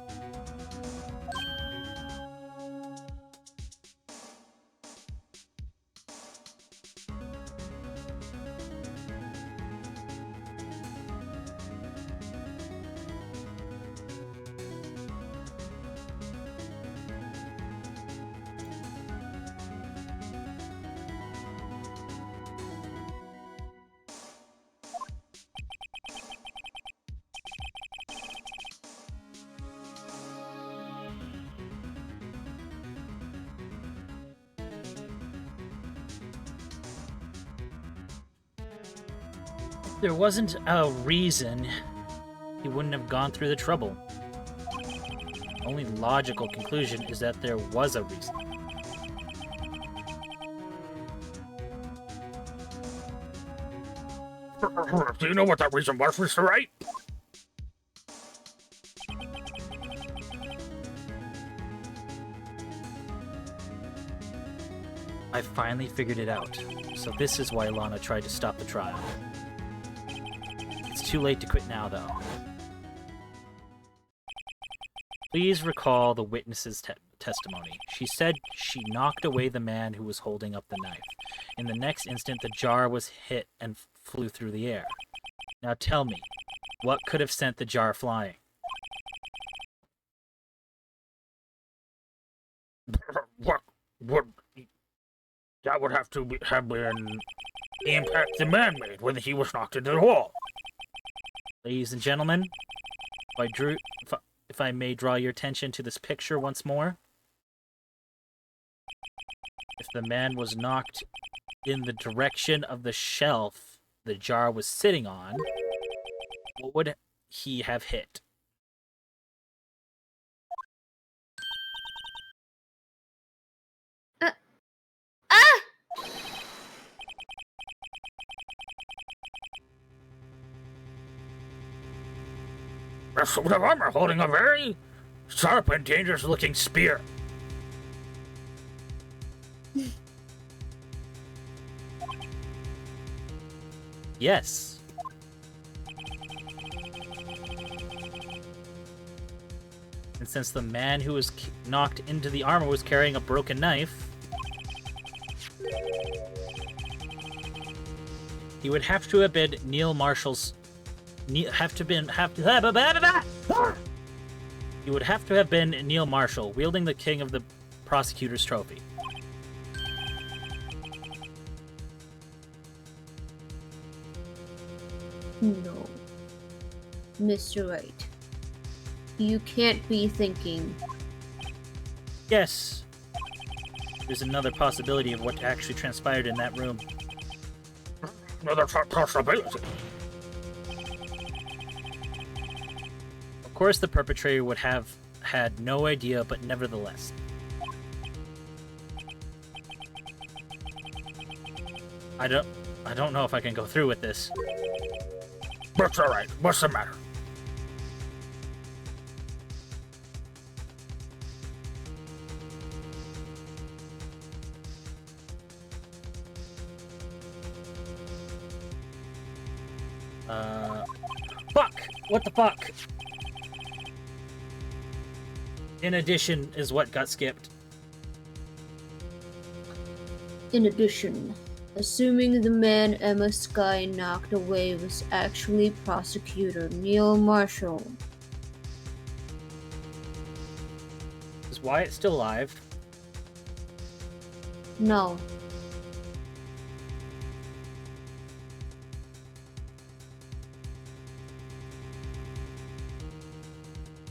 There wasn't a reason he wouldn't have gone through the trouble. The only logical conclusion is that there was a reason. Do you know what that reason was, Mr. Wright? I finally figured it out. So this is why Lana tried to stop the trial. It's too late to quit now, though. Please recall the witness's testimony. She said she knocked away the man who was holding up the knife. In the next instant, the jar was hit and flew through the air. Now tell me, what could have sent the jar flying? What would that would have to have been the impact the man made when he was knocked into the wall? Ladies and gentlemen, if I may draw your attention to this picture once more. If the man was knocked in the direction of the shelf the jar was sitting on, what would he have hit? Ah! A suit of armor holding a very sharp and dangerous looking spear. Yes. And since the man who was knocked into the armor was carrying a broken knife, he would have to have been Neil Marshall's. He would have to have been Neil Marshall, wielding the king of the prosecutor's trophy. No. Mr. Wright. You can't be thinking. Yes. There's another possibility of what actually transpired in that room. Another possibility. Of course, the perpetrator would have had no idea, but nevertheless. I don't know if I can go through with this. That's alright. What's the matter? Fuck! What the fuck? In addition is what got skipped. In addition, assuming the man Emma Sky knocked away was actually prosecutor Neil Marshall. Is Wyatt still alive? No.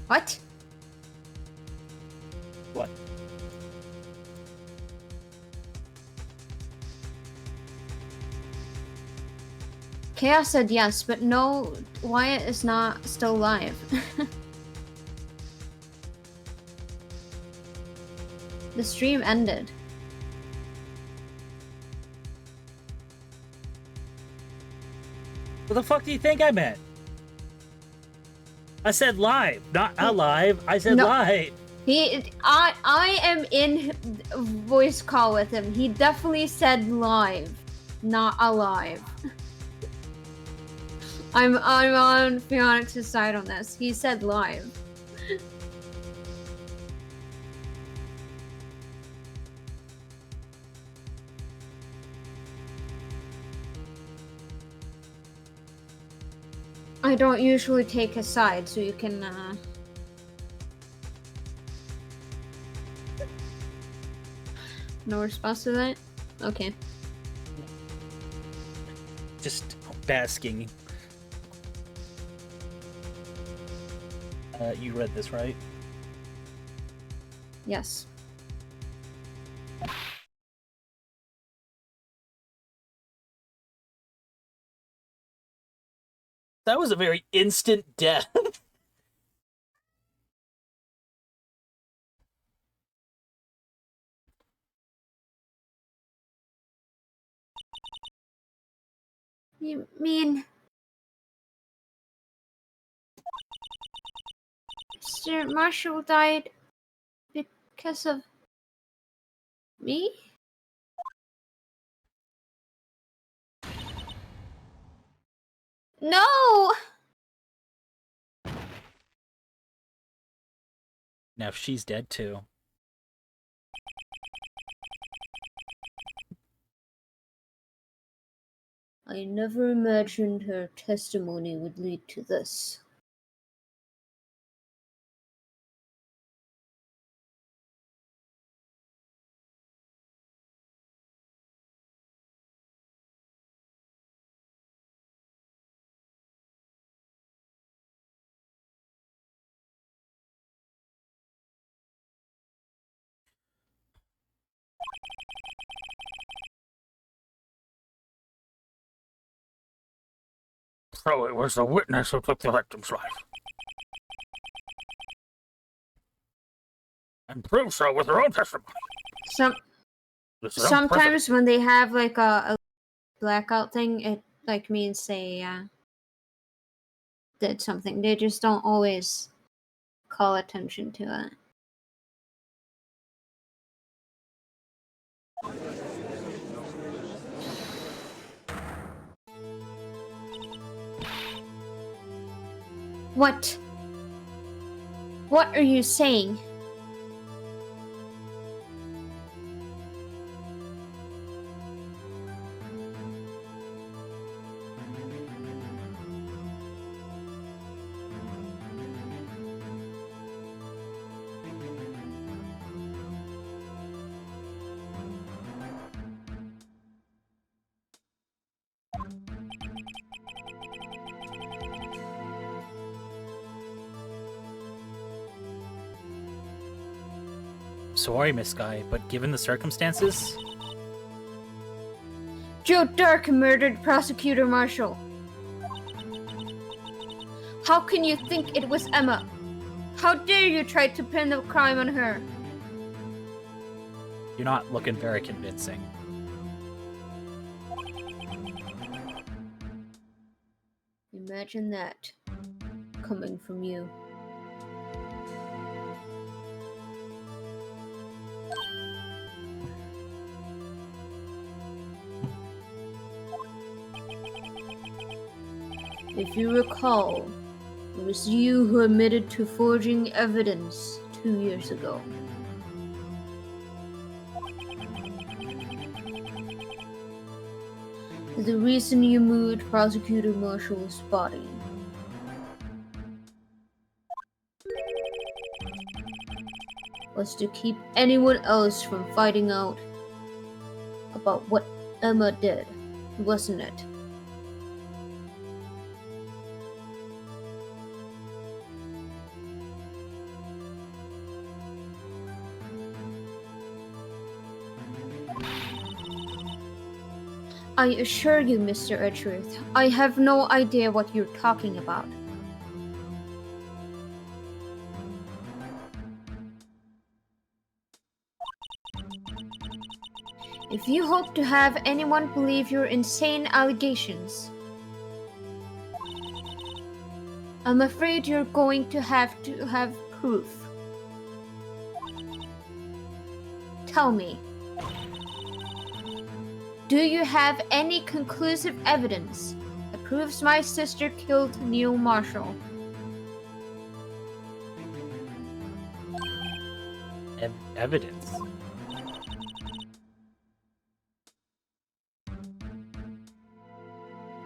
What? What? Chaos said yes, but no, Wyatt is not still alive. The stream ended. What the fuck do you think I meant? I said live, not alive. I said No. live. I am in voice call with him. He definitely said live, not alive. I'm on Phoenix's side on this. He said live. I don't usually take his side, so you can no response to that? Okay. Just basking. You read this, right? Yes. That was a very instant death. You mean Mr. Marshall died because of me? No! Now she's dead too. I never imagined her testimony would lead to this. So it was the witness who took the victim's life. And proved so with her own testimony. This is unprecedented. Sometimes when they have like a blackout thing, it like means they did something. They just don't always call attention to it. What? What are you saying? Sorry, Miss Guy, but given the circumstances, Joe Dark murdered Prosecutor Marshall. How can you think it was Emma? How dare you try to pin the crime on her? you're not looking very convincing. Imagine that coming from you. If you recall, it was you who admitted to forging evidence 2 years ago. The reason you moved Prosecutor Marshall's body. Was to keep anyone else from finding out about what Emma did, wasn't it? I assure you, Mr. Edgeworth, I have no idea what you're talking about. If you hope to have anyone believe your insane allegations, I'm afraid you're going to have proof. Tell me. Do you have any conclusive evidence that proves my sister killed Neil Marshall? Evidence?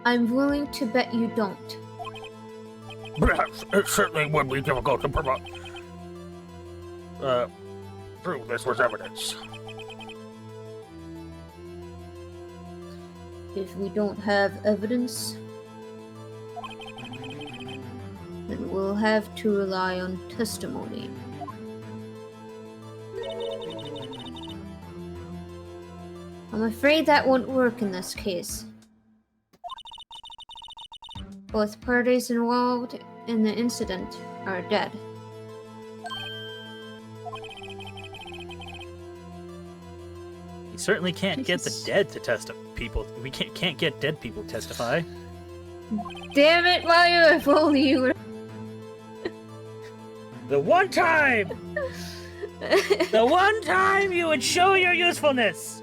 I'm willing to bet you don't. Perhaps it certainly would be difficult to prove this was evidence. If we don't have evidence, then we'll have to rely on testimony. I'm afraid that won't work in this case. Both parties involved in the incident are dead. We certainly can't get the dead to testify. We can't get dead people to testify. Damn it, Mario! If only you were. The one time you would show your usefulness.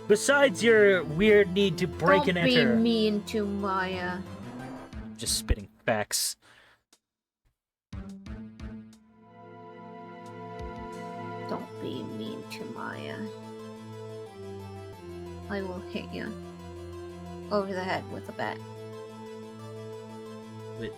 Besides your weird need to break and enter. Don't be mean to Maya. Just spitting facts. Don't be mean to Maya. I will hit you. over the head with a bat. Wait.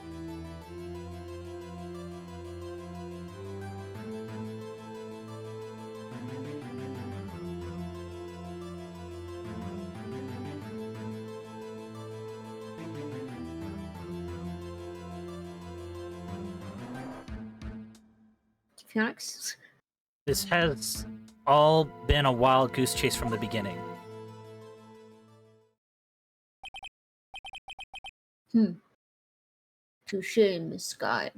Phoenix? This has all been a wild goose chase from the beginning. Touche, Miss Sky.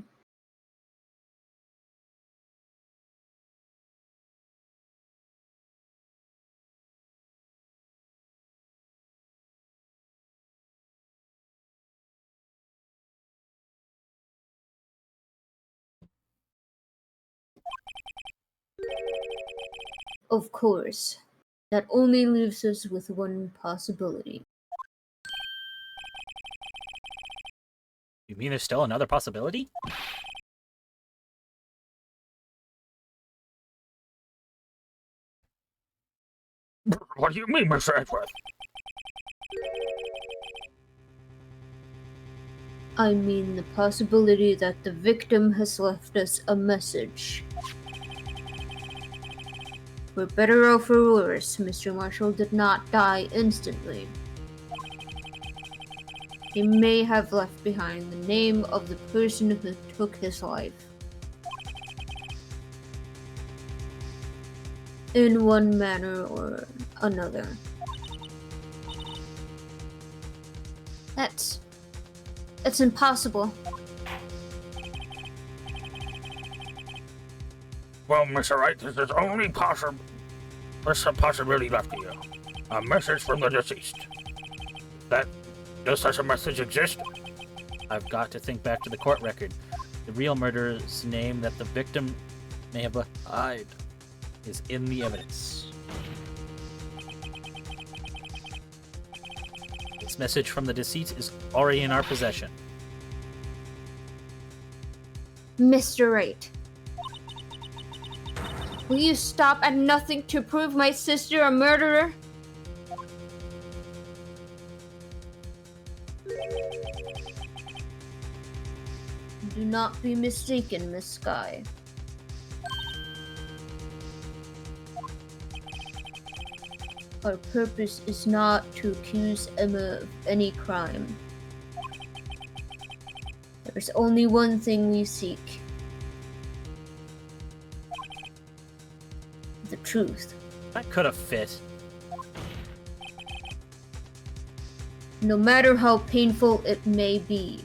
Of course. That only leaves us with one possibility. You mean there's still another possibility? What do you mean, Mr. Edgeworth? I mean the possibility that the victim has left us a message. For better or for worse, Mr. Marshall did not die instantly. He may have left behind the name of the person who took his life. In one manner or another. It's impossible. Well, Mr. Wright, this is only possible. There's a possibility left to you. A message from the deceased. Does such a message exist? I've got to think back to the court record. The real murderer's name that the victim may have left behind is in the evidence. This message from the deceased is already in our possession. Mr. Wright. Will you stop at nothing to prove my sister a murderer? Do not be mistaken, Miss Sky. Our purpose is not to accuse Emma of any crime. There's only one thing we seek. The truth. That could have fit. No matter how painful it may be.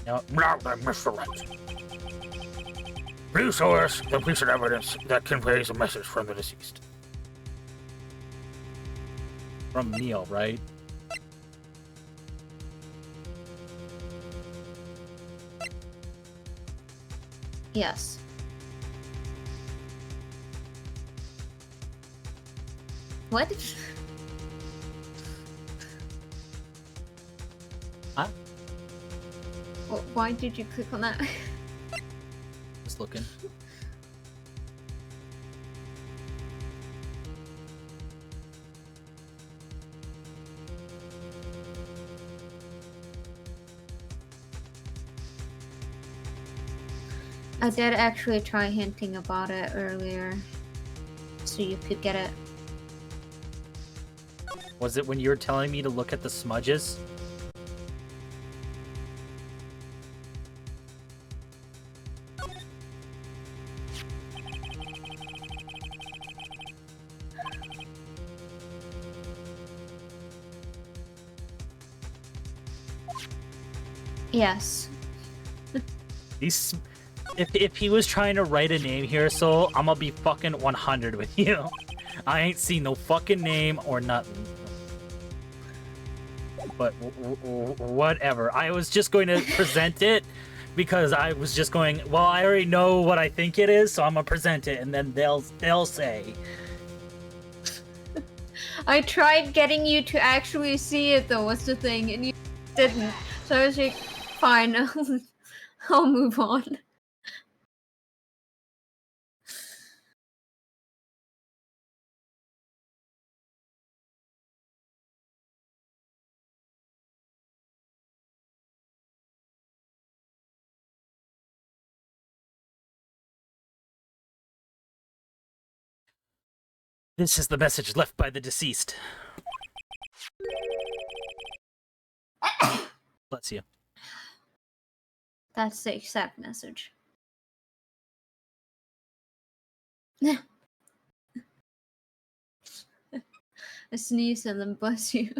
Now, Now then, Mr. Wright. Please show us the piece of evidence that conveys a message from the deceased. from Neil, right? Yes. What? Huh? Why did you click on that? Just looking. I did actually try hinting about it earlier, so you could get it. Was it when you were telling me to look at the smudges? Yes. These, if he was trying to write a name here, so I'm gonna be fucking 100 with you. I ain't seen no fucking name or nothing. But whatever. I was just going to present it because I was just going, well, I already know what I think it is, so I'm gonna present it, and then they'll say. I tried getting you to actually see it though, what's the thing, and you didn't. So I was like, fine, I'll move on. This is the message left by the deceased. Bless you. That's the exact message. A sneeze and then bless you.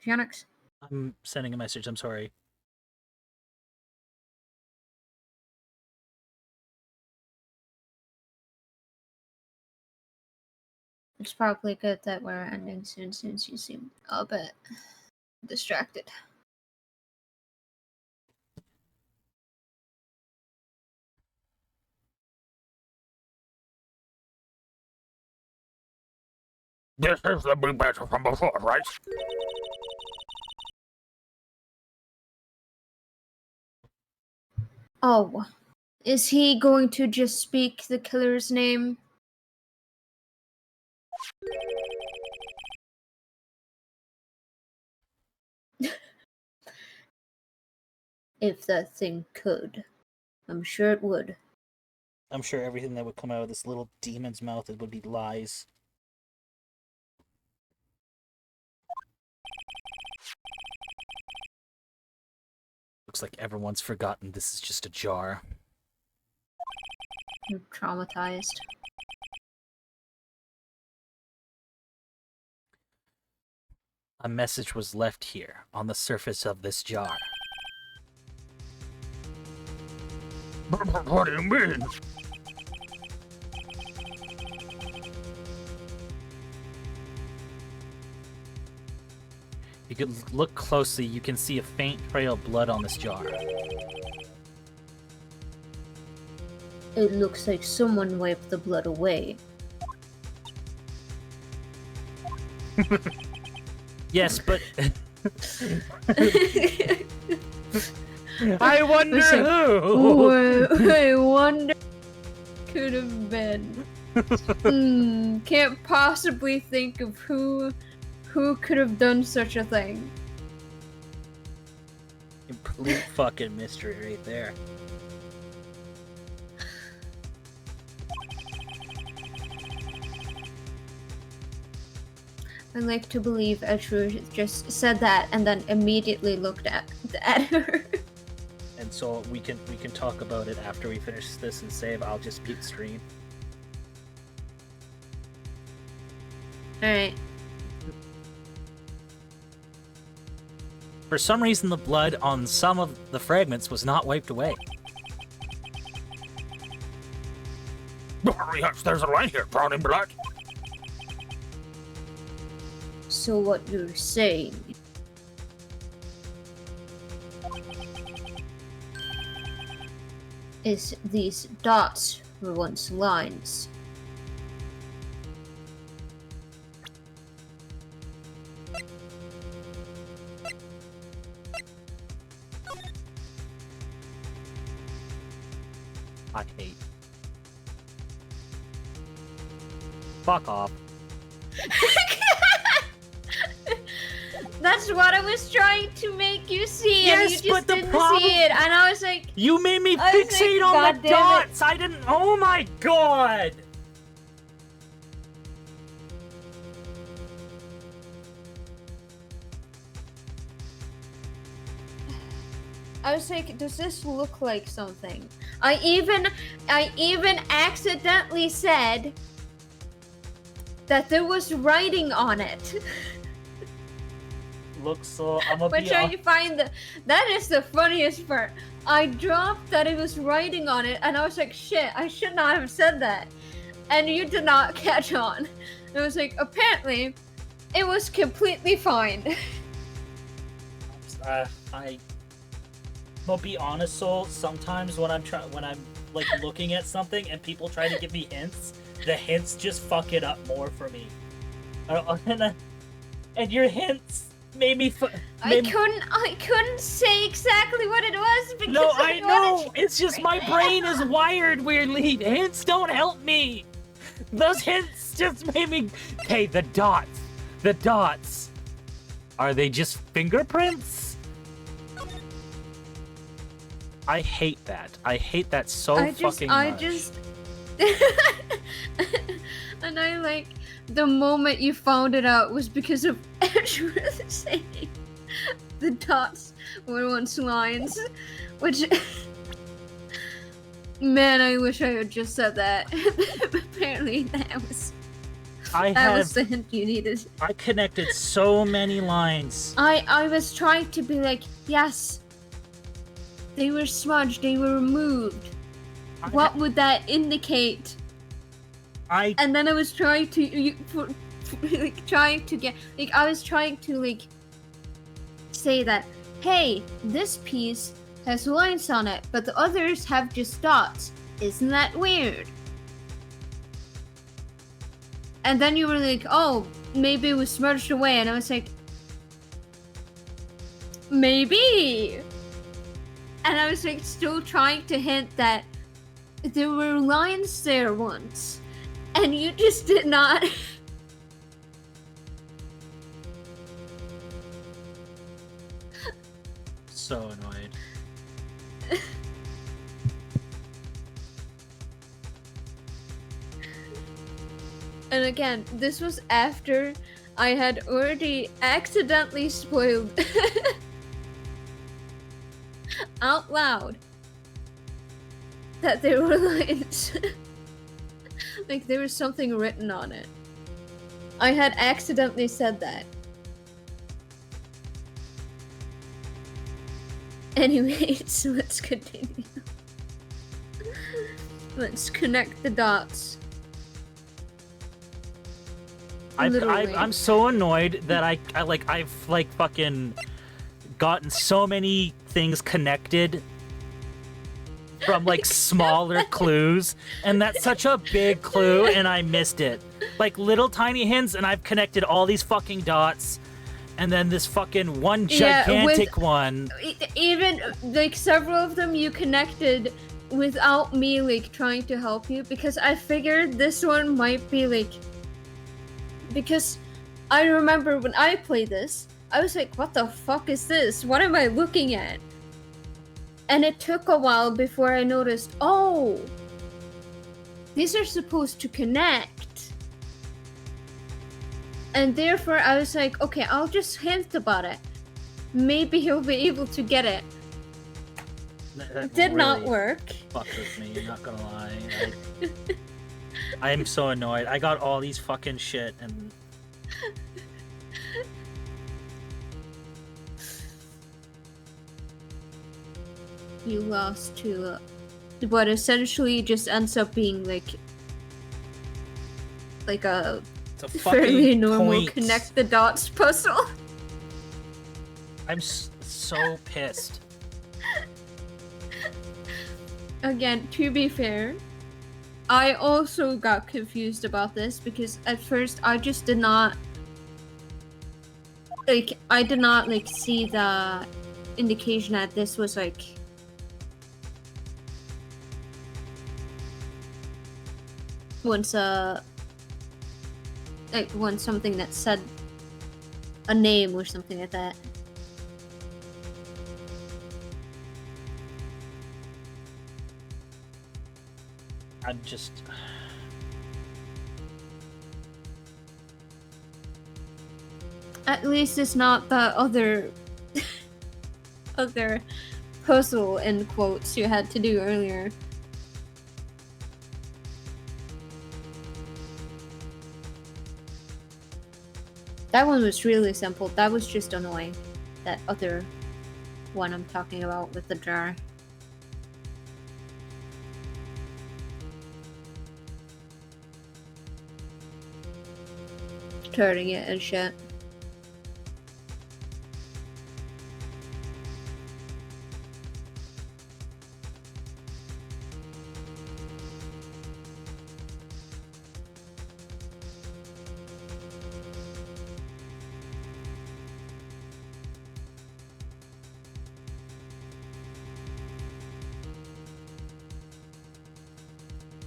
Phoenix. I'm sending a message. I'm sorry. It's probably good that we're ending soon since you seem a bit distracted. This is the big battle from before, right? Oh, is he going to just speak the killer's name? If that thing could. I'm sure it would. I'm sure everything that would come out of this little demon's mouth would be lies. Looks like everyone's forgotten this is just a jar. You're traumatized. A message was left here, on the surface of this jar. What do you mean? If you could look closely, you can see a faint trail of blood on this jar. It looks like someone wiped the blood away. Yes, but... I wonder who! I wonder could have been. Can't possibly think of who could have done such a thing. Complete fucking mystery right there. I like to believe Etru just said that and then immediately looked at her. And so we can talk about it after we finish this and save. I'll just mute stream. Alright. For some reason, the blood on some of the fragments was not wiped away. Yes, there's a line here, brown in blood. So what you're saying is these dots were once lines. I hate. Fuck off. That's what I was trying to make you see, and Yes, you just but the didn't problem- see it. And I was like, You made me I was fixate like, on God the damn it. dots! I didn't. Oh my god! does this look like something? I even accidentally said that there was writing on it. Looks so. I'm gonna But be. trying to find that is the funniest part. I dropped that it was writing on it, and I was like, shit, I should not have said that. and you did not catch on. It was like, apparently, it was completely fine. I'll be honest, Soul. Sometimes when I'm like looking at something and people try to give me hints, the hints just fuck it up more for me. And your hints made me. I couldn't say exactly what it was because No, I I know. wanted to It's just my brain is wired weirdly. Hints don't help me. Those hints just made me. Hey, the dots. The dots. Are they just fingerprints? I hate that. I hate that so fucking much. And I like the moment you found it out was because of Edgeworth saying the dots were once lines, which man, I wish I had just said that. Apparently that was the hint you needed. I connected so many lines. I was trying to be like, yes, they were smudged, they were removed. What would that indicate? And then I was trying to say that, hey, this piece has lines on it, but the others have just dots. Isn't that weird? And then you were like, oh, maybe it was smudged away, and I was like, maybe. And I was like still trying to hint that there were lines there once. And you just did not. So annoyed. And again, this was after I had already accidentally spoiled out loud that there were lines. Like there was something written on it. I had accidentally said that. Anyways, so let's continue. Let's connect the dots. I'm so annoyed that I've fucking gotten so many things connected from like smaller clues, and that's such a big clue and I missed it. Like little tiny hints and I've connected all these fucking dots, and then this fucking one gigantic one. Even like several of them you connected without me like trying to help you, because I figured this one might be like, because I remember when I played this, I was like, what the fuck is this? What am I looking at? And it took a while before I noticed, oh, these are supposed to connect. And therefore I was like, okay, I'll just hint about it. Maybe he'll be able to get it. That did not really work. Fucked with me, not gonna lie. I am so annoyed. I got all these fucking shit and... You lost to what essentially just ends up being like a fairly normal connect the dots puzzle. I'm so pissed. Again, to be fair, I also got confused about this because at first I just did not see the indication that this was like once something that said a name or something like that. I'm just... At least it's not the other puzzle in quotes you had to do earlier. That one was really simple. That was just annoying. That other one I'm talking about with the jar. turning it and shit.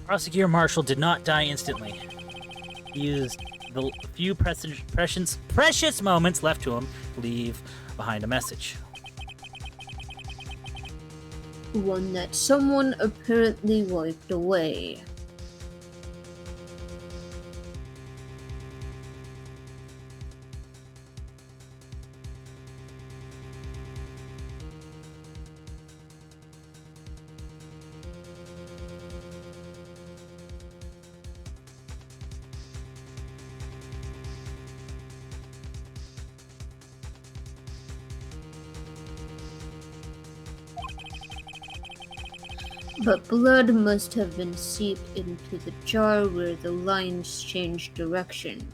Prosecutor Marshall did not die instantly. He used the few precious moments left to him to leave behind a message. One that someone apparently wiped away. But blood must have been seeped into the jar where the lines changed direction.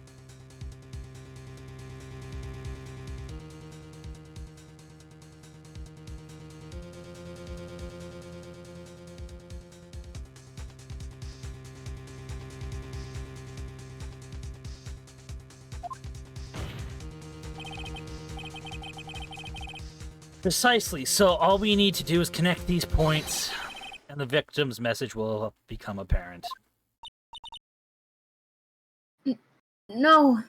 Precisely. So all we need to do is connect these points, and the victim's message will become apparent. No!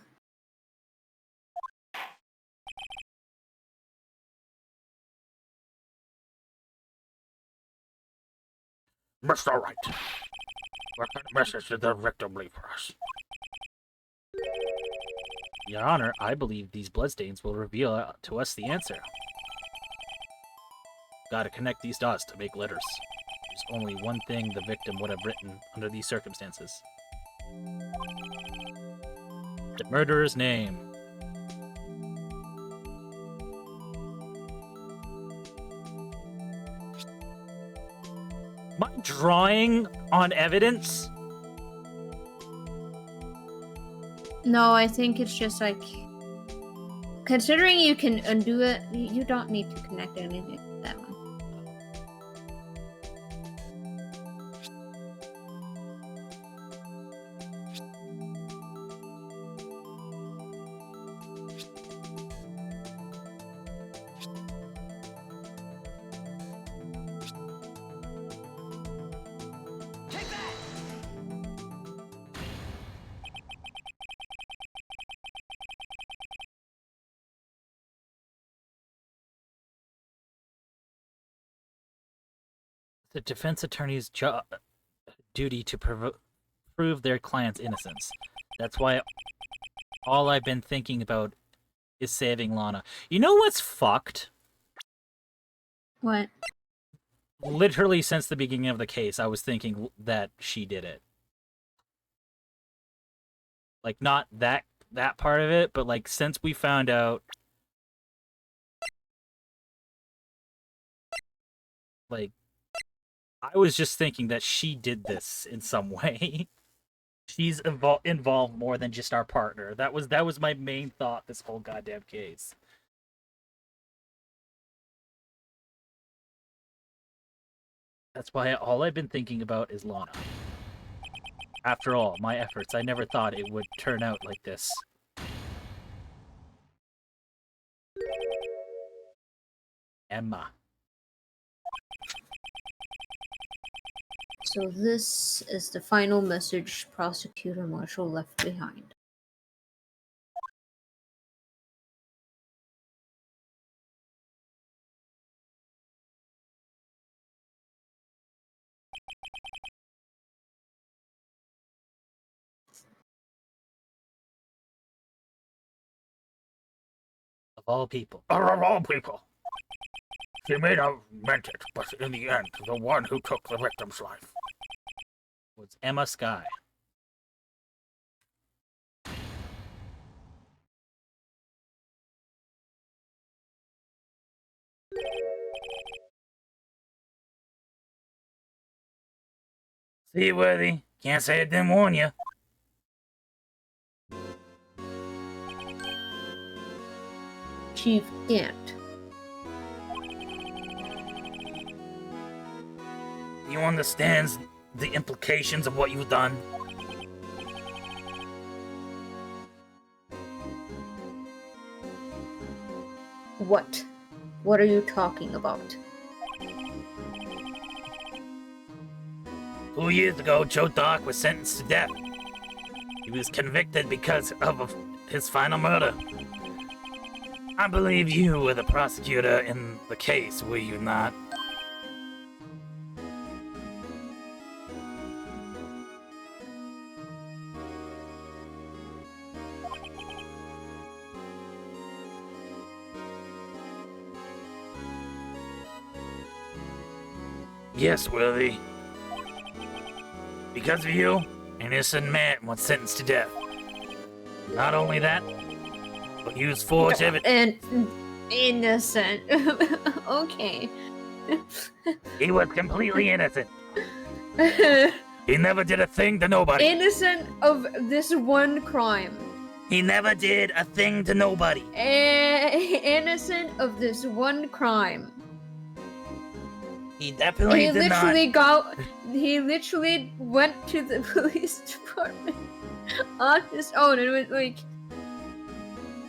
Mr. Wright, what kind of message did the victim leave for us? Your Honor, I believe these bloodstains will reveal to us the answer. Gotta connect these dots to make letters. There's only one thing the victim would have written under these circumstances. The murderer's name. Am I drawing on evidence? No, I think it's just like... Considering you can undo it, you don't need to connect anything to that one. Take that! The defense attorney's duty to prove their client's innocence. That's why all I've been thinking about is saving Lana. You know what's fucked? What? Literally since the beginning of the case, I was thinking that she did it. Like, not that part of it, but like since we found out, like, I was just thinking that she did this in some way. She's involved more than just our partner. That was my main thought this whole goddamn case. That's why all I've been thinking about is Lana. After all, my efforts, I never thought it would turn out like this. Emma. So this is the final message Prosecutor Marshall left behind. Of all people. Of all people. She may have meant it, but in the end, the one who took the victim's life Was Emma Skye. See, Worthy? Can't say it didn't warn you. Chief Gant. You understands the implications of what you've done? What? What are you talking about? 2 years ago, Joe Dark was sentenced to death. He was convicted because of his final murder. I believe you were the prosecutor in the case, were you not? Yes, Willie. Because of you, an innocent man was sentenced to death. Not only that, but you forged evidence. And innocent. Okay. He was completely innocent. He never did a thing to nobody. Innocent of this one crime. He never did a thing to nobody. Innocent of this one crime. He definitely did not. He literally went to the police department on his own and was like,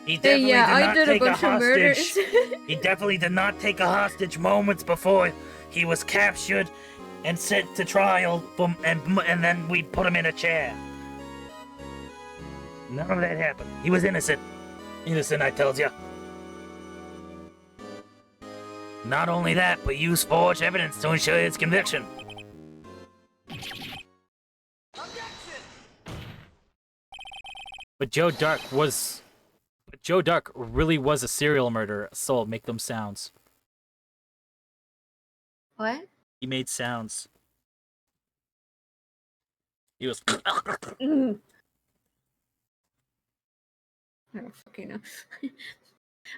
He definitely yeah, did I not did a take bunch of murders. hostage. He definitely did not take a hostage moments before he was captured and sent to trial, and then we put him in a chair. None of that happened. He was innocent. Innocent, I tells ya. Not only that, but used forged evidence to ensure his conviction. But Joe Dark really was a serial murderer. Soul, make them sounds. What? He made sounds. He was. Mm. I don't fucking know.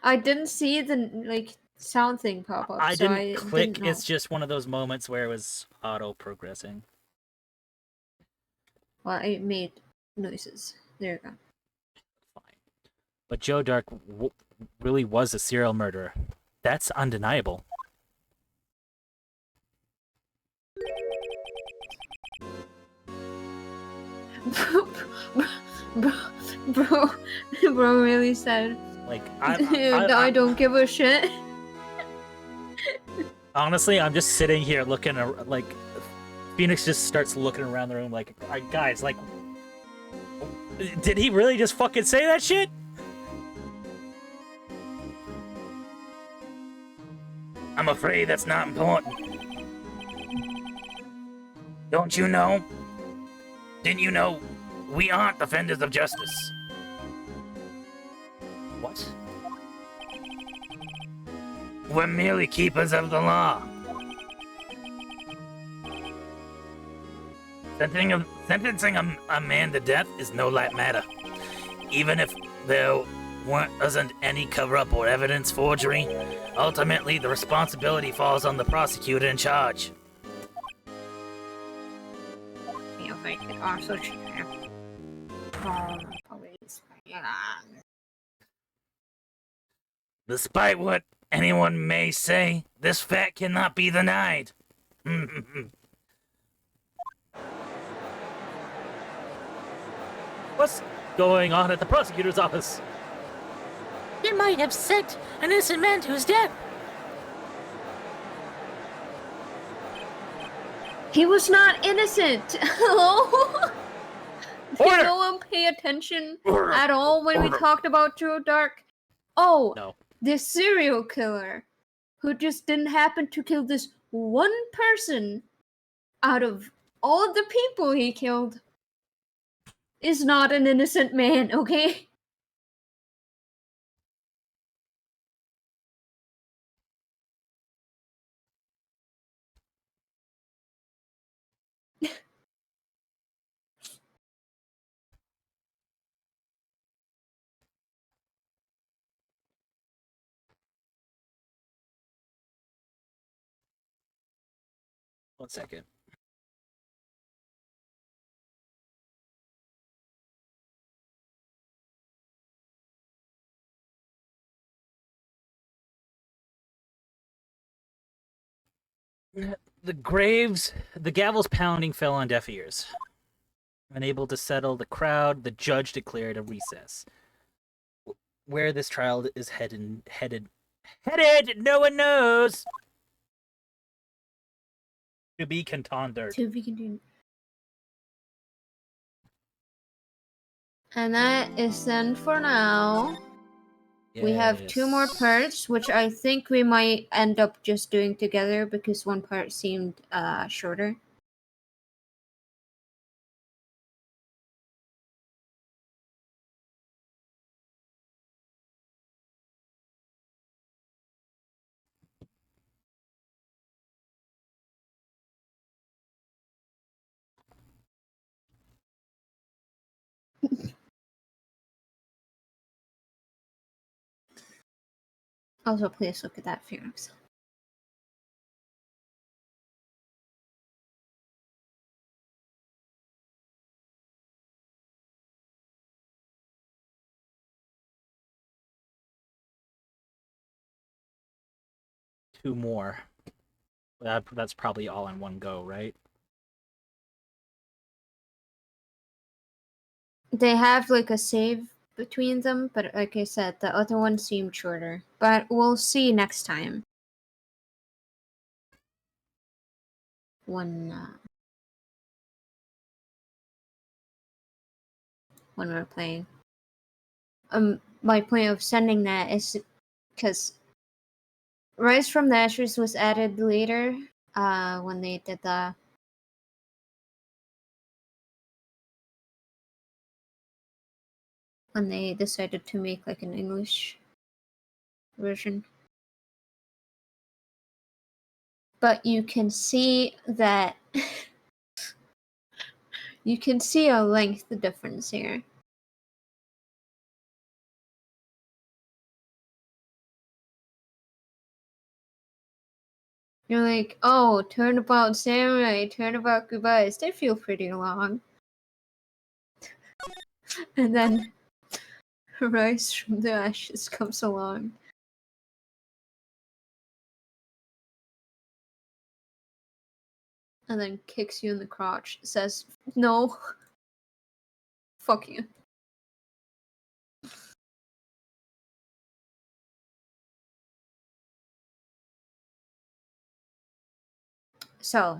I didn't see the sound thing pop up. I so didn't I click. Didn't know. It's just one of those moments where it was auto progressing. Well, it made noises. There you go. Fine. But Joe Dark really was a serial murderer. That's undeniable. bro really said, Like I don't give a shit. Honestly, I'm just sitting here looking like Phoenix just starts looking around the room like, guys, like, did he really just fucking say that shit? I'm afraid that's not important. Don't you know? Didn't you know we aren't defenders of justice? What? We're merely keepers of the law. Sentencing a man to death is no light matter. Even if there wasn't any cover-up or evidence forgery, ultimately the responsibility falls on the prosecutor in charge. Feels like it also should have police. Despite what anyone may say, this fact cannot be denied. What's going on at the prosecutor's office? You might have sent an innocent man to his death. He was not innocent. Hello? Did Order! no one pay attention Order! at all when we Order! talked about Joe Dark? Oh, No. this serial killer who just didn't happen to kill this one person out of all the people he killed is not an innocent man, okay? One second. The gavel's pounding fell on deaf ears. Unable to settle the crowd, the judge declared a recess. Where this trial is headed, no one knows. To be contended. To be continued. And that is then for now. We have 2 more Yes. parts, which I think we might end up just doing together because one part seemed shorter. Also, please look at that, Phoenix. Two more. That's probably all in one go, right? They have like a save between them, but like I said, the other one seemed shorter. But we'll see next time. When we're playing. My point of sending that is because Rise from the Ashes was added later, when they did when they decided to make like an English version. But you can see that you can see a length difference here. You're like, oh, Turnabout Samurai, Turnabout Goodbyes, they feel pretty long. And then Rise from the Ashes comes along. And then kicks you in the crotch, says, no. Fuck you. So,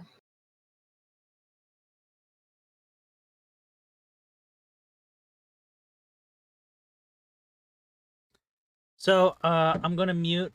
So, I'm gonna mute